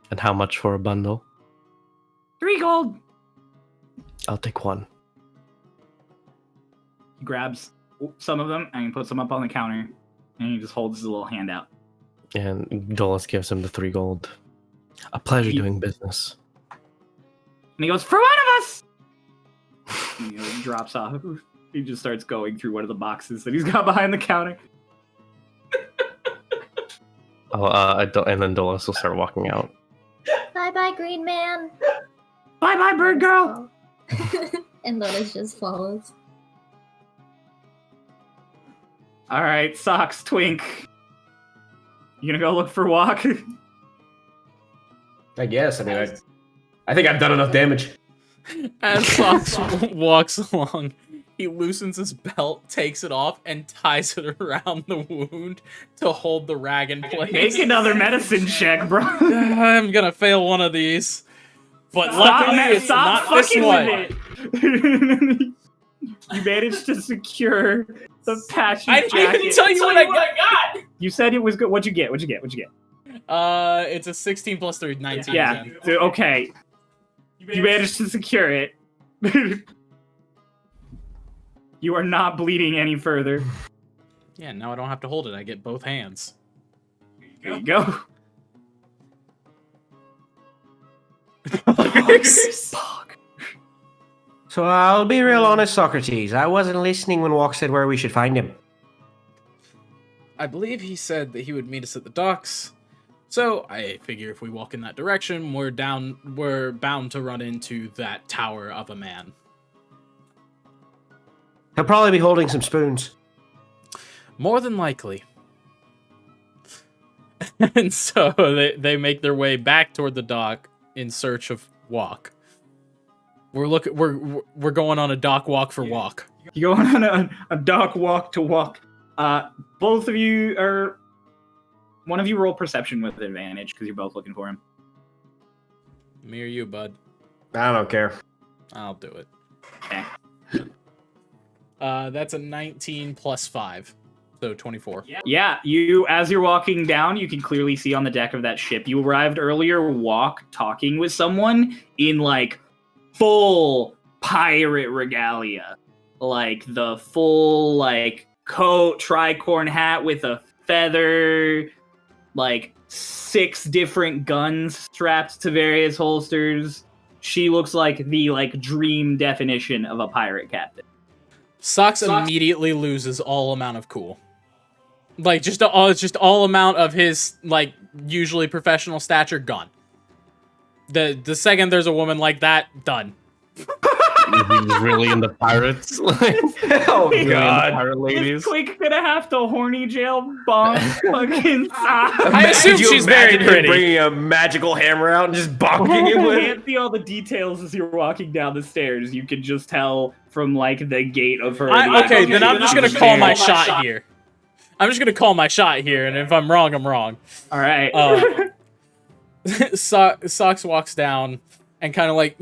And how much for a bundle? gold. I'll take one. He grabs some of them and he puts them up on the counter, and he just holds his little hand out. And Dolus gives him the 3 gold. A pleasure doing business. And he goes, "For one of us!" And he drops off. He just starts going through one of the boxes that he's got behind the counter. And then Dolus will start walking out. Bye-bye, green man. Bye-bye, bird girl. And Lotus just follows. All right, Socks, Twink. You gonna go look for Walk? I guess. I mean, I think I've done enough damage. As Fox walks along, he loosens his belt, takes it off, and ties it around the wound to hold the rag in place. Make another medicine check, bro. I'm gonna fail one of these. But luckily, it's not this one. You managed to secure the patchy I didn't jacket. even tell you what I got. You said it was good. What'd you get? It's a 16 plus 3, 19. Yeah. Again. So, okay. You managed to secure it. You are not bleeding any further. Yeah, now I don't have to hold it. I get both hands. There you go. So I'll be real honest, Socrates. I wasn't listening when Walk said where we should find him. I believe he said that he would meet us at the docks. So I figure if we walk in that direction, we're bound to run into that tower of a man. He'll probably be holding some spoons. More than likely. And so they make their way back toward the dock in search of Walk. We're going on a dock walk for Walk. You're going on a dock walk to Walk. Both of you are... One of you roll perception with advantage, because you're both looking for him. Me or you, bud? I don't care. I'll do it. Okay. That's a 19 plus 5. So 24. Yeah, as you're walking down, you can clearly see on the deck of that ship. You arrived earlier, Walk, talking with someone in, like, full pirate regalia. Like, the full, like, coat, tricorn hat with a feather, like 6 different guns strapped to various holsters. She looks like the, like, dream definition of a pirate captain. Socks immediately loses all amount of cool. Like, just all amount of his, like, usually professional stature gone. The second there's a woman like that, done. He's really into pirates. Oh God! Pirate ladies. Is Quake gonna have to horny jail bonk fucking Socks? I assume Could you she's very imagine him pretty. bringing a magical hammer out and just bonking it You with can't see all the details as you're walking down the stairs. You can just tell from, like, the gate of her. Okay, then I'm just gonna call my shot here. I'm just gonna call my shot here, and if I'm wrong, I'm wrong. All right. Socks walks down and kind of, like,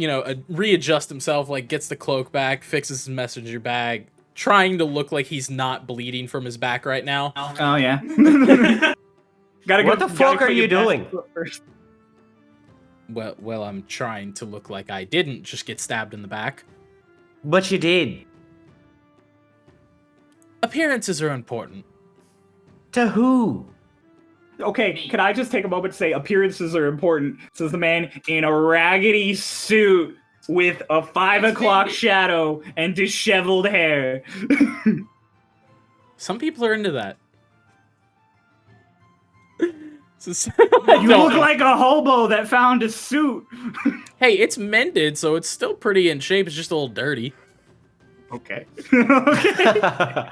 readjusts himself, like, gets the cloak back, fixes his messenger bag, trying to look like he's not bleeding from his back right now. Oh yeah. What the fuck are you doing? Well, I'm trying to look like I didn't just get stabbed in the back. But you did. Appearances are important. To who? Okay, can I just take a moment to say appearances are important, says the man in a raggedy suit with a 5 o'clock shadow and disheveled hair. Some people are into that. You look like a hobo that found a suit. Hey, it's mended, so it's still pretty in shape. It's just a little dirty. Okay. Okay.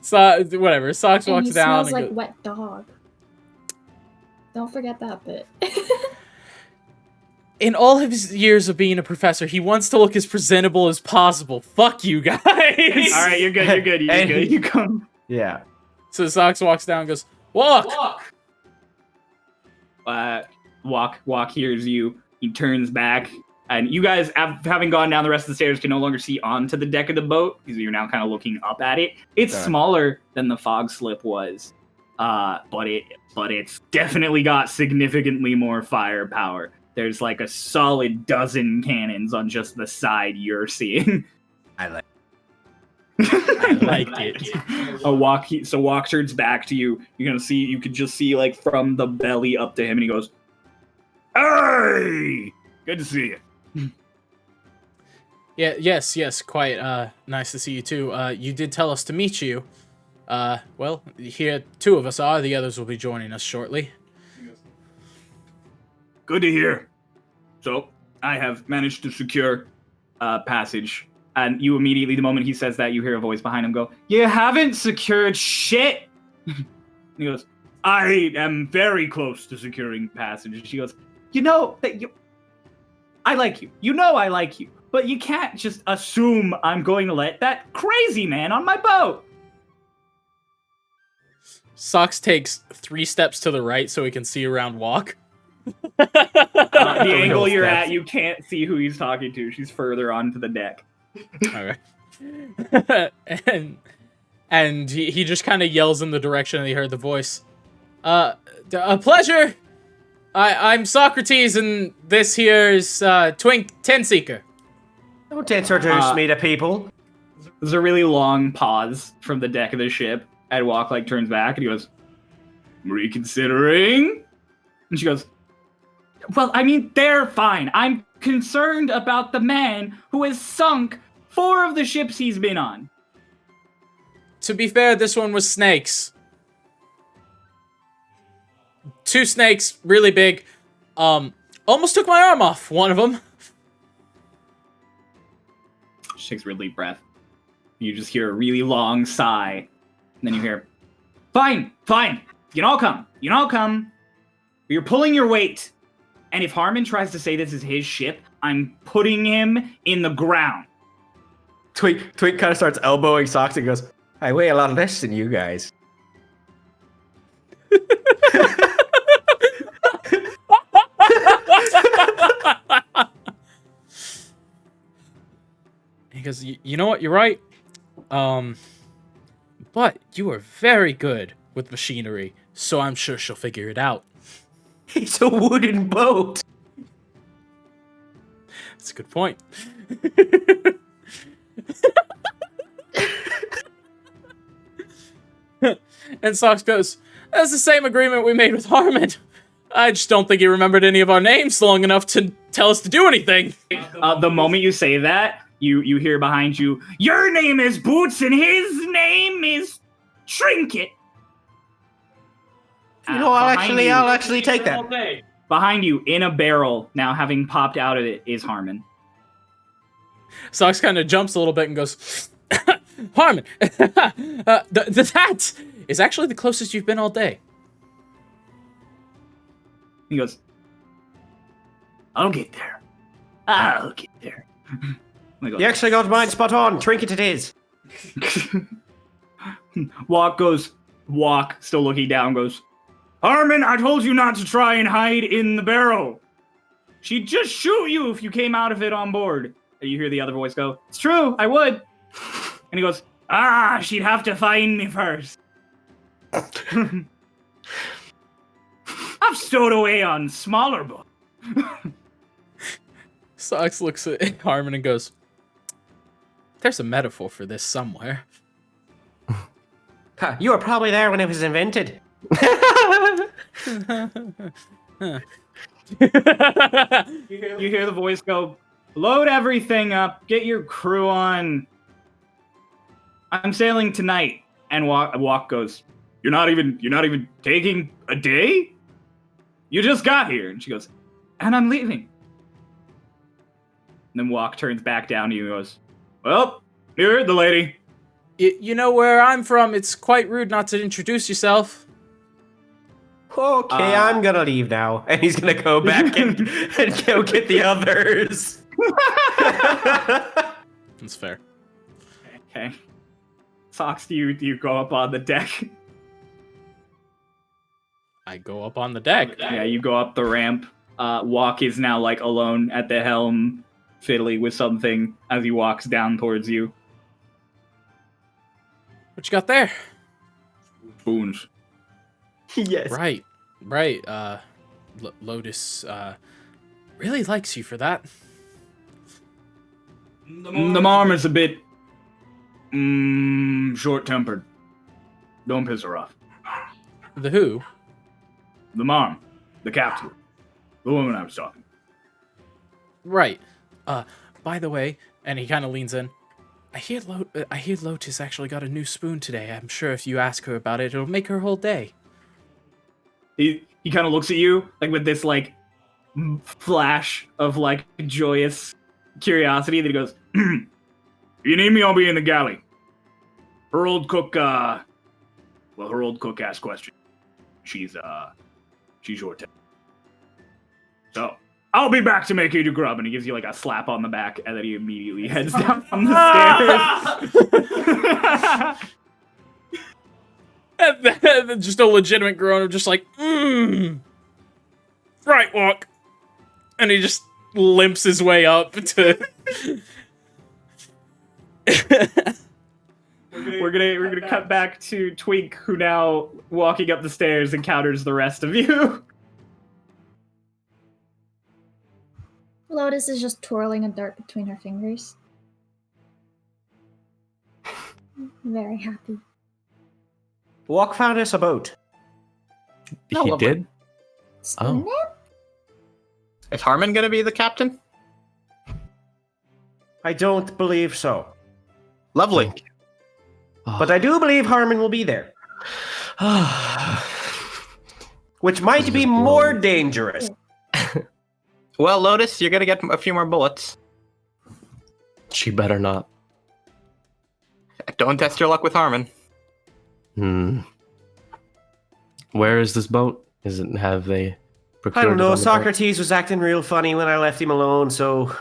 So, whatever. Socks walks he down. smells like wet dog. Don't forget that bit. In all of his years of being a professor, he wants to look as presentable as possible. Fuck you guys. All right, you're good. You're good. You're And good. You come. Yeah. So Socks walks down and goes, "Walk." Walk hears you. He turns back, and you guys, having gone down the rest of the stairs, can no longer see onto the deck of the boat because you're now kind of looking up at it. It's smaller than the Fogslip was, but it's definitely got significantly more firepower. there's like a solid dozen cannons on just the side you're seeing. I like. I like it. So Walk turns back to you. You can just see like from the belly up to him, and he goes, "Hey, good to see you." Yeah, yes, quite nice to see you too. You did tell us to meet you. Well, here 2 of us are. The others will be joining us shortly. Good to hear. So I have managed to secure passage. And you immediately, the moment he says that, you hear a voice behind him go, "You haven't secured shit!" And he goes, "I am very close to securing passage." And she goes, I like you. You know I like you. But you can't just assume I'm going to let that crazy man on my boat." Socks takes 3 steps to the right so he can see around Walk. The angle you're at, you can't see who he's talking to. She's further onto the deck. Okay. and he just kind of yells in the direction that he heard the voice. A pleasure. I'm Socrates, and this here is Twink Tenseeker. Don't introduce me to people. There's a really long pause from the deck of the ship, and Walk like turns back and he goes, "Reconsidering?" And she goes, "Well, I mean, they're fine. I'm concerned about the man who has sunk 4 of the ships he's been on." To be fair, this one was snakes. 2 snakes, really big. Almost took my arm off, one of them. She takes a real deep breath. You just hear a really long sigh. And then you hear, Fine. You can all come. You're pulling your weight. And if Harmon tries to say this is his ship, I'm putting him in the ground." Twink kind of starts elbowing Socks and goes, "I weigh a lot less than you guys." He goes, "You know what? You're right. But you are very good with machinery, so I'm sure she'll figure it out." It's a wooden boat. That's a good point. And Socks goes, "That's the same agreement we made with Harmon. I just don't think he remembered any of our names long enough to tell us to do anything." The moment you say that, you hear behind you, "Your name is Boots and his name is Trinket." I'll actually take that. Behind you, in a barrel, now having popped out of it, is Harmon. Socks kind of jumps a little bit and goes, "Harmon, that is actually the closest you've been all day." He goes, I'll get there. I go, You actually got mine spot on. Trinket it is. Walk, still looking down, goes, "Harmon, I told you not to try and hide in the barrel. She'd just shoot you if you came out of it on board." And you hear the other voice go, "It's true, I would." And he goes, "She'd have to find me first." I've stowed away on smaller boats. Socks looks at Harmon and goes, "There's a metaphor for this somewhere." You were probably there when it was invented. You hear the voice go, "Load everything up, get your crew on. I'm sailing tonight." And Walk goes, You're not even taking a day? You just got here." And she goes, "And I'm leaving." And then Walk turns back down to you and goes, "Well, you heard the lady." You know where I'm from. It's quite rude not to introduce yourself. Okay, I'm gonna leave now. And he's gonna go back and go get the others. That's fair. Okay. Socks, do you go up on the deck? I go up on the deck. Yeah, you go up the ramp. Walk is now like alone at the helm, fiddly with something as he walks down towards you. What you got there? Spoons. Yes. Right. Lotus, really likes you for that. The mom is a bit short-tempered. Don't piss her off. The who? The mom, the captain, the woman I was talking. Right. By the way, and he kind of leans in. I hear Lotus actually got a new spoon today. I'm sure if you ask her about it, it'll make her whole day. He kind of looks at you like with this like flash of like joyous curiosity. That he goes, "If you need me, I'll be in the galley." Her old cook, her old cook asked questions. She's your type. So I'll be back to make you the grub. And he gives you like a slap on the back, and then he immediately heads down the stairs. And then just a legitimate groan of just like, right walk. And he just limps his way up to... We're gonna cut back to Twink, who now, walking up the stairs, encounters the rest of you. Lotus is just twirling a dart between her fingers. Very happy. Walk found us a boat. He did? Spoon Man? Is Harmon gonna be the captain? I don't believe so. Lovely. But I do believe Harmon will be there. Which might be more dangerous. Well, Lotus, you're gonna get a few more bullets. She better not. Don't test your luck with Harmon. Where is this boat? Have they procured I don't it know. on the boat? Socrates was acting real funny when I left him alone, so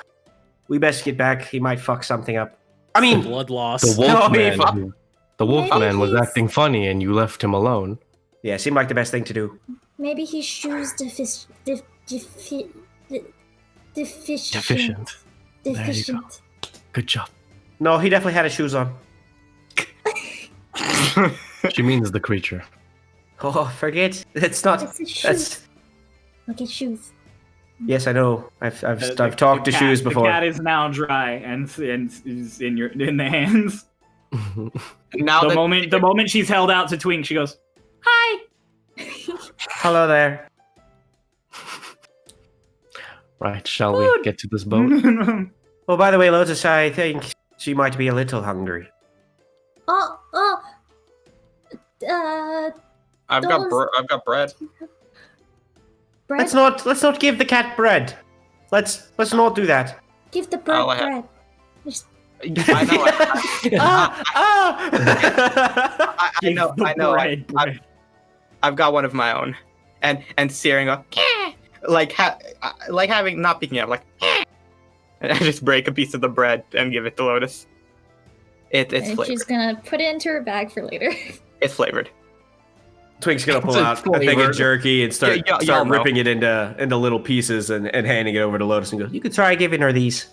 we best get back. He might fuck something up. I mean, blood loss. The Wolfman Maybe was he's- acting funny and you left him alone. yeah, seemed like the best thing to do. Maybe he's shoes deficient. Deficient. There you go. Good job. No, he definitely had his shoes on. She means the creature. Oh, forget. It's not. It's his That's. shoes. Look at shoes. Yes, I know. I've The talked to cat- shoes before. The cat is now dry and is in the hands. Now The that moment she's held out to Twink, she goes, "Hi." Hello there. Right, shall we get to this boat? Oh, by the way, Lotus, I think she might be a little hungry. I've got bread. Bread? Let's not give the cat bread. Let's not do that. Give the bird I'll have- bread. Just I know. I know. Bread. I've got one of my own, and Searing go, like having not picking up, like, and I just break a piece of the bread and give it to Lotus. It's and flavored. she's gonna put it into her bag for later. It's flavored. Twink's gonna pull It's out a thing of flavored. jerky and start Yeah, y'all know. ripping it into little pieces and handing it over to Lotus and go, "You could try giving her these."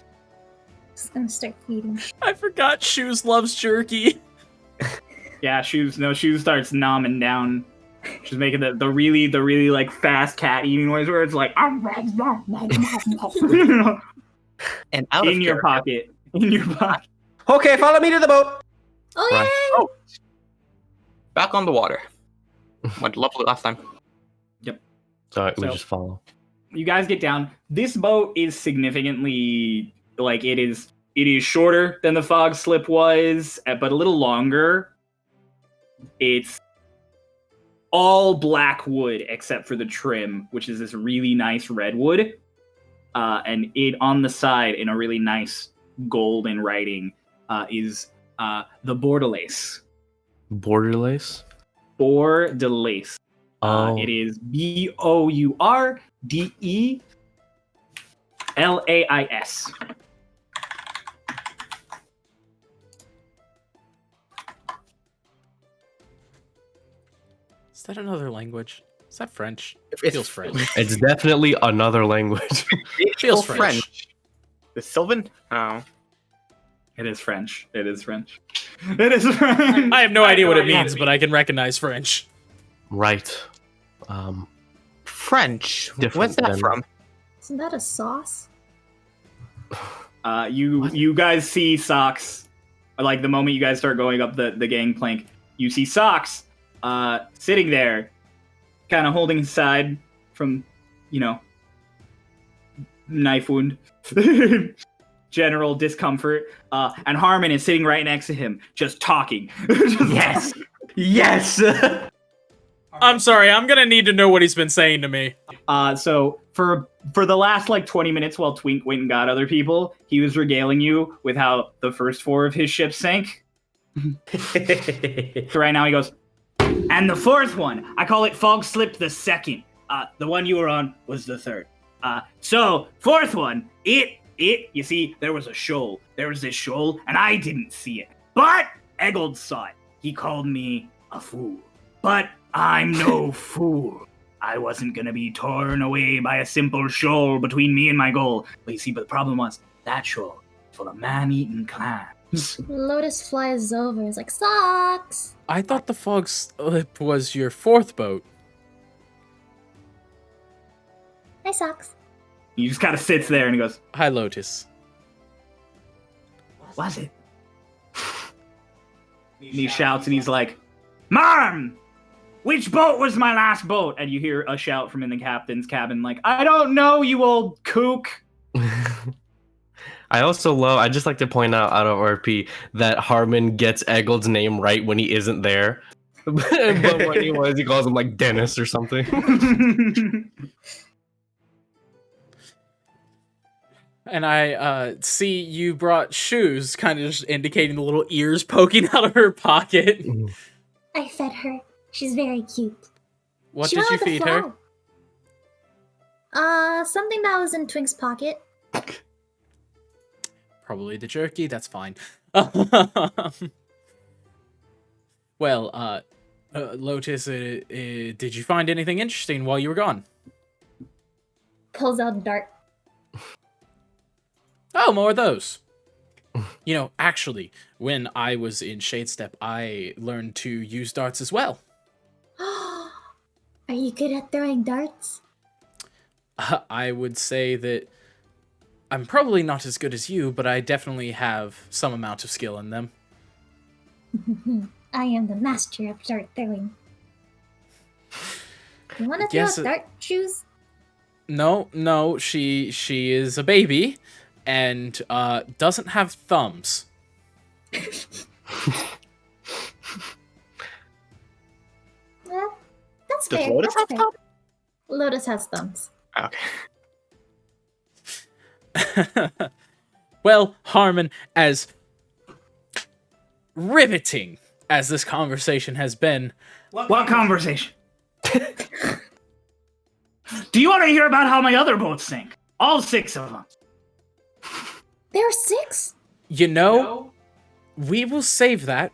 Just gonna start feeding. I forgot Shoes loves jerky. Yeah, Shoes starts nomming down. She's making the really like fast cat eating noise where it's like And out of in your character. pocket. In your pocket. Okay, follow me to the boat. Oh Right. yay! Back on the water. Went lovely last time. Alright, we So- just follow. You guys get down. This boat is significantly like it is shorter than the Fogslip was, but a little longer. It's all black wood except for the trim, which is this really nice redwood. And it on the side in a really nice golden writing is the Bordelace. Border lace? Bordelace. Oh, It is Bouredelais. Is that another language? Is that French? It's- Feels French. it's definitely another language. Feels Oh, French. The Sylvan? Oh. It is French. It is French. It is French. I have no idea what it means, but I can recognize French. Right. French. Different What's that than- from? Isn't that a sauce? You guys see Socks. Like the moment you guys start going up the gangplank, you see Socks sitting there, kind of holding his side from, knife wound, general discomfort, and Harmon is sitting right next to him, just talking. Yes! Yes! I'm sorry, I'm gonna need to know what he's been saying to me. So for the last 20 minutes while Twink went and got other people, he was regaling you with how the first 4 of his ships sank. So right now he goes, and the 4th one, I call it Fogslip the 2nd. The one you were on was the 3rd. So 4th one, you see, there was a shoal. There was this shoal, and I didn't see it. But Eggold saw it. He called me a fool. But I'm no fool. I wasn't gonna be torn away by a simple shoal between me and my goal. But you see, the problem was, that shoal full of man-eating clams. Lotus flies over. It's like, Socks! I thought the Fogslip was your 4th boat. Hi, Socks. He just kind of sits there and he goes, Hi, Lotus. what was it? And he shouts and he's like, Marm! Which boat was my last boat? And you hear a shout from in the captain's cabin like, I don't know, you old kook. I just like to point out of RP that Harmon gets Eggold's name right when he isn't there. But when he was, he calls him like Dennis or something. And I see you brought shoes, kind of just indicating the little ears poking out of her pocket. I fed her. She's very cute. What She did you wanted to feed her? fly. Something that was in Twink's pocket. Probably the jerky, that's fine. Well, Lotus, did you find anything interesting while you were gone? Pulls out a dart. Oh, more of those. Actually, when I was in Shadestep, I learned to use darts as well. Are you good at throwing darts? I would say that I'm probably not as good as you, but I definitely have some amount of skill in them. I am the master of dart throwing. You want to Guess throw dart shoes? No, she is a baby and doesn't have thumbs. Well, that's Does fair. Lotus That's have fair. Lotus has thumbs. Okay. Well, Harmon, as riveting as this conversation has been, What conversation? Do you want to hear about how my other boats sank? All 6 of them. There are 6? we will save that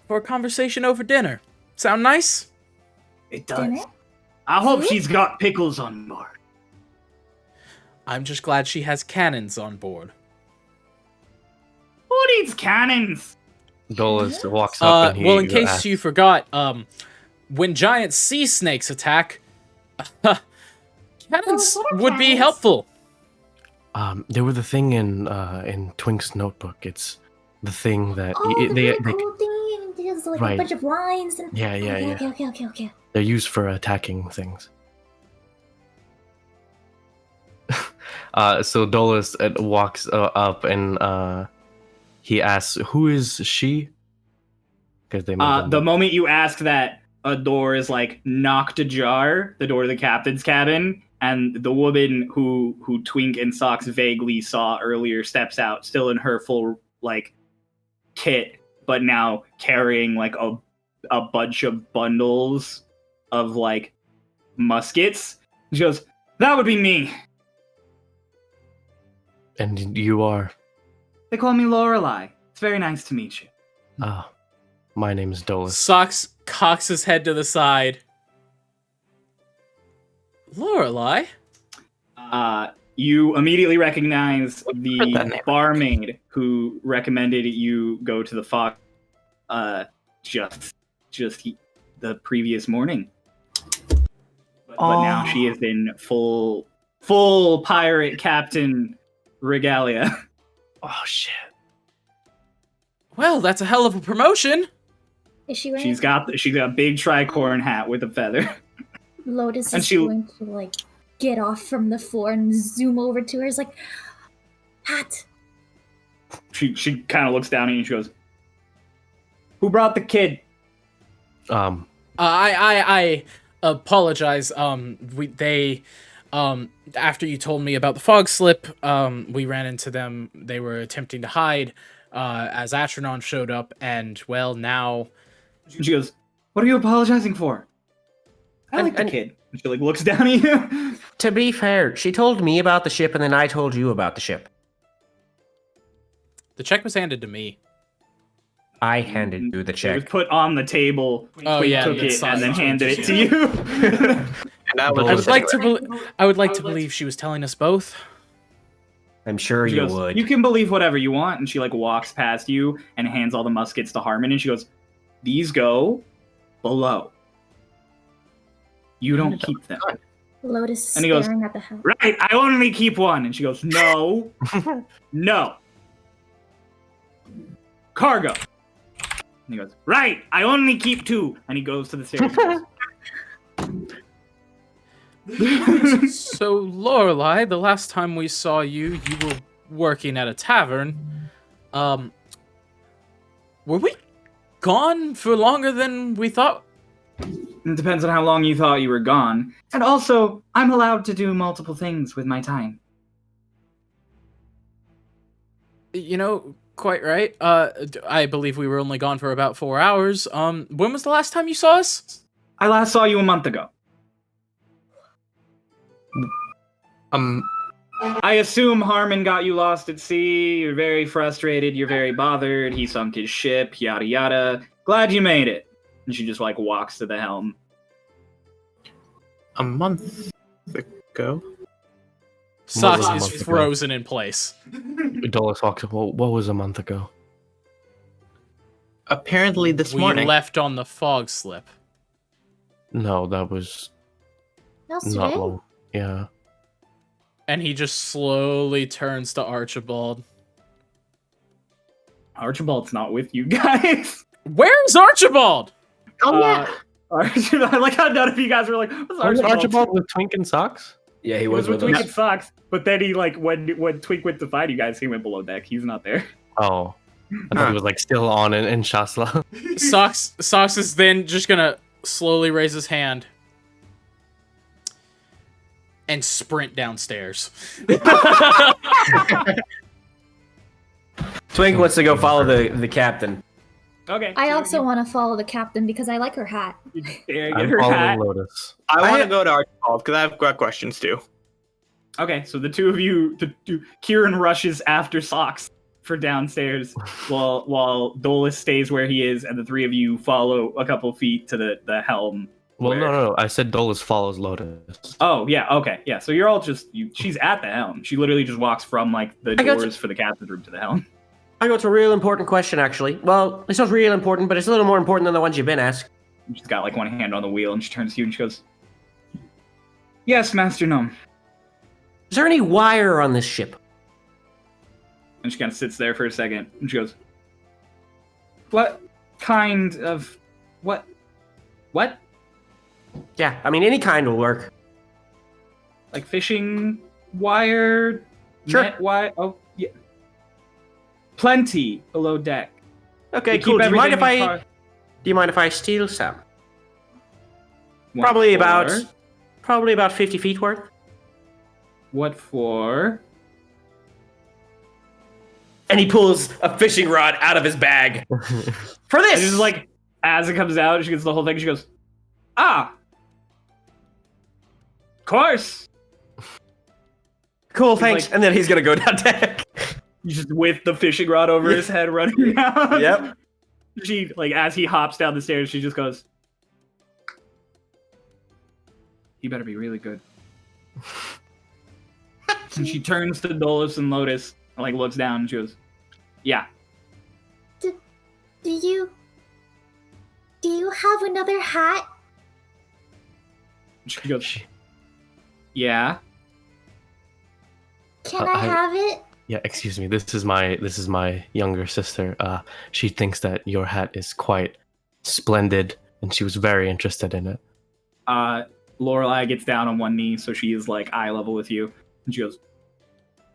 for a conversation over dinner. Sound nice? It does. Dinner? I hope Food? she's got pickles on board. I'm just glad she has cannons on board. Who needs cannons? Dolus walks up and he Well, in case asks, you forgot, when giant sea snakes attack, cannons what are would be cannons? helpful. there was a thing in Twink's notebook. It's the thing that Oh, the they, really cool thing. There's like Right. a bunch of lines. And... Yeah. Okay. They're used for attacking things. So Dolus walks up and he asks, "Who is she?" Because they The moment you ask that, a door is knocked ajar, the door to the captain's cabin, and the woman who Twink and Socks vaguely saw earlier steps out, still in her full kit, but now carrying a bunch of bundles of muskets. She goes, "That would be me. And you are. They call me Lorelei. It's very nice to meet you." My name is Dolus. Socks cocks his head to the side. Lorelei? You immediately recognize Heard that the name. barmaid who recommended you go to the Fox just the previous morning. But now she is in full full pirate captain regalia. Oh shit. Well, that's a hell of a promotion. Is she wearing? She's got a big tricorn hat with a feather. Lotus and is she- going to like get off from the floor and zoom over to her. Is like, hat. She kind of looks down at you and she goes, "Who brought the kid?" I apologize. After you told me about the Fogslip, we ran into them. They were attempting to hide, as Atronon showed up, and well, now. She goes, "What are you apologizing for?" I like the kid. And she like looks down at you. To be fair, she told me about the ship, and then I told you about the ship. The check was handed to me. I handed you the It was check. put on the table. Oh, Queen yeah, took it's it and then signed. handed it to you. And that was I would like to believe she was telling us both. I'm sure She you goes, would. "You can believe whatever you want," and she like walks past you and hands all the muskets to Harmon, and she goes, "These go below. You don't keep them." Lotus is And he goes, staring at the hat. "Right, I only keep one." And she goes, "No, no. Cargo." And he goes, "Right, I only keep two." And he goes to the stairs. So, Lorelei, the last time we saw you, you were working at a tavern. Were we gone for longer than we thought? It depends on how long you thought you were gone. And also, I'm allowed to do multiple things with my time. You know, quite right. I believe we were only gone for about 4 hours. When was the last time you saw us? I last saw you a month ago. I assume Harmon got you lost at sea. You're very frustrated. You're very bothered. He sunk his ship. Yada yada. Glad you made it. And she just like walks to the helm. a month ago. Socks What was a is month ago? frozen in place. Dolus walks up. What was a month ago? Apparently this We morning. left on the fog slip. No, that was not Yesterday? long. Yeah. And he just slowly turns to Archibald. Archibald's not with you guys. Where's Archibald? Oh yeah. Archibald, I like how none of you guys were like, "What's Was Archibald?" Archibald with Twink and Socks? Yeah, he He was was with with Twink us. and Socks, but then he like when Twink went to find you guys, he went below deck. He's not there. Oh. I thought he was like still on in Enshasla. Socks is then just gonna slowly raise his hand and sprint downstairs. Twink wants to go follow the captain. Okay. I so also want to follow the captain because I like her hat. you there, get I'm her hat. following Lotus. I want I- to go to Archibald because I've got questions too. Okay, so the two of you, Kieran rushes after Socks for downstairs, while Dolus stays where he is, and the three of you follow a couple feet to the helm. Well, Where? no. I said Dolus follows Lotus. Oh yeah, okay, yeah. So you're all just she's at the helm. She literally just walks from like the I got doors for the captain's room to the helm. I got a real important question, actually. Well, it's not real important, but it's a little more important than the ones you've been asked. She's got like one hand on the wheel, and she turns to you and she goes, "Yes, Master Gnome." Is there any wire on this ship? And she kind of sits there for a second, and she goes, "What kind of what? What? Yeah, I mean, any kind will work. Like fishing wire? Sure. Net wire? Oh, yeah. Plenty below deck. Okay, We cool. keep Do you mind if everything in I car- do you mind if I steal some? What Probably for? about 50 feet worth. What for? And he pulls a fishing rod out of his bag. For And this! just like as it comes out, she gets the whole thing. She goes, "Ah, of course." Cool, He's thanks. like- And then he's gonna go down deck. He's just with the fishing rod over his head, running around. Yep. She like as he hops down the stairs, she just goes, "You better be really good." And she turns to Dolus and Lotus and like looks down and she goes, "Yeah." Do you have another hat? And she goes, "Yeah." Can I have it? Yeah, excuse me. This is my younger sister. She thinks that your hat is quite splendid, and she was very interested in it. Lorelai gets down on one knee, so she is like eye level with you, and she goes,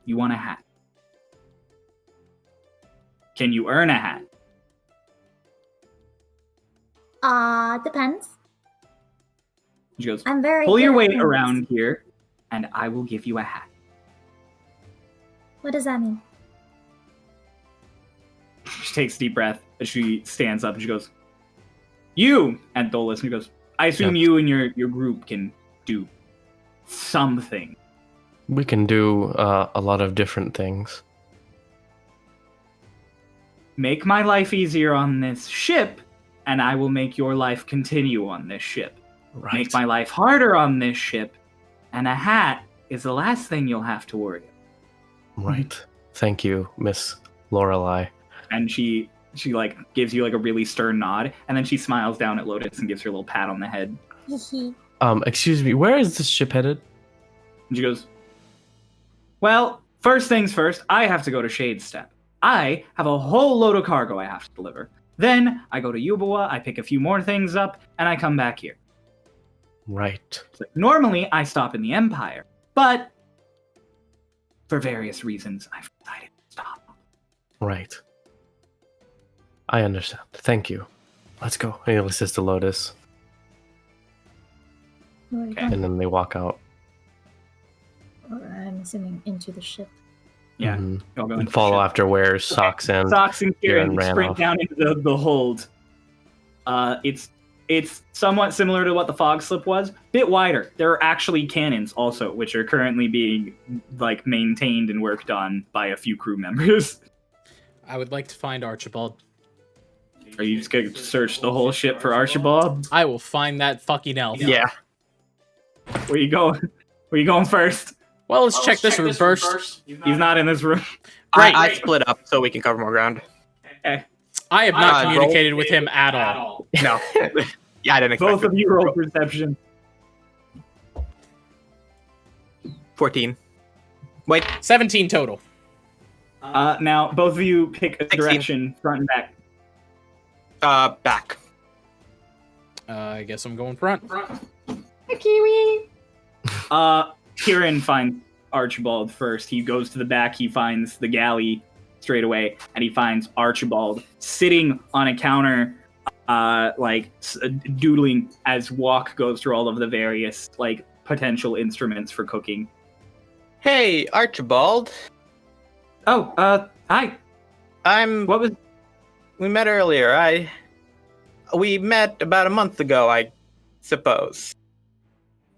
"You want a hat? Can you earn a hat?" Depends. She goes, I'm very "Pull your good at weight things. around here, and I will give you a hat." What does that mean? She takes a deep breath as she stands up and she goes, "You," and Dolus, and she goes, "I assume you and your group can do something." We can do a lot of different things. "Make my life easier on this ship, and I will make your life continue on this ship. Right. Make my life harder on this ship, and a hat is the last thing you'll have to worry about." Right. Thank you, Miss Lorelai. And she like gives you like a really stern nod, and then she smiles down at Lotus and gives her a little pat on the head. Excuse me, where is this ship headed? And she goes, "Well, first things first, I have to go to Shadestep. I have a whole load of cargo I have to deliver. Then I go to Yubawa, I pick a few more things up, and I come back here. Right. It's like, normally I stop in the Empire, but for various reasons, I've decided to stop." Right. I understand. Thank you. Let's go. He listens to Lotus, Okay. and then they walk out. I'm assuming into the ship. Yeah, Mhm. y'all go And into the follow ship. after where Socks and Socks and Kieran Kieran ran sprint off. down into the hold. It's somewhat similar to what the Fogslip was, bit wider. There are actually cannons also, which are currently being like maintained and worked on by a few crew members. I would like to find Archibald. Are you just gonna search the whole ship for Archibald? I will find that fucking elf. Yeah. Where you going? Where you going first? Well, let's check this room first. He's not in this room. I split up so we can cover more ground. Okay. I have not roll- communicated with him at all. No. Yeah, I didn't expect Both it. of you roll perception. 14. Wait, 17 total. Now both of you pick a 16. direction, front and back. back. I guess I'm going front. Kieran finds Archibald first. He goes to the back. He finds the galley straight away, and he finds Archibald sitting on a counter, doodling as Walk goes through all of the various potential instruments for cooking. Hey, Archibald. Oh, hi. What was? We met earlier. We met about a month ago, I suppose.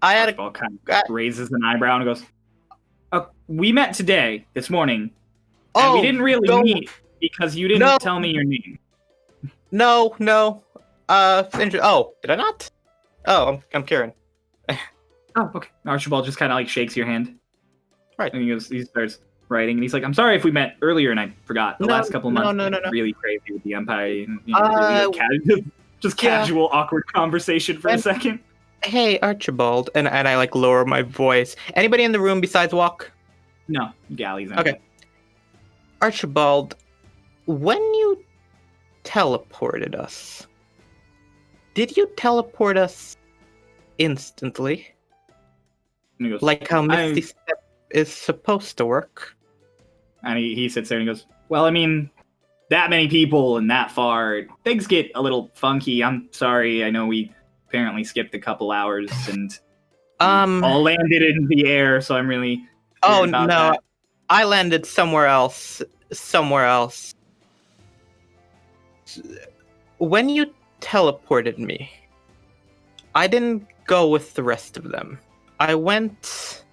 Archibald kind of raises an eyebrow and goes, "We met today, this morning, and we didn't really meet because you didn't tell me your name." No. Did I not? Oh, I'm Kieran. Oh, okay. Archibald just kind of shakes your hand. Right. And he starts writing, and he's like, "I'm sorry if we met earlier and I forgot. The last couple months have been really crazy with the Empire. And, really casual, awkward conversation for a second." Hey, Archibald. And I lower my voice. Anybody in the room besides Walk? No, Galley's in. Okay. Archibald, when you teleported us, did you teleport us instantly? And he goes, Like how Misty Step is supposed to work? and he sits there and he goes, "Well, I mean, that many people and that far, things get a little funky. I'm sorry. I know we apparently skipped a couple hours and all landed in the air, so I'm really Oh about no, that." I landed somewhere else. When you teleported me, I didn't go with the rest of them. I went.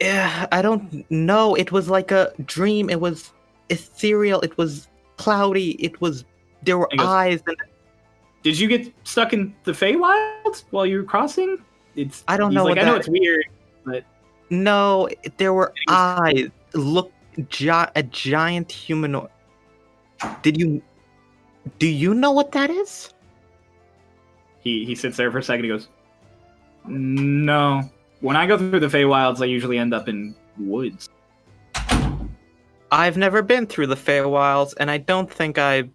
Yeah, I don't know. It was like a dream. It was ethereal. It was cloudy. There were eyes. And did you get stuck in the Feywild while you were crossing? I don't know. I know it's weird, but no, there were eyes. Look, a giant humanoid. Do you know what that is? He sits there for a second. He goes, "No. When I go through the Feywilds, I usually end up in woods. I've never been through the Feywilds, and I don't think I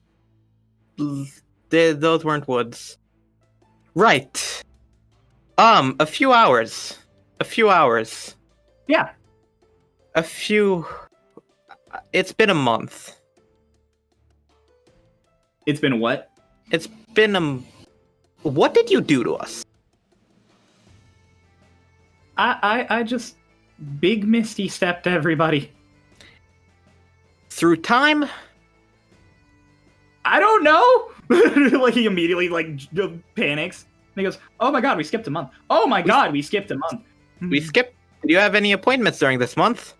did. Those weren't woods. Right. A few hours. Yeah. It's been a month. It's been what? It's been What did you do to us? I just big misty stepped everybody. Through time? I don't know. Like he immediately panics. And he goes, "Oh my god, we skipped a month. Oh my god, we skipped a month. We skipped. Do you have any appointments during this month?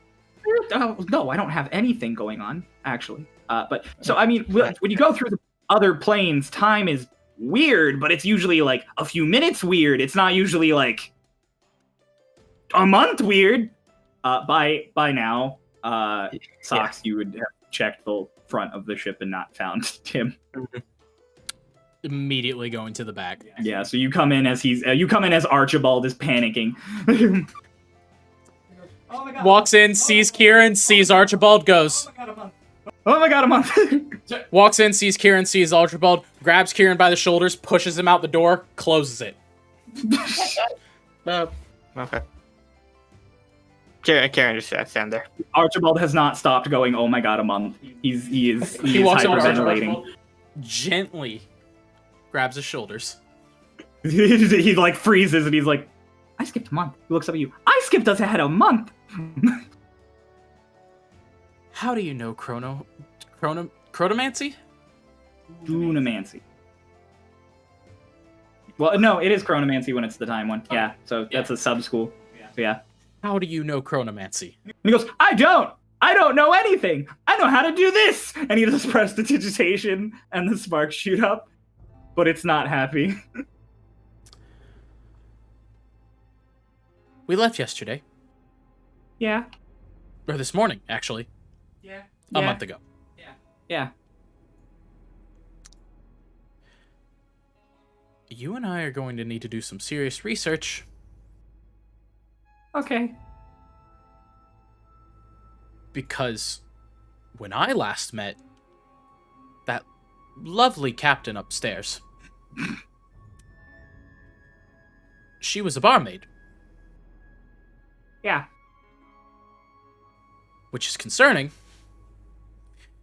No, I don't have anything going on actually. But so I mean, when you go through the other planes, time is weird, but it's usually like a few minutes weird. It's not usually like a month weird. By now, Socks, you would have checked the front of the ship and not found him. Immediately going to the back. Yeah, so you come in as Archibald is panicking. Oh my god. Walks in, sees Kieran, sees Archibald, goes. Oh my god, a month. Walks in, sees Kieran, sees Archibald, grabs Kieran by the shoulders, pushes him out the door, closes it. Okay. Karen just stand there. Archibald has not stopped going, "Oh my god, a month." He is walks over to hyperventilating. Archibald, gently grabs his shoulders. He like freezes and he's like, "I skipped a month." He looks up at you. "I skipped us ahead a month." How do you know chronomancy? Chronomancy. Well, no, it is chronomancy when it's the time one. Yeah, so that's a sub school. So yeah. How do you know chronomancy? And he goes, I don't know anything. I know how to do this. And he just pressed the digitation and the sparks shoot up, but it's not happy. We left yesterday. Yeah. Or this morning, actually. Yeah. A month ago. Yeah. You and I are going to need to do some serious research. Okay. Because when I last met that lovely captain upstairs, she was a barmaid. Yeah. Which is concerning,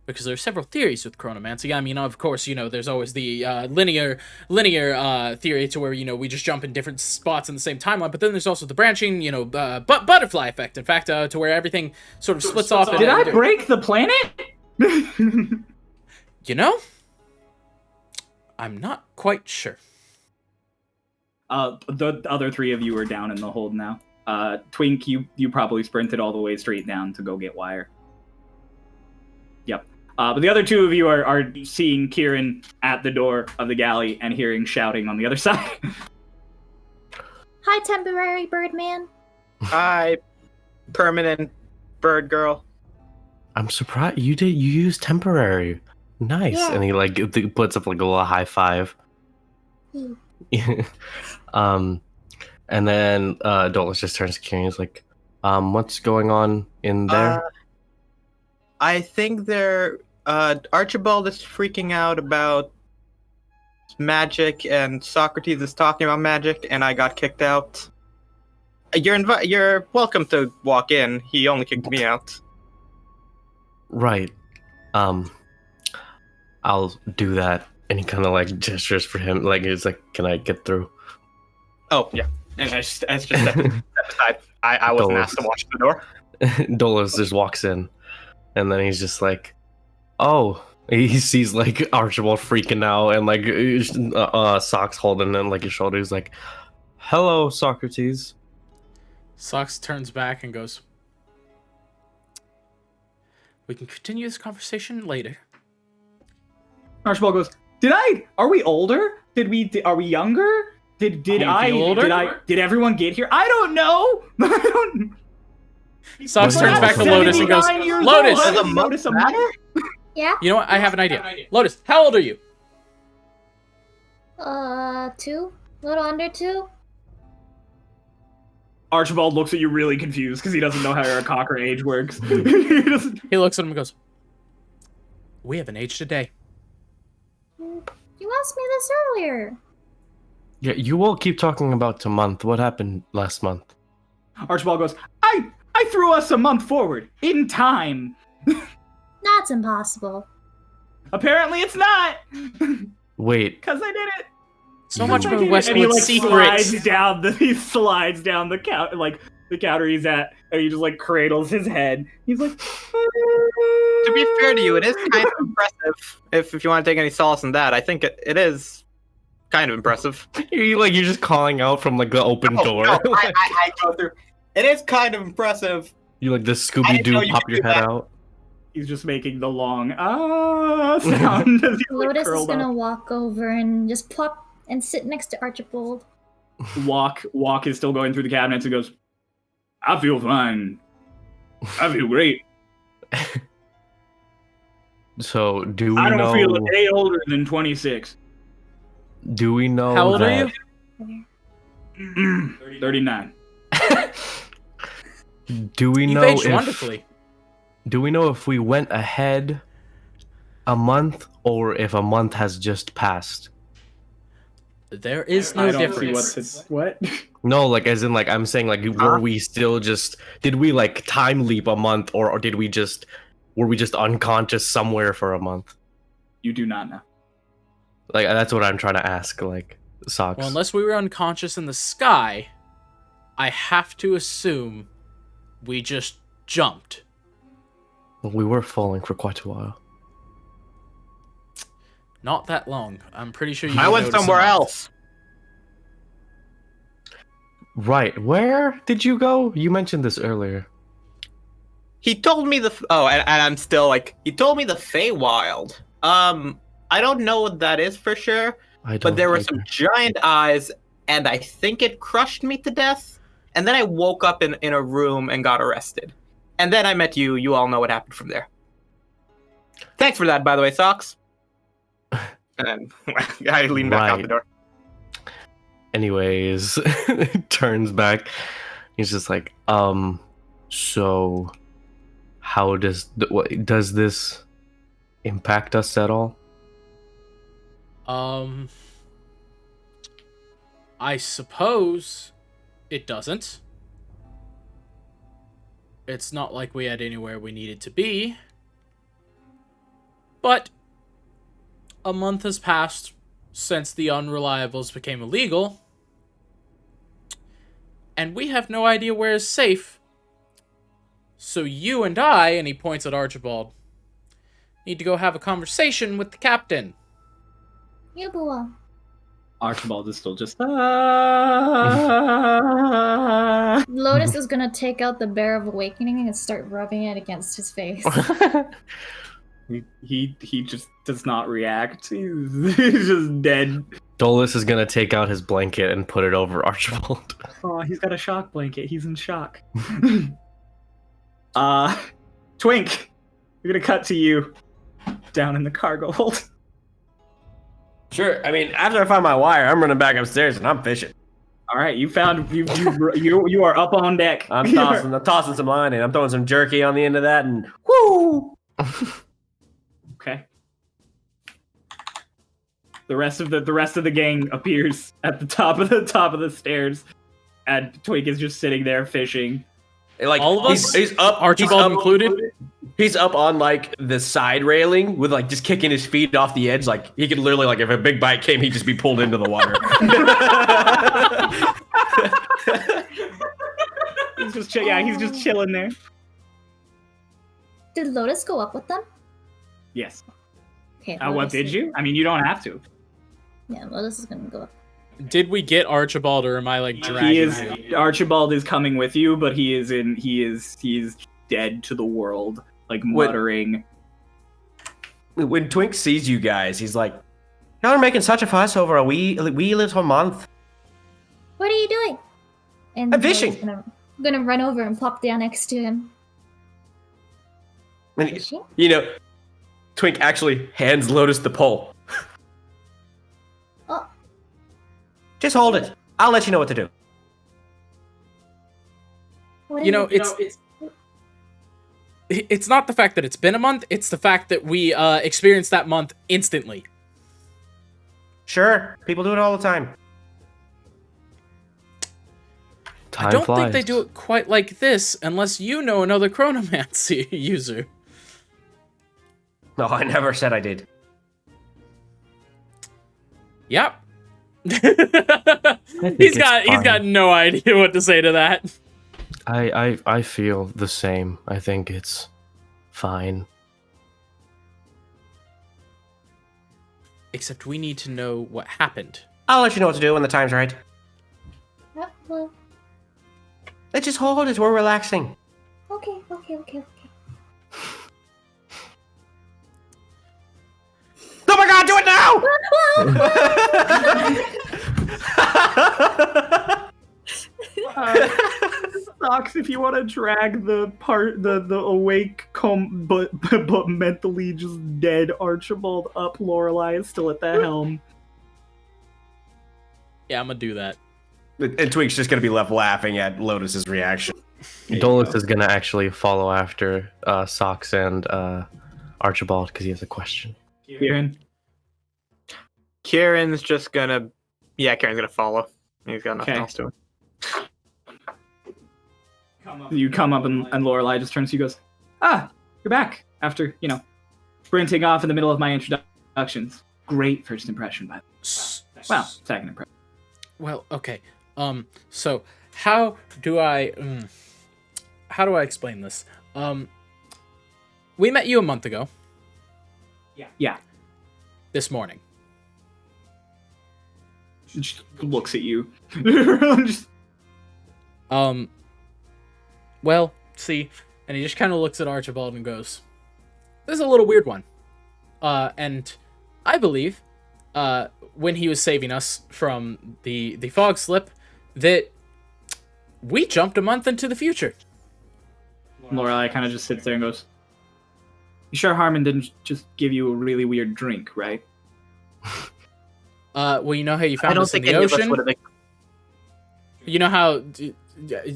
because there are several theories with chronomancy. I mean, of course, there's always the linear theory to where, we just jump in different spots in the same timeline, but then there's also the branching, butterfly effect, in fact, to where everything sort of splits off. Did I break the planet? I'm not quite sure. The other three of you are down in the hold now. Twink, you probably sprinted all the way straight down to go get Wire. Yep. But the other two of you are seeing Kieran at the door of the galley and hearing shouting on the other side. Hi, temporary Birdman. Hi, permanent bird girl. I'm surprised you used temporary. Nice. Yeah. And he puts up like a little high five. And then Dolus just turns to Kieran. He's like, what's going on in there? I think Archibald is freaking out about magic, and Socrates is talking about magic, and I got kicked out. You're welcome to walk in. He only kicked me out. Right. I'll do that. And he kind of gestures for him. He's like, can I get through? Oh, yeah. And I just stepped aside. I wasn't asked to watch the door. Dolus just walks in. And then he's just like, oh, he sees Archibald freaking out and Socks holding him his shoulder. He's like, hello, Socrates. Socks turns back and goes, we can continue this conversation later. Archibald goes, are we older? Are we younger? Did everyone get here? I don't know. Socks turns back to Lotus and goes, Lotus! Does a Lotus matter? Yeah? You know what? I have an idea. Lotus, how old are you? 2? A little under 2? Archibald looks at you really confused because he doesn't know how your cocker age works. He looks at him and goes, "We haven't aged a day." You asked me this earlier. Yeah, you all keep talking about a month. What happened last month? Archibald goes, I threw us a month forward in time. That's impossible. Apparently it's not. Wait. Because I did it. So much for And he Westwood like secrets. slides down the counter, like the counter he's at, and he just like cradles his head. He's like, To be fair to you, it is kind of impressive. If you want to take any solace in that, I think it is kind of impressive. You're just calling out from like the open door. No, I go through. It is kind of impressive. You like the I didn't know Scooby-Doo you pop could your do head that. out. he's just making the long sound as he's like, Lotus is curled gonna up. walk over and just plop and sit next to Archibald. Walk is still going through the cabinets and goes, I feel fine. I feel great. So do we I don't know? feel a day older than 26. Do we know? How old are that- you? 39. Do we You've know aged if? wonderfully. Do we know if we went ahead a month or if a month has just passed? There is I no don't see difference. what? No, like as in like I'm saying like were we still just did we like time leap a month or did we just were we just unconscious somewhere for a month? You do not know. Like that's what I'm trying to ask. Like Socks. Well, unless we were unconscious in the sky, I have to assume we just jumped. We were falling for quite a while. Not that long. I'm pretty sure you I went noticed somewhere a month. else. Right. Where did you go? You mentioned this earlier. He told me and I'm still like, he told me the Feywild. I don't know what that is for sure, I don't. but there were either. some giant eyes, and I think it crushed me to death. And then I woke up in a room and got arrested. And then I met you. You all know what happened from there. Thanks for that, by the way, Socks. And I lean back out the door. Anyways, turns back. He's just like, so how does this impact us at all? I suppose it doesn't. It's not like we had anywhere we needed to be. But a month has passed since the unreliables became illegal. And we have no idea where is safe. So you and I, and he points at Archibald, need to go have a conversation with the captain. Yubua. Archibald is still just. Lotus is gonna take out the Bear of Awakening and start rubbing it against his face. He just does not react. He's just dead. Dolus is gonna take out his blanket and put it over Archibald. Oh, he's got a shock blanket. He's in shock. Twink, we're gonna cut to you down in the cargo hold. Sure. I mean, after I find my wire, I'm running back upstairs and I'm fishing. All right, you found you are up on deck. I'm tossing some line in. I'm throwing some jerky on the end of that, and whoo! Okay. The rest of the gang appears at the top of the stairs, and Twink is just sitting there fishing. Like All of us? he's up. Archibald he's up, included? He's up on like the side railing with like just kicking his feet off the edge. Like he could literally like if a big bite came, he'd just be pulled into the water. He's just he's just chilling there. Did Lotus go up with them? Yes. Okay. What Lotus did is- you? I mean, you don't have to. Yeah, Lotus is gonna go up. Did we get Archibald, or am I like dragging him? Archibald is coming with you, but he is dead to the world, like muttering. When Twink sees you guys, he's like, "Y'all are making such a fuss over a wee little month." What are you doing? And I'm fishing. Lotus gonna run over and plop down next to him. And, Fishing? you know, Twink actually hands Lotus the pole. Oh, Just hold it. I'll let you know what to do. What You is know, it? it's not the fact that it's been a month, it's the fact that we experienced that month instantly. Sure, people do it all the time. I don't think they do it quite like this, unless you know another chronomancy user. No, I never said I did. Yep. He's got no idea what to say to that. I feel the same. I think it's fine. Except we need to know what happened. I'll let you know what to do when the time's right. Well, Let's just hold it. We're relaxing. okay. Oh my god, do it now! Sucks if you want to drag the awake, but mentally just dead Archibald up. Lorelei is still at the helm. Yeah, I'm gonna do that. And Twink's just gonna be left laughing at Lotus's reaction. Dolus is gonna actually follow after Socks and Archibald because he has a question. Kieran's just gonna... Yeah, Kieran's gonna follow. He's got nothing else to him. You come up and Lorelei just turns to you and goes, "Ah, you're back after, sprinting off in the middle of my introductions. Great first impression, by the way. Well, second impression." Well, okay. So how do I explain this? We met you a month ago. Yeah. This morning. She just looks at you. Well, see, and he just kind of looks at Archibald and goes, "This is a little weird one." And I believe, when he was saving us from the Fogslip, that we jumped a month into the future. Lorelei kind of just sits there and goes, "You sure Harmon didn't just give you a really weird drink, right?" Well, you know how you found I don't us in think the any of us ocean? would have... You know how...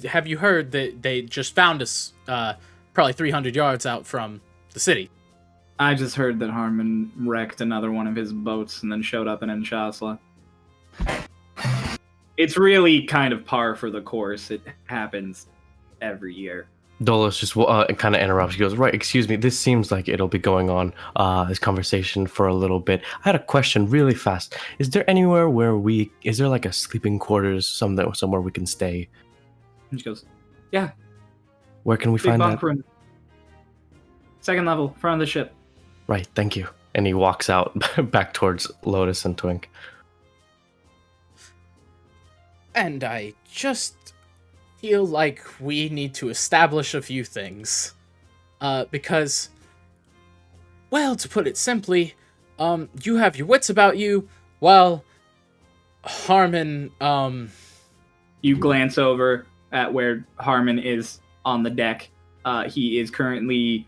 Have you heard that they just found us probably 300 yards out from the city? I just heard that Harmon wrecked another one of his boats and then showed up in Enshasla. It's really kind of par for the course. It happens every year. Dolus just kind of interrupts. He goes, "Right, excuse me. This seems like it'll be going on, this conversation for a little bit. I had a question really fast. Is there anywhere is there like a sleeping quarters, somewhere we can stay?" And she goes, "Yeah, Where can we big find bunk that? room. Second level, front of the ship." Right, thank you. And he walks out back towards Lotus and Twink. And I just feel like we need to establish a few things. Because, well, to put it simply, you have your wits about you, while Harmon, You glance over at where Harmon is on the deck. He is currently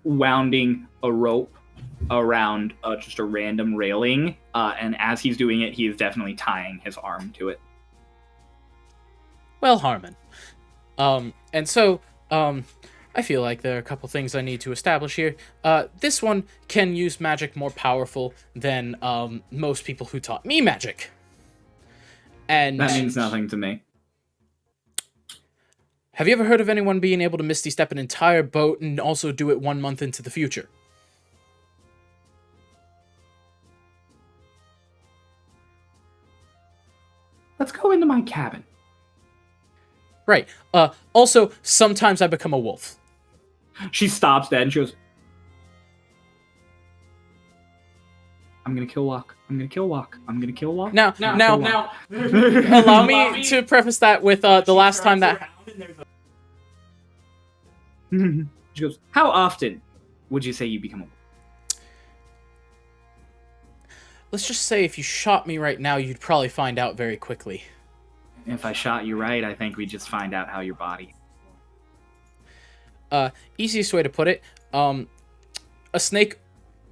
wounding a rope around just a random railing, and as he's doing it, he is definitely tying his arm to it. well, Harmon. And so, I feel like there are a couple things I need to establish here. This one can use magic more powerful than most people who taught me magic. And That means nothing to me. have you ever heard of anyone being able to Misty Step an entire boat and also do it 1 month into the future? Let's go into my cabin. Right. Also, sometimes I become a wolf. She stops dead and she goes, "I'm gonna kill Walk. I'm gonna kill Walk. I'm gonna kill Walk." Now, allow me to preface that with the last time that... She goes, "How often would you say you become a wolf?" Let's just say if you shot me right now, you'd probably find out very quickly. If I shot you right, I think we'd just find out how your body. Easiest way to put it, a snake,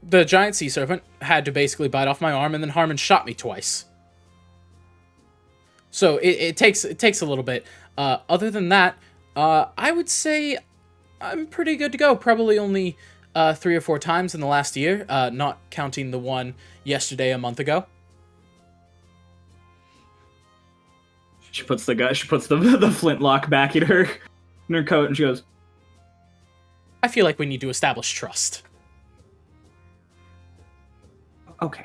the giant sea serpent, had to basically bite off my arm, and then Harmon shot me twice. So it takes a little bit. Other than that, I would say I'm pretty good to go. Probably only 3 or 4 times in the last year, not counting the one yesterday a month ago. She puts the flintlock back in her coat, and she goes, I feel like we need to establish trust. okay.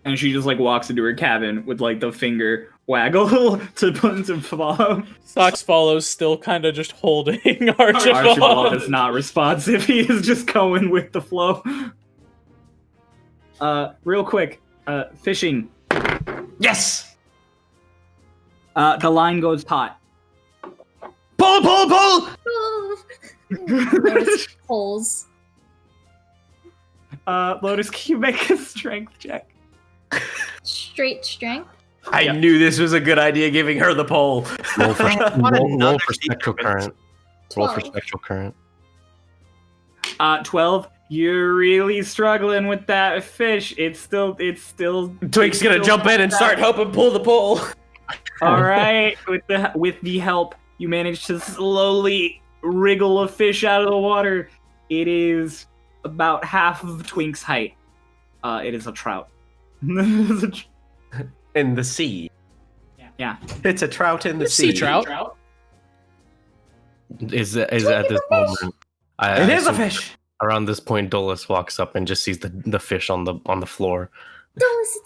And she just like walks into her cabin with like the finger waggle to follow. Sox follows, still kind of just holding Archibald. Archibald is not responsive. He is just going with the flow. Real quick, fishing. Yes. The line goes taut. Pull! There's holes. Lotus, can you make a strength check? Straight strength. I knew this was a good idea, giving her the pole. Roll for, want roll another for spectral current. Roll for 12. spectral current. 12. You're really struggling with that fish. It's still. Twink's gonna jump in and start helping pull the pole. All right, with the help, you manage to slowly wriggle a fish out of the water. It is about half of Twink's height. It is a trout. In the sea. Yeah. It's a trout in the sea. Sea trout. Is at this moment? It is a fish. Around this point, Dolus walks up and just sees the fish on the floor. Dolus,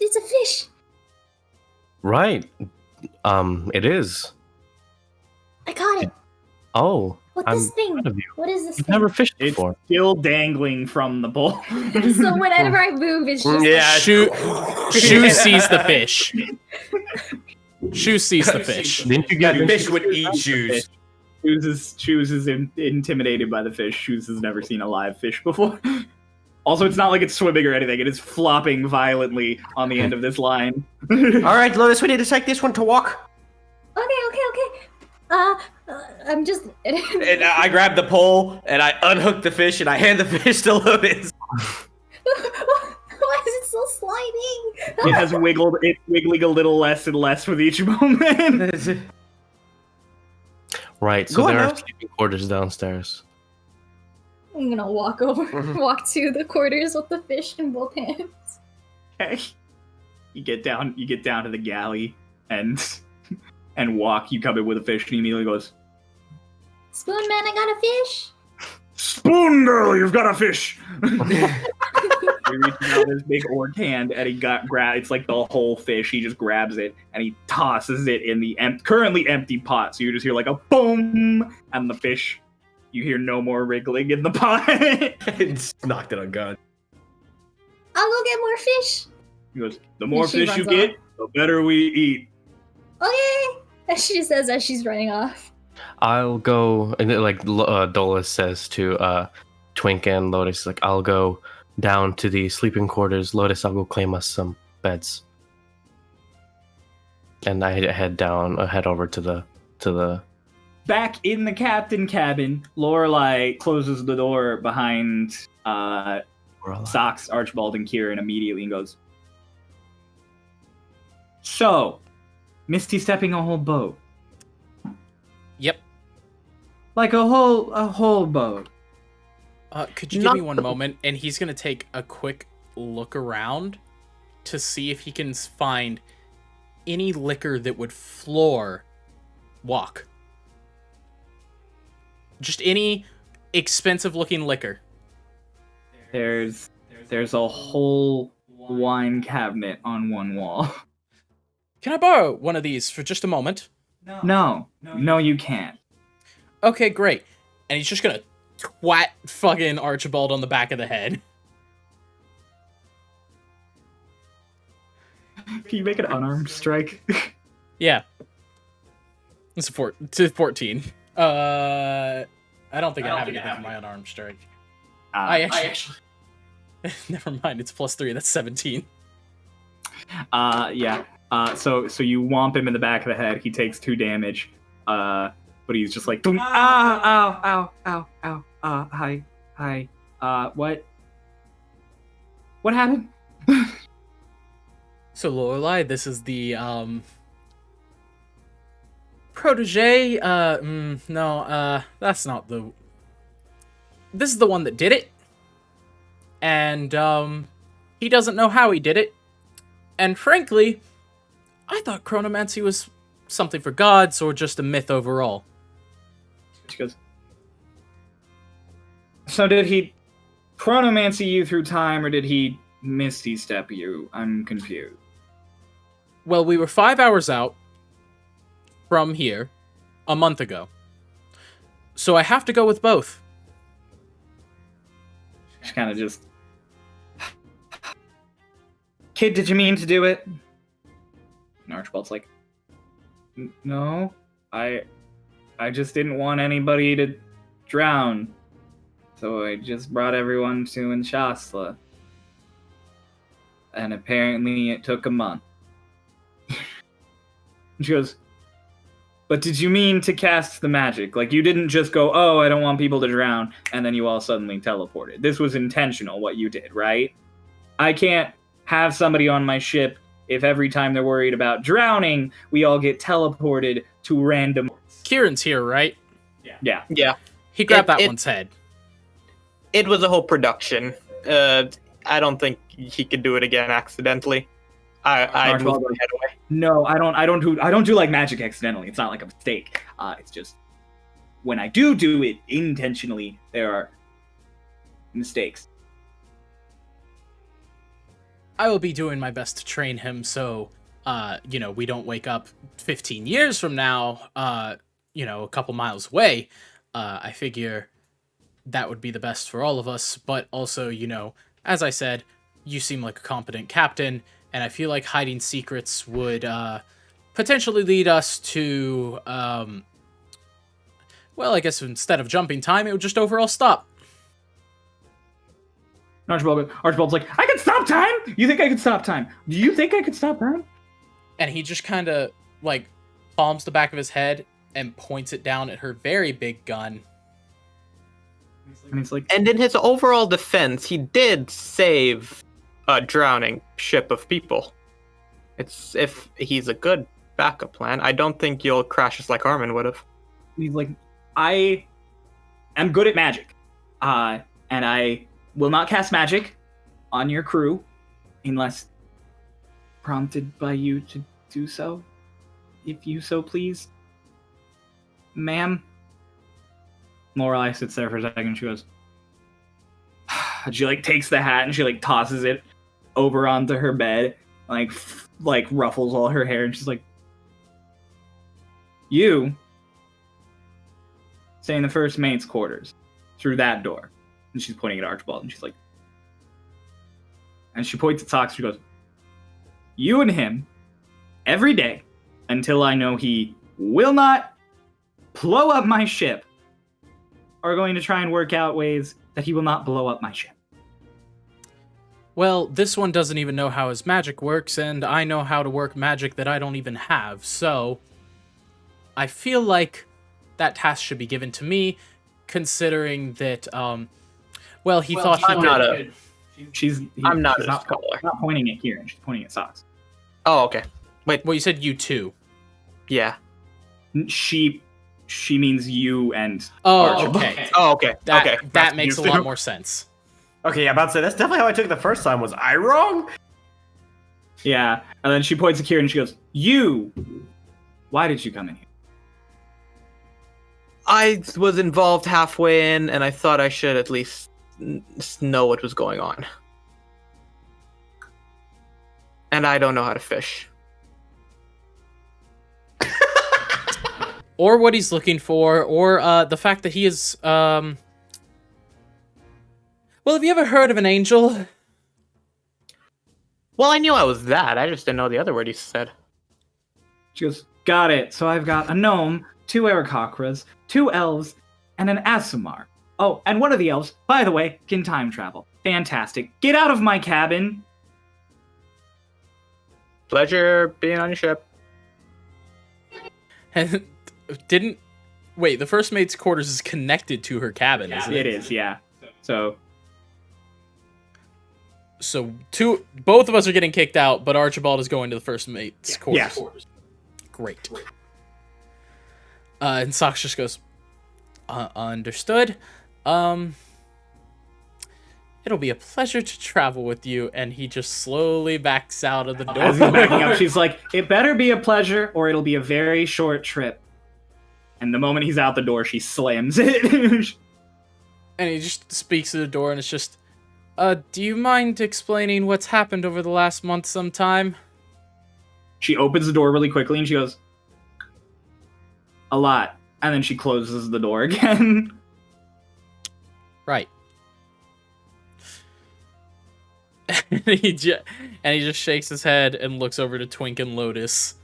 it's a fish. Right. It is. I caught it. Oh. What I'm this thing? proud of you. What is this You've thing? never fished It's before. still dangling from the bowl. So whenever I move, it's just Yeah. Shu sees the fish. Shu sees the fish. Didn't you That get fish would eat shoes. Shoes is intimidated by the fish. Shoes has never seen a live fish before. Also, it's not like it's swimming or anything. It is flopping violently on the end of this line. All right, Lotus, we need to take this one to walk. Okay. I'm just. And I grab the pole and I unhook the fish and I hand the fish to Lotus. Why is it still sliding? It has wiggled. It's wiggling a little less and less with each moment. Right, so Go on there are now. sleeping quarters downstairs. I'm gonna walk walk to the quarters with the fish in both hands. Okay. You get down to the galley and walk. You come in with a fish, and he immediately goes, Spoon man, I got a fish. "Spoon girl, you've got a fish." He reaches out his big orc hand, and he it's like the whole fish. He just grabs it and he tosses it in the currently empty pot. So you just hear like a boom, and the fish. You hear no more wriggling in the pot. It's knocked it on God. I'll go get more fish. He goes, "The more And she fish you runs get, the better we eat." Okay. As she says as she's running off. I'll go, and then, like Dolus says to Twink and Lotus, like, I'll go down to the sleeping quarters. Lotus, I'll go claim us some beds. And I head over to the. Back in the captain cabin, Lorelai closes the door behind Socks, Archibald, and Kieran immediately and goes, "So, Misty stepping a whole boat. Yep. Like a whole boat." Could you give me one moment? And he's gonna take a quick look around to see if he can find any liquor that would floor walk. Just any expensive-looking liquor. There's a whole wine cabinet on one wall. Can I borrow one of these for just a moment? No, you can't. Okay, great. And he's just gonna twat fucking Archibald on the back of the head. Can you make an unarmed strike? Yeah. It's a 14. I don't think I have anything for my unarmed strike. I actually... Never mind, it's +3, that's 17. Yeah. So you whomp him in the back of the head. He takes 2 damage. But he's just like, ow, hi. What happened? So Lorelai, this is the protege, no, that's not the... This is the one that did it. And, he doesn't know how he did it. And frankly, I thought chronomancy was something for gods or just a myth overall. She goes, so did he chronomancy you through time, or did he misty step you? I'm confused. Well, we were 5 hours out from here a month ago. So I have to go with both. She kind of just... Kid, did you mean to do it? And Archibald's like, no, I just didn't want anybody to drown. So I just brought everyone to Enshasla. And apparently it took a month. She goes, but did you mean to cast the magic? Like, you didn't just go, oh, I don't want people to drown, and then you all suddenly teleported. This was intentional, what you did, right? I can't have somebody on my ship if every time they're worried about drowning, we all get teleported to random... Kieran's here, right? Yeah. He grabbed that one's head. It was a whole production. I don't think he could do it again accidentally. I moved my head away. No, I don't do like magic accidentally. It's not like a mistake. It's just when I do it intentionally, there are mistakes. I will be doing my best to train him so, we don't wake up 15 years from now, a couple miles away. I figure that would be the best for all of us, but also, as I said, you seem like a competent captain, and I feel like hiding secrets would potentially lead us to, I guess instead of jumping time, it would just overall stop. Archibald's like, I can stop time? You think I could stop time? Do you think I could stop time? And he just kind of, palms the back of his head and points it down at her very big gun. And he's like, and in his overall defense, he did save a drowning ship of people. It's if he's a good backup plan. I don't think you'll crash us like Armin would have. He's like, I am good at magic. And I will not cast magic on your crew unless prompted by you to do so, if you so please. Ma'am? Lorelei sits there for a second. She goes, she takes the hat and she tosses it over onto her bed, ruffles all her hair, and she's like, you stay in the first mate's quarters through that door. And she's pointing at Archibald, and she's like, and she points at Socks. She goes, you and him every day until I know he will not blow up my ship, are going to try and work out ways that he will not blow up my ship. Well, this one doesn't even know how his magic works, and I know how to work magic that I don't even have, so I feel like that task should be given to me, considering that, he thought he could... I'm not a scholar. She's not pointing at Kieran, she's pointing at Socks. Oh, okay. Wait. Well, you said you too. Yeah. She means you and Archibald. Okay. Oh, okay. That makes a lot more sense. Okay, yeah, about to say, that's definitely how I took it the first time. Was I wrong? Yeah, and then she points at Kieran and she goes, you! Why did you come in here? I was involved halfway in, and I thought I should at least know what was going on. And I don't know how to fish. Or what he's looking for, or the fact that he is, Well, have you ever heard of an angel? Well, I knew I was that. I just didn't know the other word he said. She goes, got it. So I've got a gnome, 2 Aarakocras, 2 elves, and an Aasimar. Oh, and one of the elves, by the way, can time travel. Fantastic. Get out of my cabin. Pleasure being on your ship. And wait, the first mate's quarters is connected to her cabin, isn't it? It is, yeah. So both of us are getting kicked out, but Archibald is going to the first mate's quarters. Yes. Great. And Sox just goes, understood. It'll be a pleasure to travel with you. And he just slowly backs out of the door. As he's backing up, she's like, it better be a pleasure or it'll be a very short trip. And the moment he's out the door, she slams it. And he just speaks to the door and it's just, do you mind explaining what's happened over the last month sometime? She opens the door really quickly and she goes, a lot. And then she closes the door again. Right. And he just shakes his head and looks over to Twink and Lotus.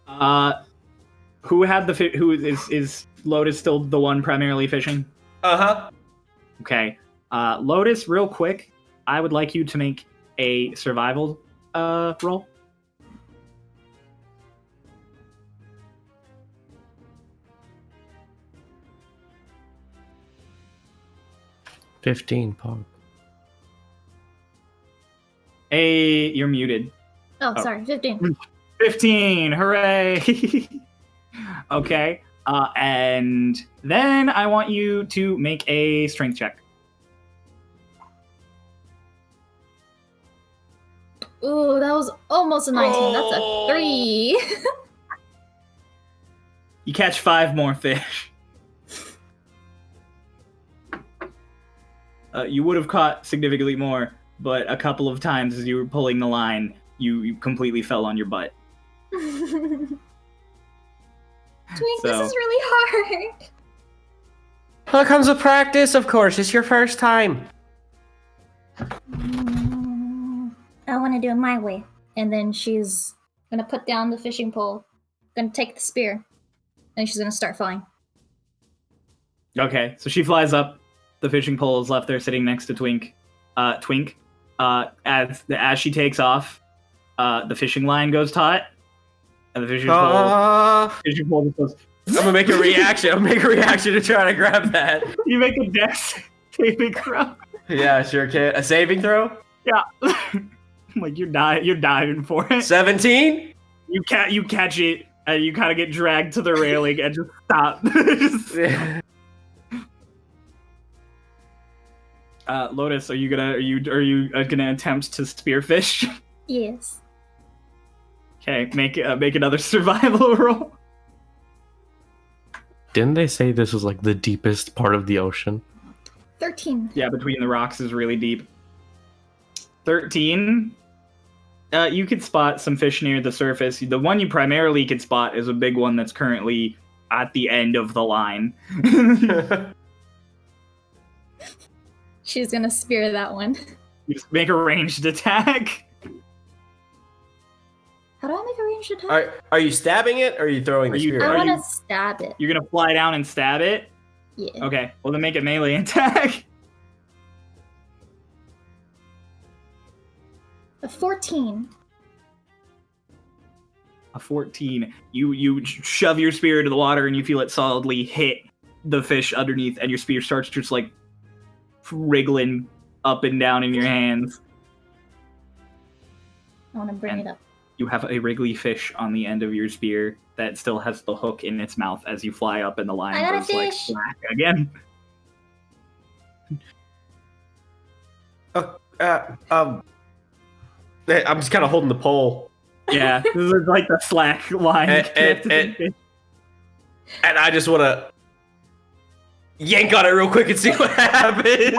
Who had who is Lotus still the one primarily fishing? Uh-huh. Okay. Lotus, real quick, I would like you to make a survival roll. Pog. You're muted. Oh, sorry, 15. 15, hooray! Okay, and then I want you to make a strength check. Ooh, that was almost a 19. That's a 3. You catch 5 more fish. You would have caught significantly more, but a couple of times as you were pulling the line, you completely fell on your butt. Twink, this is really hard. Well, it comes with practice, of course. It's your first time. I want to do it my way. And then she's going to put down the fishing pole, going to take the spear, and she's going to start flying. Okay, so she flies up. The fishing pole is left there sitting next to Twink. As she takes off, the fishing line goes taut. And the fishing pole just goes... I'm gonna make a reaction. To try to grab that. You make a dex saving throw. Yeah, sure can. A saving throw? Yeah. Like you're diving for it. 17? You catch it and you kind of get dragged to the railing and just stop. Lotus, are you gonna attempt to spearfish? Yes. Okay, make another survival roll. Didn't they say this was like the deepest part of the ocean? 13. Yeah, between the rocks is really deep. 13. You could spot some fish near the surface. The one you primarily could spot is a big one that's currently at the end of the line. She's gonna spear that one. You just make a ranged attack. How do I make a ranged attack? Are you stabbing it or are you throwing the spear? I want to stab it. You're gonna fly down and stab it? Yeah. Okay, well then make a melee attack. A 14. A 14. You shove your spear into the water and you feel it solidly hit the fish underneath, and your spear starts just like wriggling up and down in your hands. I want to bring it up. You have a wriggly fish on the end of your spear that still has the hook in its mouth as you fly up, and the line I got a goes like fish. whack again. I'm just kind of holding the pole. Yeah, this is like the slack line. And I just want to yank on it real quick and see what happens.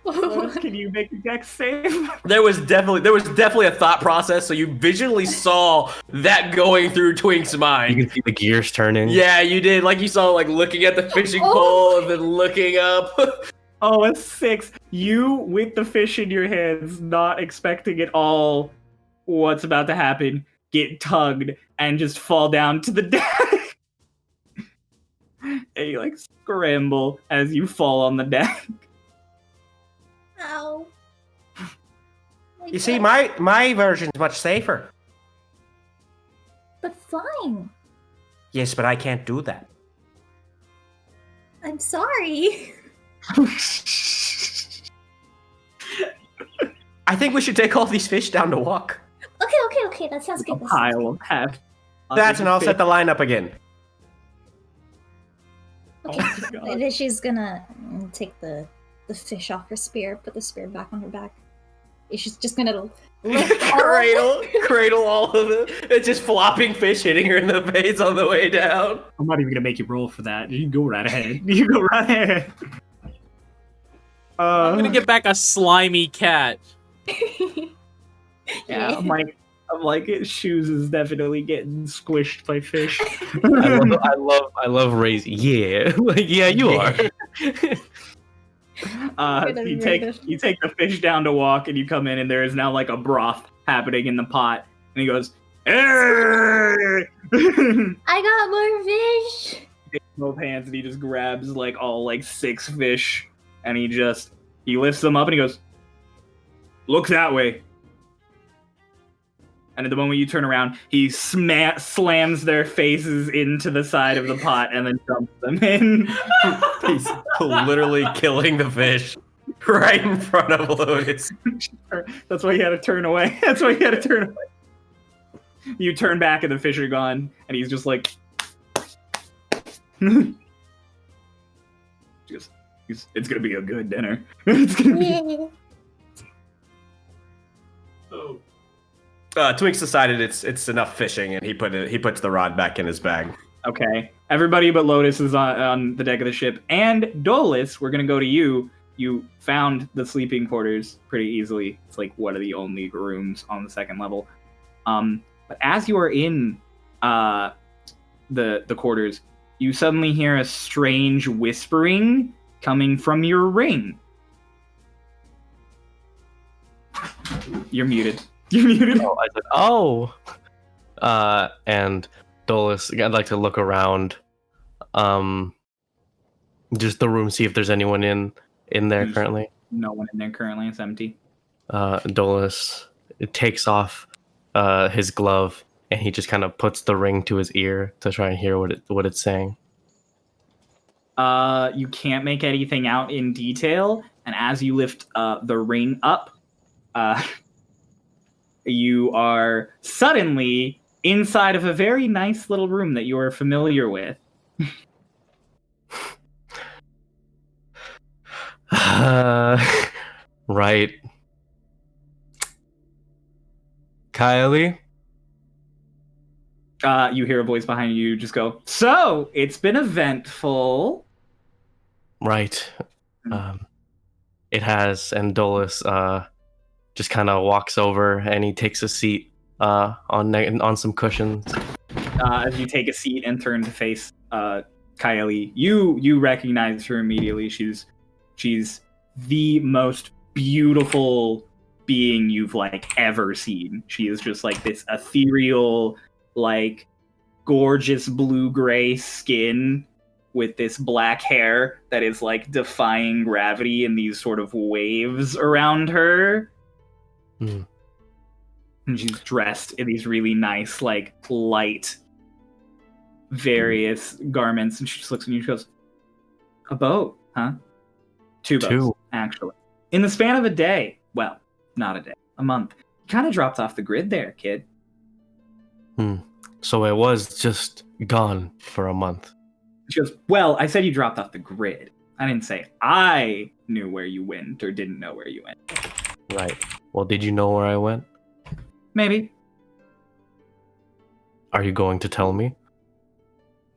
Lotus, can you make a dex save? There was definitely a thought process, so you visually saw that going through Twink's mind. You can see the gears turning. Yeah, you did. Like you saw, like looking at the fishing pole and then looking up. Oh, a 6. You, with the fish in your hands, not expecting at all what's about to happen, get tugged and just fall down to the deck. And you like scramble as you fall on the deck. Ow. You see, my version's much safer. But fine. Yes, but I can't do that. I'm sorry. I think we should take all these fish down to walk. Okay. That sounds good. A pile of half. That's and I'll set the line up again. Okay, then she's gonna take the fish off her spear, put the spear back on her back. She's just gonna cradle all of it. It's just flopping fish hitting her in the face on the way down. I'm not even gonna make you roll for that. You can go right ahead. You go right ahead. I'm gonna get back a slimy cat. Yeah, I'm like it. Shoes is definitely getting squished by fish. I love raising. Yeah, like yeah, you are. You take the fish down to walk, and you come in, and there is now like a broth happening in the pot, and he goes, "Hey!" I got more fish. He takes both hands, and he just grabs like all like 6 fish, and he lifts them up, and he goes, "Look that way." And at the moment you turn around, he slams their faces into the side of the pot and then dumps them in. He's literally killing the fish right in front of Lotus. That's why you had to turn away. You turn back and the fish are gone, and he's just like... It's gonna be a good dinner. It's gonna be... Oh. Twinks decided it's enough fishing, and he puts the rod back in his bag. Okay. Everybody but Lotus is on the deck of the ship. And Dolus, we're going to go to you. You found the sleeping quarters pretty easily. It's like one of the only rooms on the second level. But as you are in the quarters, you suddenly hear a strange whispering coming from your ring. You're muted. You're muted. Oh, I said, oh. And Dolus, I'd like to look around, just the room, see if there's anyone in there currently. No one in there currently. It's empty. Dolus takes off his glove, and he just kind of puts the ring to his ear to try and hear what it's saying. You can't make anything out in detail, and as you lift the ring up, you are suddenly inside of a very nice little room that you are familiar with. Right. Kylie? You hear a voice behind you just go, "So, it's been eventful." Right. It has, and Dolus just kind of walks over and he takes a seat on some cushions. As you take a seat and turn to face Kylie, you recognize her immediately. She's the most beautiful being you've like ever seen. She is just like this ethereal, like gorgeous blue-gray skin with this black hair that is like defying gravity in these sort of waves around her. Mm. And she's dressed in these really nice, like, light, various garments. And she just looks at you and she goes, "A boat, huh?" 2 boats, actually. In the span of a day. Well, not a day. A month. You kind of dropped off the grid there, kid. So it was just gone for a month. She goes, "Well, I said you dropped off the grid. I didn't say I knew where you went or didn't know where you went." Right. Well, did you know where I went? Maybe. Are you going to tell me?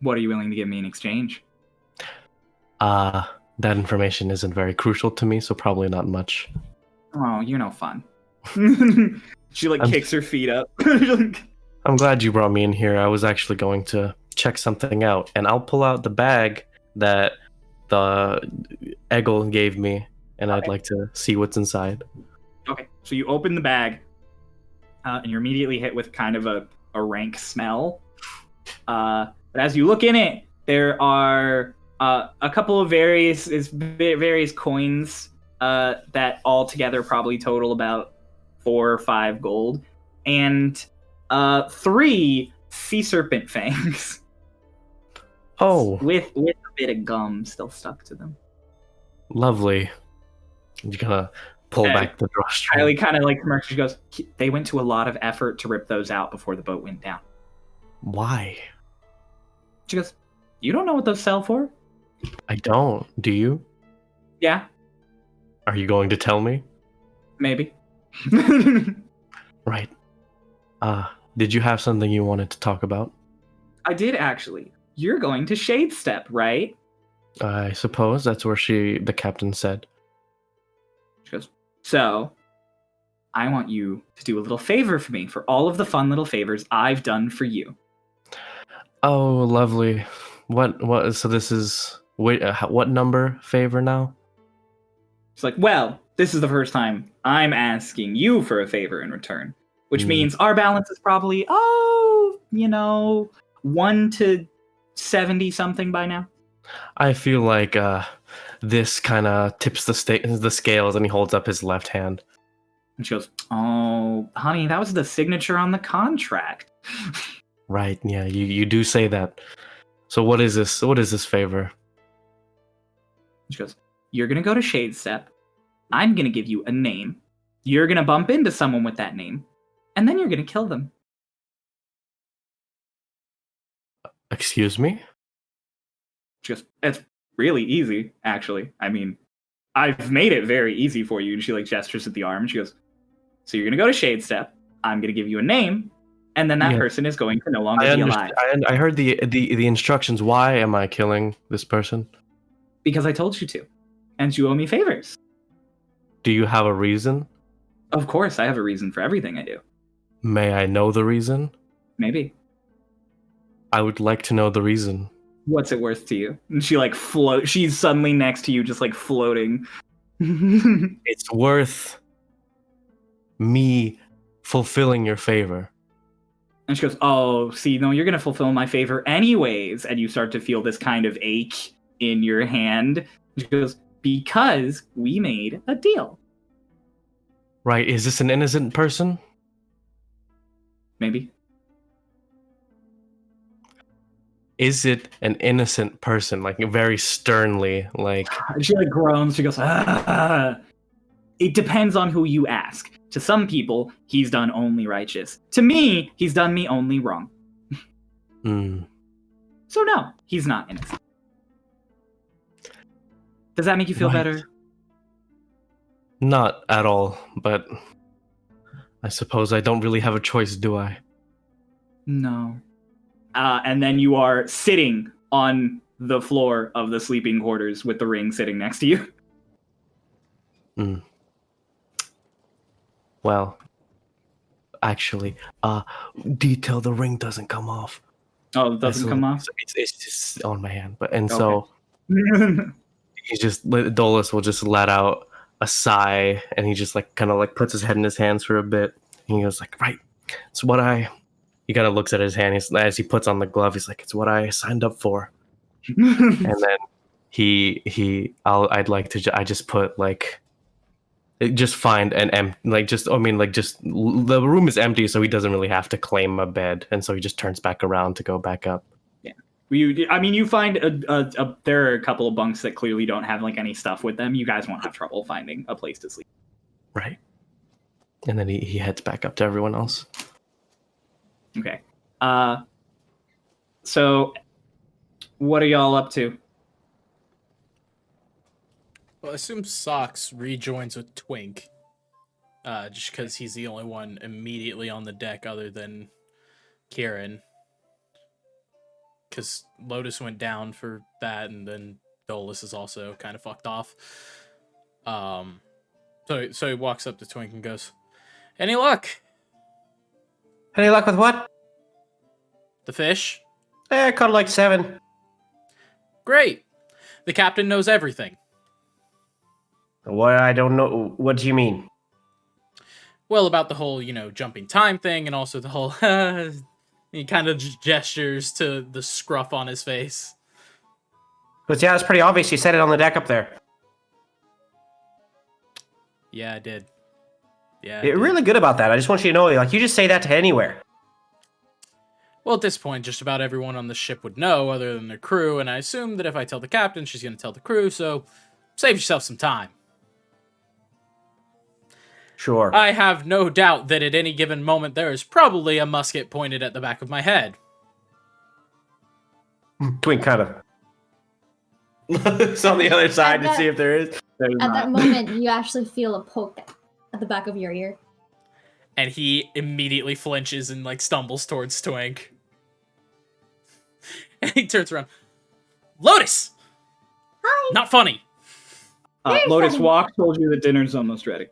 What are you willing to give me in exchange? That information isn't very crucial to me, so probably not much. Oh, you're no fun. She kicks her feet up. I'm glad you brought me in here. I was actually going to check something out, and I'll pull out the bag that the Eggle gave me, and I'd like to see what's inside. Okay, so you open the bag, and you're immediately hit with kind of a rank smell. But as you look in it, there are a couple of various coins that all together probably total about 4 or 5 gold, and 3 sea serpent fangs. Oh, with a bit of gum still stuck to them. Lovely. You're gonna pull back the drawstring. Kylie kind of like smirks. She goes, they went to a lot of effort to rip those out before the boat went down. Why? She goes, you don't know what those sell for? I don't. Do you? Yeah, Are you going to tell me? maybe. Right. Did you have something you wanted to talk about? I did actually. You're going to Shade Step, right? I suppose that's where the captain said. She goes, so I want you to do a little favor for me for all of the fun little favors I've done for you. Oh, lovely. What? So this is what number favor now? She's like, well, this is the first time I'm asking you for a favor in return, which means our balance is probably 1 to 70 something by now. I feel like this kind of tips the scales, and he holds up his left hand. And she goes, oh, honey, that was the signature on the contract. Right? Yeah, you do say that. So what is this? What is this favor? She goes, you're gonna go to Shade Step. I'm gonna give you a name. You're gonna bump into someone with that name, and then you're gonna kill them. Excuse me? It's really easy, actually. I mean, I've made it very easy for you. And she like gestures at the arm. She goes, so you're gonna go to Shade Step. I'm gonna give you a name, and then that person is going to no longer be alive. I heard the instructions. Why am I killing this person? Because I told you to, and you owe me favors. Do you have a reason? Of course, I have a reason for everything I do. May I know the reason? Maybe. I would like to know the reason. What's it worth to you? And she like she's suddenly next to you, just like floating. It's worth me fulfilling your favor. And she goes, oh, see, no, you're going to fulfill my favor anyways. And you start to feel this kind of ache in your hand. And she goes, because we made a deal. Right, is this an innocent person? Maybe. Is it an innocent person? Like, very sternly, like... And she like groans. She goes, ah. It depends on who you ask. To some people, he's done only righteous. To me, he's done me only wrong. So no, he's not innocent. Does that make you feel better? Not at all, but I suppose I don't really have a choice, do I? No. And then you are sitting on the floor of the sleeping quarters with the ring sitting next to you. Well, actually, detail, the ring doesn't come off. Oh, it doesn't come off? It's just on my hand. So he just, Dolus will just let out a sigh, and he just like kind of like puts his head in his hands for a bit. And he goes like, right, it's what he kind of looks at his hand as he puts on the glove. He's like, it's what I signed up for. And then I'd like to, I just put like, just find the room is empty, so he doesn't really have to claim a bed, and so he just turns back around to go back up. Yeah, you find there are a couple of bunks that clearly don't have like any stuff with them. You guys won't have trouble finding a place to sleep. Right. And then he heads back up to everyone else. Okay. So what are y'all up to? Well, I assume Socks rejoins with Twink, just because he's the only one immediately on the deck other than Kieran. Because Lotus went down for that, and then Dolus is also kind of fucked off. So he walks up to Twink and goes, "Any luck? Any luck with what? The fish? I caught like 7. Great. The captain knows everything." What? I don't know. What do you mean? Well, about the whole, jumping time thing, and also the whole, he kind of gestures to the scruff on his face. But yeah, it's pretty obvious. You said it on the deck up there. Yeah, I did. Yeah, You're really good about that. I just want you to know, like, you just say that to anywhere. Well, at this point, just about everyone on the ship would know, other than their crew, and I assume that if I tell the captain, she's going to tell the crew, so save yourself some time. Sure. I have no doubt that at any given moment there is probably a musket pointed at the back of my head. Twink kind of. It's on the other side to that- see if there is. There's At not. that moment, you actually feel a poke at the back of your ear. And he immediately flinches and like stumbles towards Twink. And he turns around. Lotus! Hi! Not funny. Very Lotus funny. Walk told you that dinner's almost ready.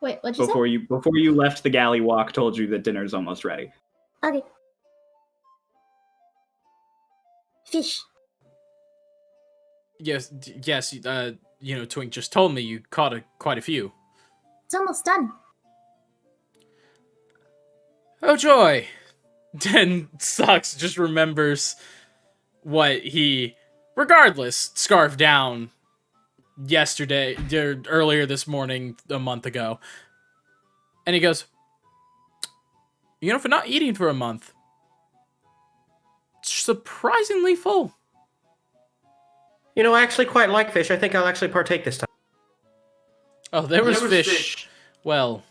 Wait, what'd you Before you left the galley, Walk told you that dinner's almost ready. say? Okay. Fish. Yes, Twink just told me you caught quite a few. It's almost done. Oh joy! Then Socks just remembers what he, regardless, scarfed down earlier this morning, a month ago. And he goes, for not eating for a month, it's surprisingly full. I actually quite like fish. I think I'll actually partake this time. Oh, there was fish. Well,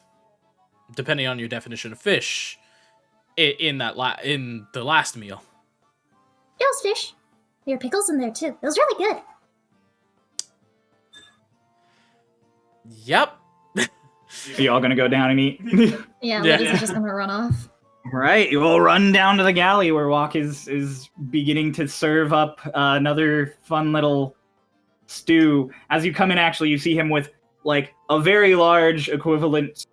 depending on your definition of fish, in the last meal. It was fish. There were pickles in there too. It was really good. Yep. Are y'all gonna go down and eat? Yeah, Yeah. Lotus is just gonna run off. Right, you all run down to the galley where Walk is beginning to serve up another fun little stew. As you come in, actually, you see him with like a very large equivalent,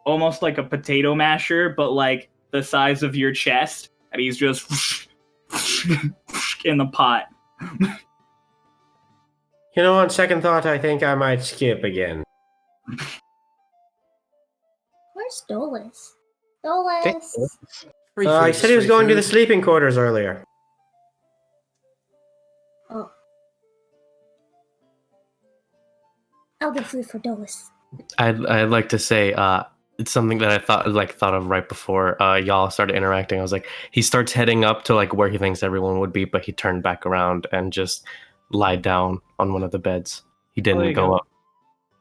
almost like a potato masher, but like the size of your chest, and he's just in the pot. On second thought, I think I might skip again. Where's Dolus? Dolus! I said he was going to the sleeping quarters earlier. Oh. I'll get food for Dolus. I'd like to say it's something that I thought of right before y'all started interacting. I was like, he starts heading up to like where he thinks everyone would be, but he turned back around and just lied down on one of the beds. He didn't go up.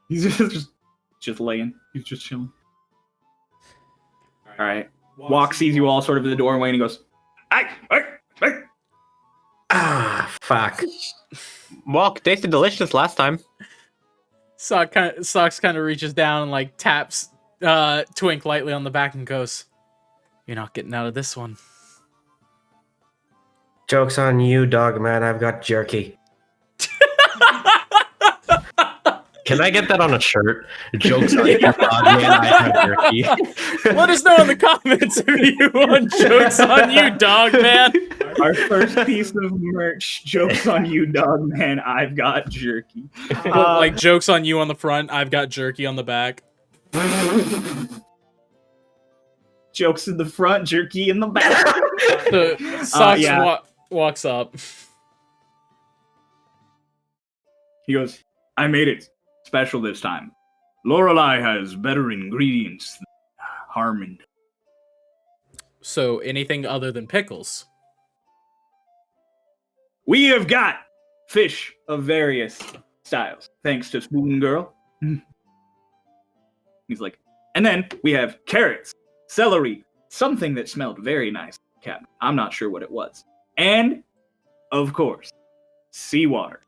He's just laying. He's just chilling. All right. Walk sees you all sort of in the doorway and he goes, "Hey! Ah, fuck. Fish. Walk tasted delicious last time. Socks kind of reaches down and like taps Twink lightly on the back and goes, "You're not getting out of this one." Joke's on you, dog man. I've got jerky. Can I get that on a shirt? Jokes on you, dog man. I have jerky. Let us know in the comments if you want jokes on you, dog man. Our first piece of merch, jokes on you, dog man. I've got jerky. Like jokes on you on the front, I've got jerky on the back. Jokes in the front, jerky in the back. The Socks yeah. walks up. He goes, "I made it special this time. Lorelei has better ingredients than Harmon." So anything other than pickles? We have got fish of various styles, thanks to Spoon Girl. He's like, and then we have carrots, celery, something that smelled very nice, Captain. I'm not sure what it was. And, of course, seawater.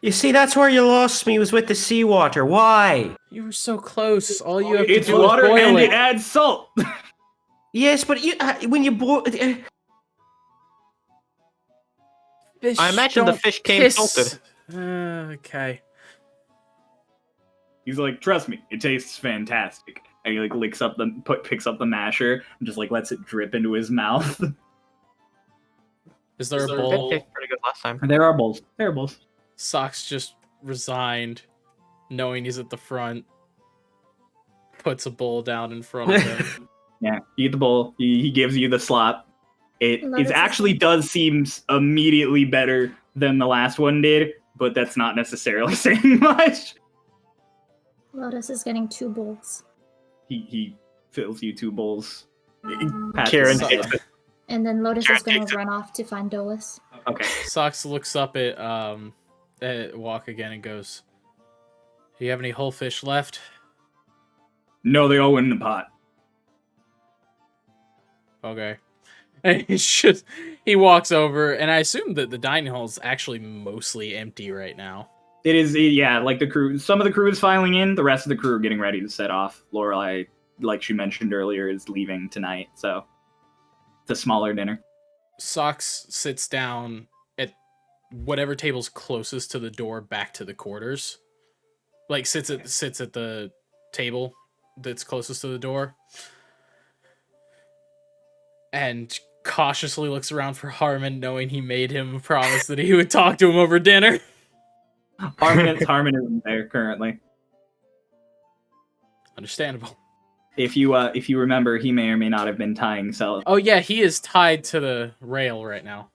You see, that's where you lost me, was with the seawater. Why? You were so close. All you have to It's do is water boil and it. it adds salt. Yes, but when you boil... Fish I imagine the don't fish came kiss. salted. Okay. He's like, trust me, it tastes fantastic. And he like picks up the masher and just like lets it drip into his mouth. Is there a It bowl? tasted pretty good last time. And there are bowls. There are bowls. Socks just resigned, knowing he's at the front. Puts a bowl down in front of him. Yeah, you get the bowl. He gives you the slop. It Lotus is actually does seem immediately better than the last one did, but that's not necessarily saying much. Lotus is getting 2 bowls. He fills you 2 bowls. Karen So- takes it. And then Lotus Sure, is gonna takes it. run off to find Dolus. Okay. Socks looks up at Walk again and goes, Do you have any whole fish left? No, they all went in the pot. Okay. And he walks over, and I assume that the dining hall is actually mostly empty right now. It is, yeah, like the crew. Some of the crew is filing in. The rest of the crew are getting ready to set off. Lorelai, like she mentioned earlier, is leaving tonight, so it's a smaller dinner. Socks sits down at whatever table's closest to the door back to the quarters. Like sits at the table that's closest to the door. And cautiously looks around for Harmon, knowing he made him a promise that he would talk to him over dinner. Harmon isn't there currently. Understandable. If you remember, he may or may not have been tying Sel. Oh yeah, he is tied to the rail right now.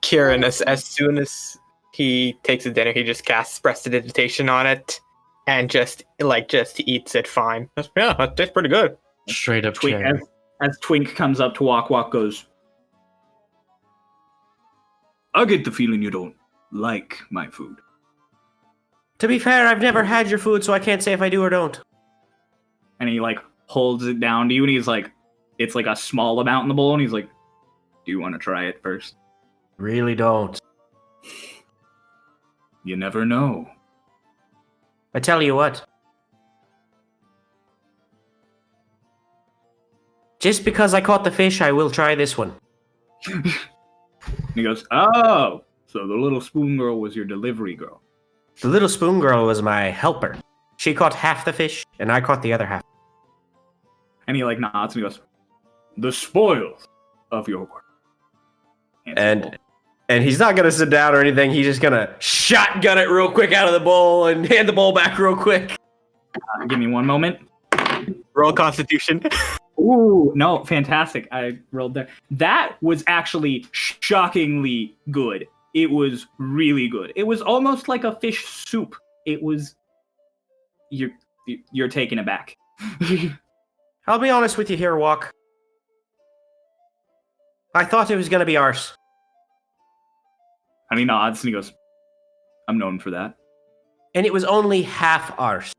Kieran, as soon as he takes the dinner, he just casts prestidigitation on it and just eats it fine. Yeah, that tastes pretty good. Straight up Twink, cherry. as Twink comes up to Walk goes, I get the feeling you don't like my food. To be fair, I've never had your food, so I can't say if I do or don't. And he like holds it down to you, and he's like, it's like a small amount in the bowl, and he's like, do you want to try it first? Really don't. You never know. I tell you what. Just because I caught the fish, I will try this one. And he goes, oh, so the little spoon girl was your delivery girl. The little spoon girl was my helper. She caught half the fish, and I caught the other half. And he like nods and he goes, the spoils of your work. And he's not gonna sit down or anything. He's just gonna shotgun it real quick out of the bowl and hand the bowl back real quick. Give me one moment. Roll Constitution. Ooh, no, fantastic. I rolled there. That was actually shockingly good. It was really good. It was almost like a fish soup. It was... You're taken aback. I'll be honest with you here, Walk. I thought it was gonna be arse. And he nods and he goes, I'm known for that. And it was only half arse.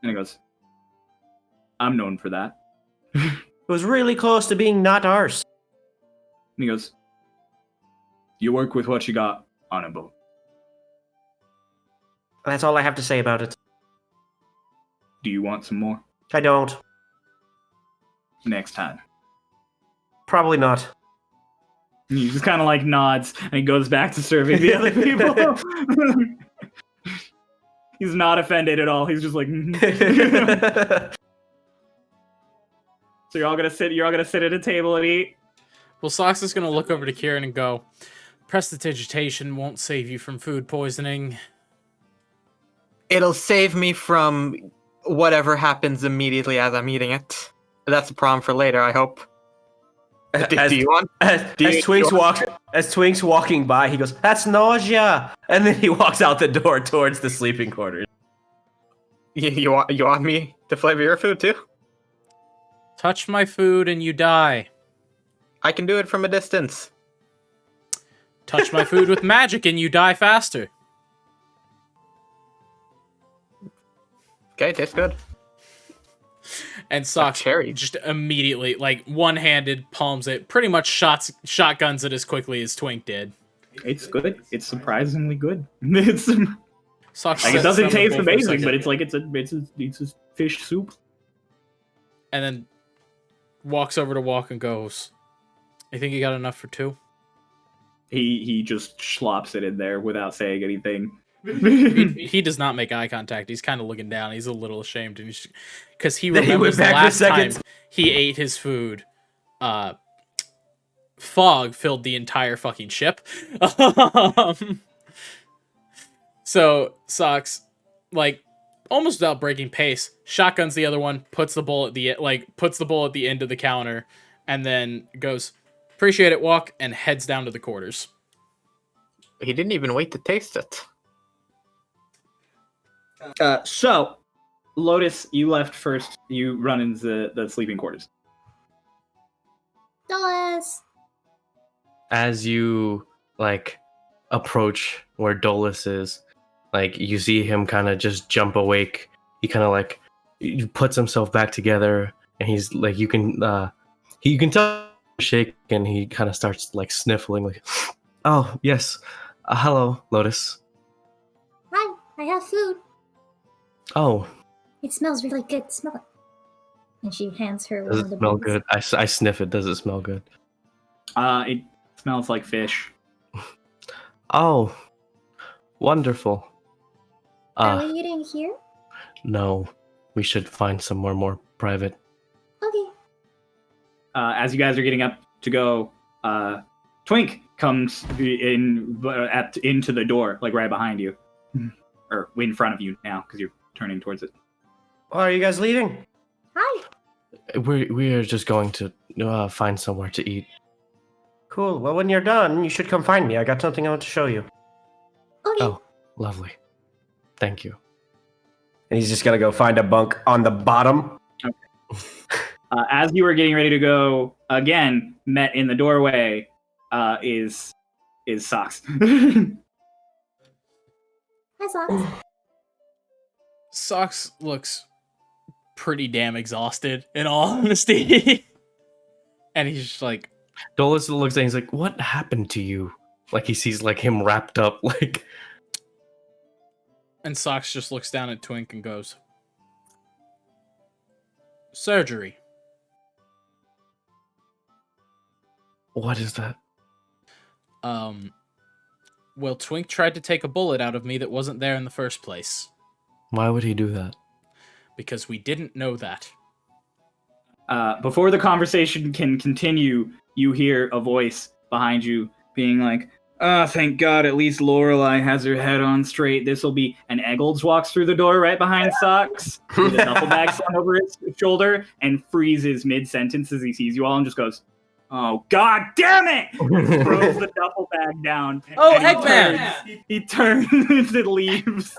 And he goes, I'm known for that. It was really close to being not arse. And he goes, you work with what you got on a boat. That's all I have to say about it. Do you want some more? I don't. Next time. Probably not. And he just kind of like nods and he goes back to serving the other people. He's not offended at all. He's just like, So you're all gonna sit at a table and eat? Well, Socks is gonna look over to Kieran and go, prestidigitation won't save you from food poisoning. It'll save me from whatever happens immediately as I'm eating it. That's a problem for later, I hope. Do you want? As Twink's walking by, he goes, "That's nausea," and then he walks out the door towards the sleeping quarters. You want me to flavor your food too? Touch my food and you die. I can do it from a distance. Touch my food with magic and you die faster. Okay, tastes good. And Socks just immediately, like, one-handed palms it, pretty much shotguns it as quickly as Twink did. It's good. It's surprisingly good. It's Socks like, it doesn't taste for a amazing, second. but it's like it's a fish soup. And then walks over to Walk and goes, "You think you got enough for two?" He just slops it in there without saying anything. He does not make eye contact. He's kind of looking down. He's a little ashamed, and because he remembers the last time he ate his food, fog filled the entire fucking ship. So Socks, like, almost without breaking pace, shotguns the other one, puts the bowl at the end of the counter, and then goes, "Appreciate it, Walk," and heads down to the quarters. He didn't even wait to taste it. So, Lotus, you left first. You run into the sleeping quarters. Dolores! As you, like, approach where Dolus is. Like you see him kind of just jump awake. He kind of like he puts himself back together, and he's like you can tell shake, and he kind of starts like sniffling like, oh yes, hello Lotus. Hi, I have food. Oh, It smells really good. Smell it. And she hands her one does of it the smell bugs. good? I sniff it. Does it smell good? It smells like fish. Oh, wonderful. Are we eating here? No, we should find somewhere more private. Okay. As you guys are getting up to go, Twink comes into the door, like right behind you, or in front of you now, because you're turning towards it. Oh, are you guys leaving? Hi. We are just going to find somewhere to eat. Cool. Well, when you're done, you should come find me. I got something I want to show you. Okay. Oh, lovely. Thank you. And he's just gonna go find a bunk on the bottom. As you are getting ready to go, again, met in the doorway, is Socks. Hi, Socks. Socks looks pretty damn exhausted, in all honesty. And he's just like, Dolus looks at him, he's like, what happened to you? Like he sees like him wrapped up like. and Socks just looks down at Twink and goes, surgery. What is that? Well, Twink tried to take a bullet out of me that wasn't there in the first place. Why would he do that? Because we didn't know that. Before the conversation can continue, you hear a voice behind you being like, thank God, at least Lorelei has her head on straight. This'll be... And Eggles walks through the door right behind Socks, with a duffel bag slung over his shoulder, and freezes mid-sentence as he sees you all and just goes, oh, God damn it! Throws the duffel bag down. Oh, and Eggman! He turns and leaves.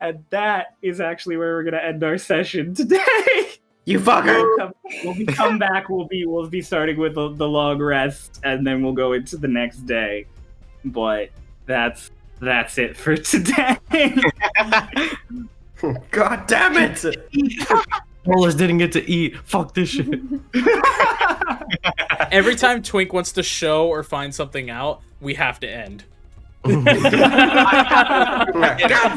And that is actually where we're going to end our session today. You fucker! When we come back, we'll be starting with the long rest, and then we'll go into the next day. But that's it for today. God damn it! Dolus didn't get to eat. Fuck this shit. Every time Twink wants to show or find something out, we have to end. God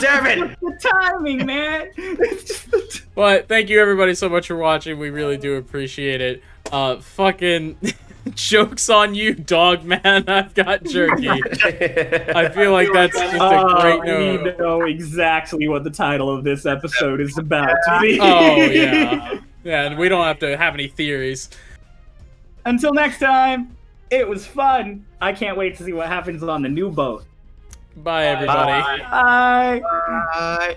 damn it! The timing, man. It's just the But thank you everybody so much for watching. We really do appreciate it. Fucking joke's on you, dog man. I've got jerky. I feel like that's just a great note. We know exactly what the title of this episode is about to be. Oh yeah. Yeah, and we don't have to have any theories. Until next time, it was fun. I can't wait to see what happens on the new boat. Bye everybody. Bye. Bye.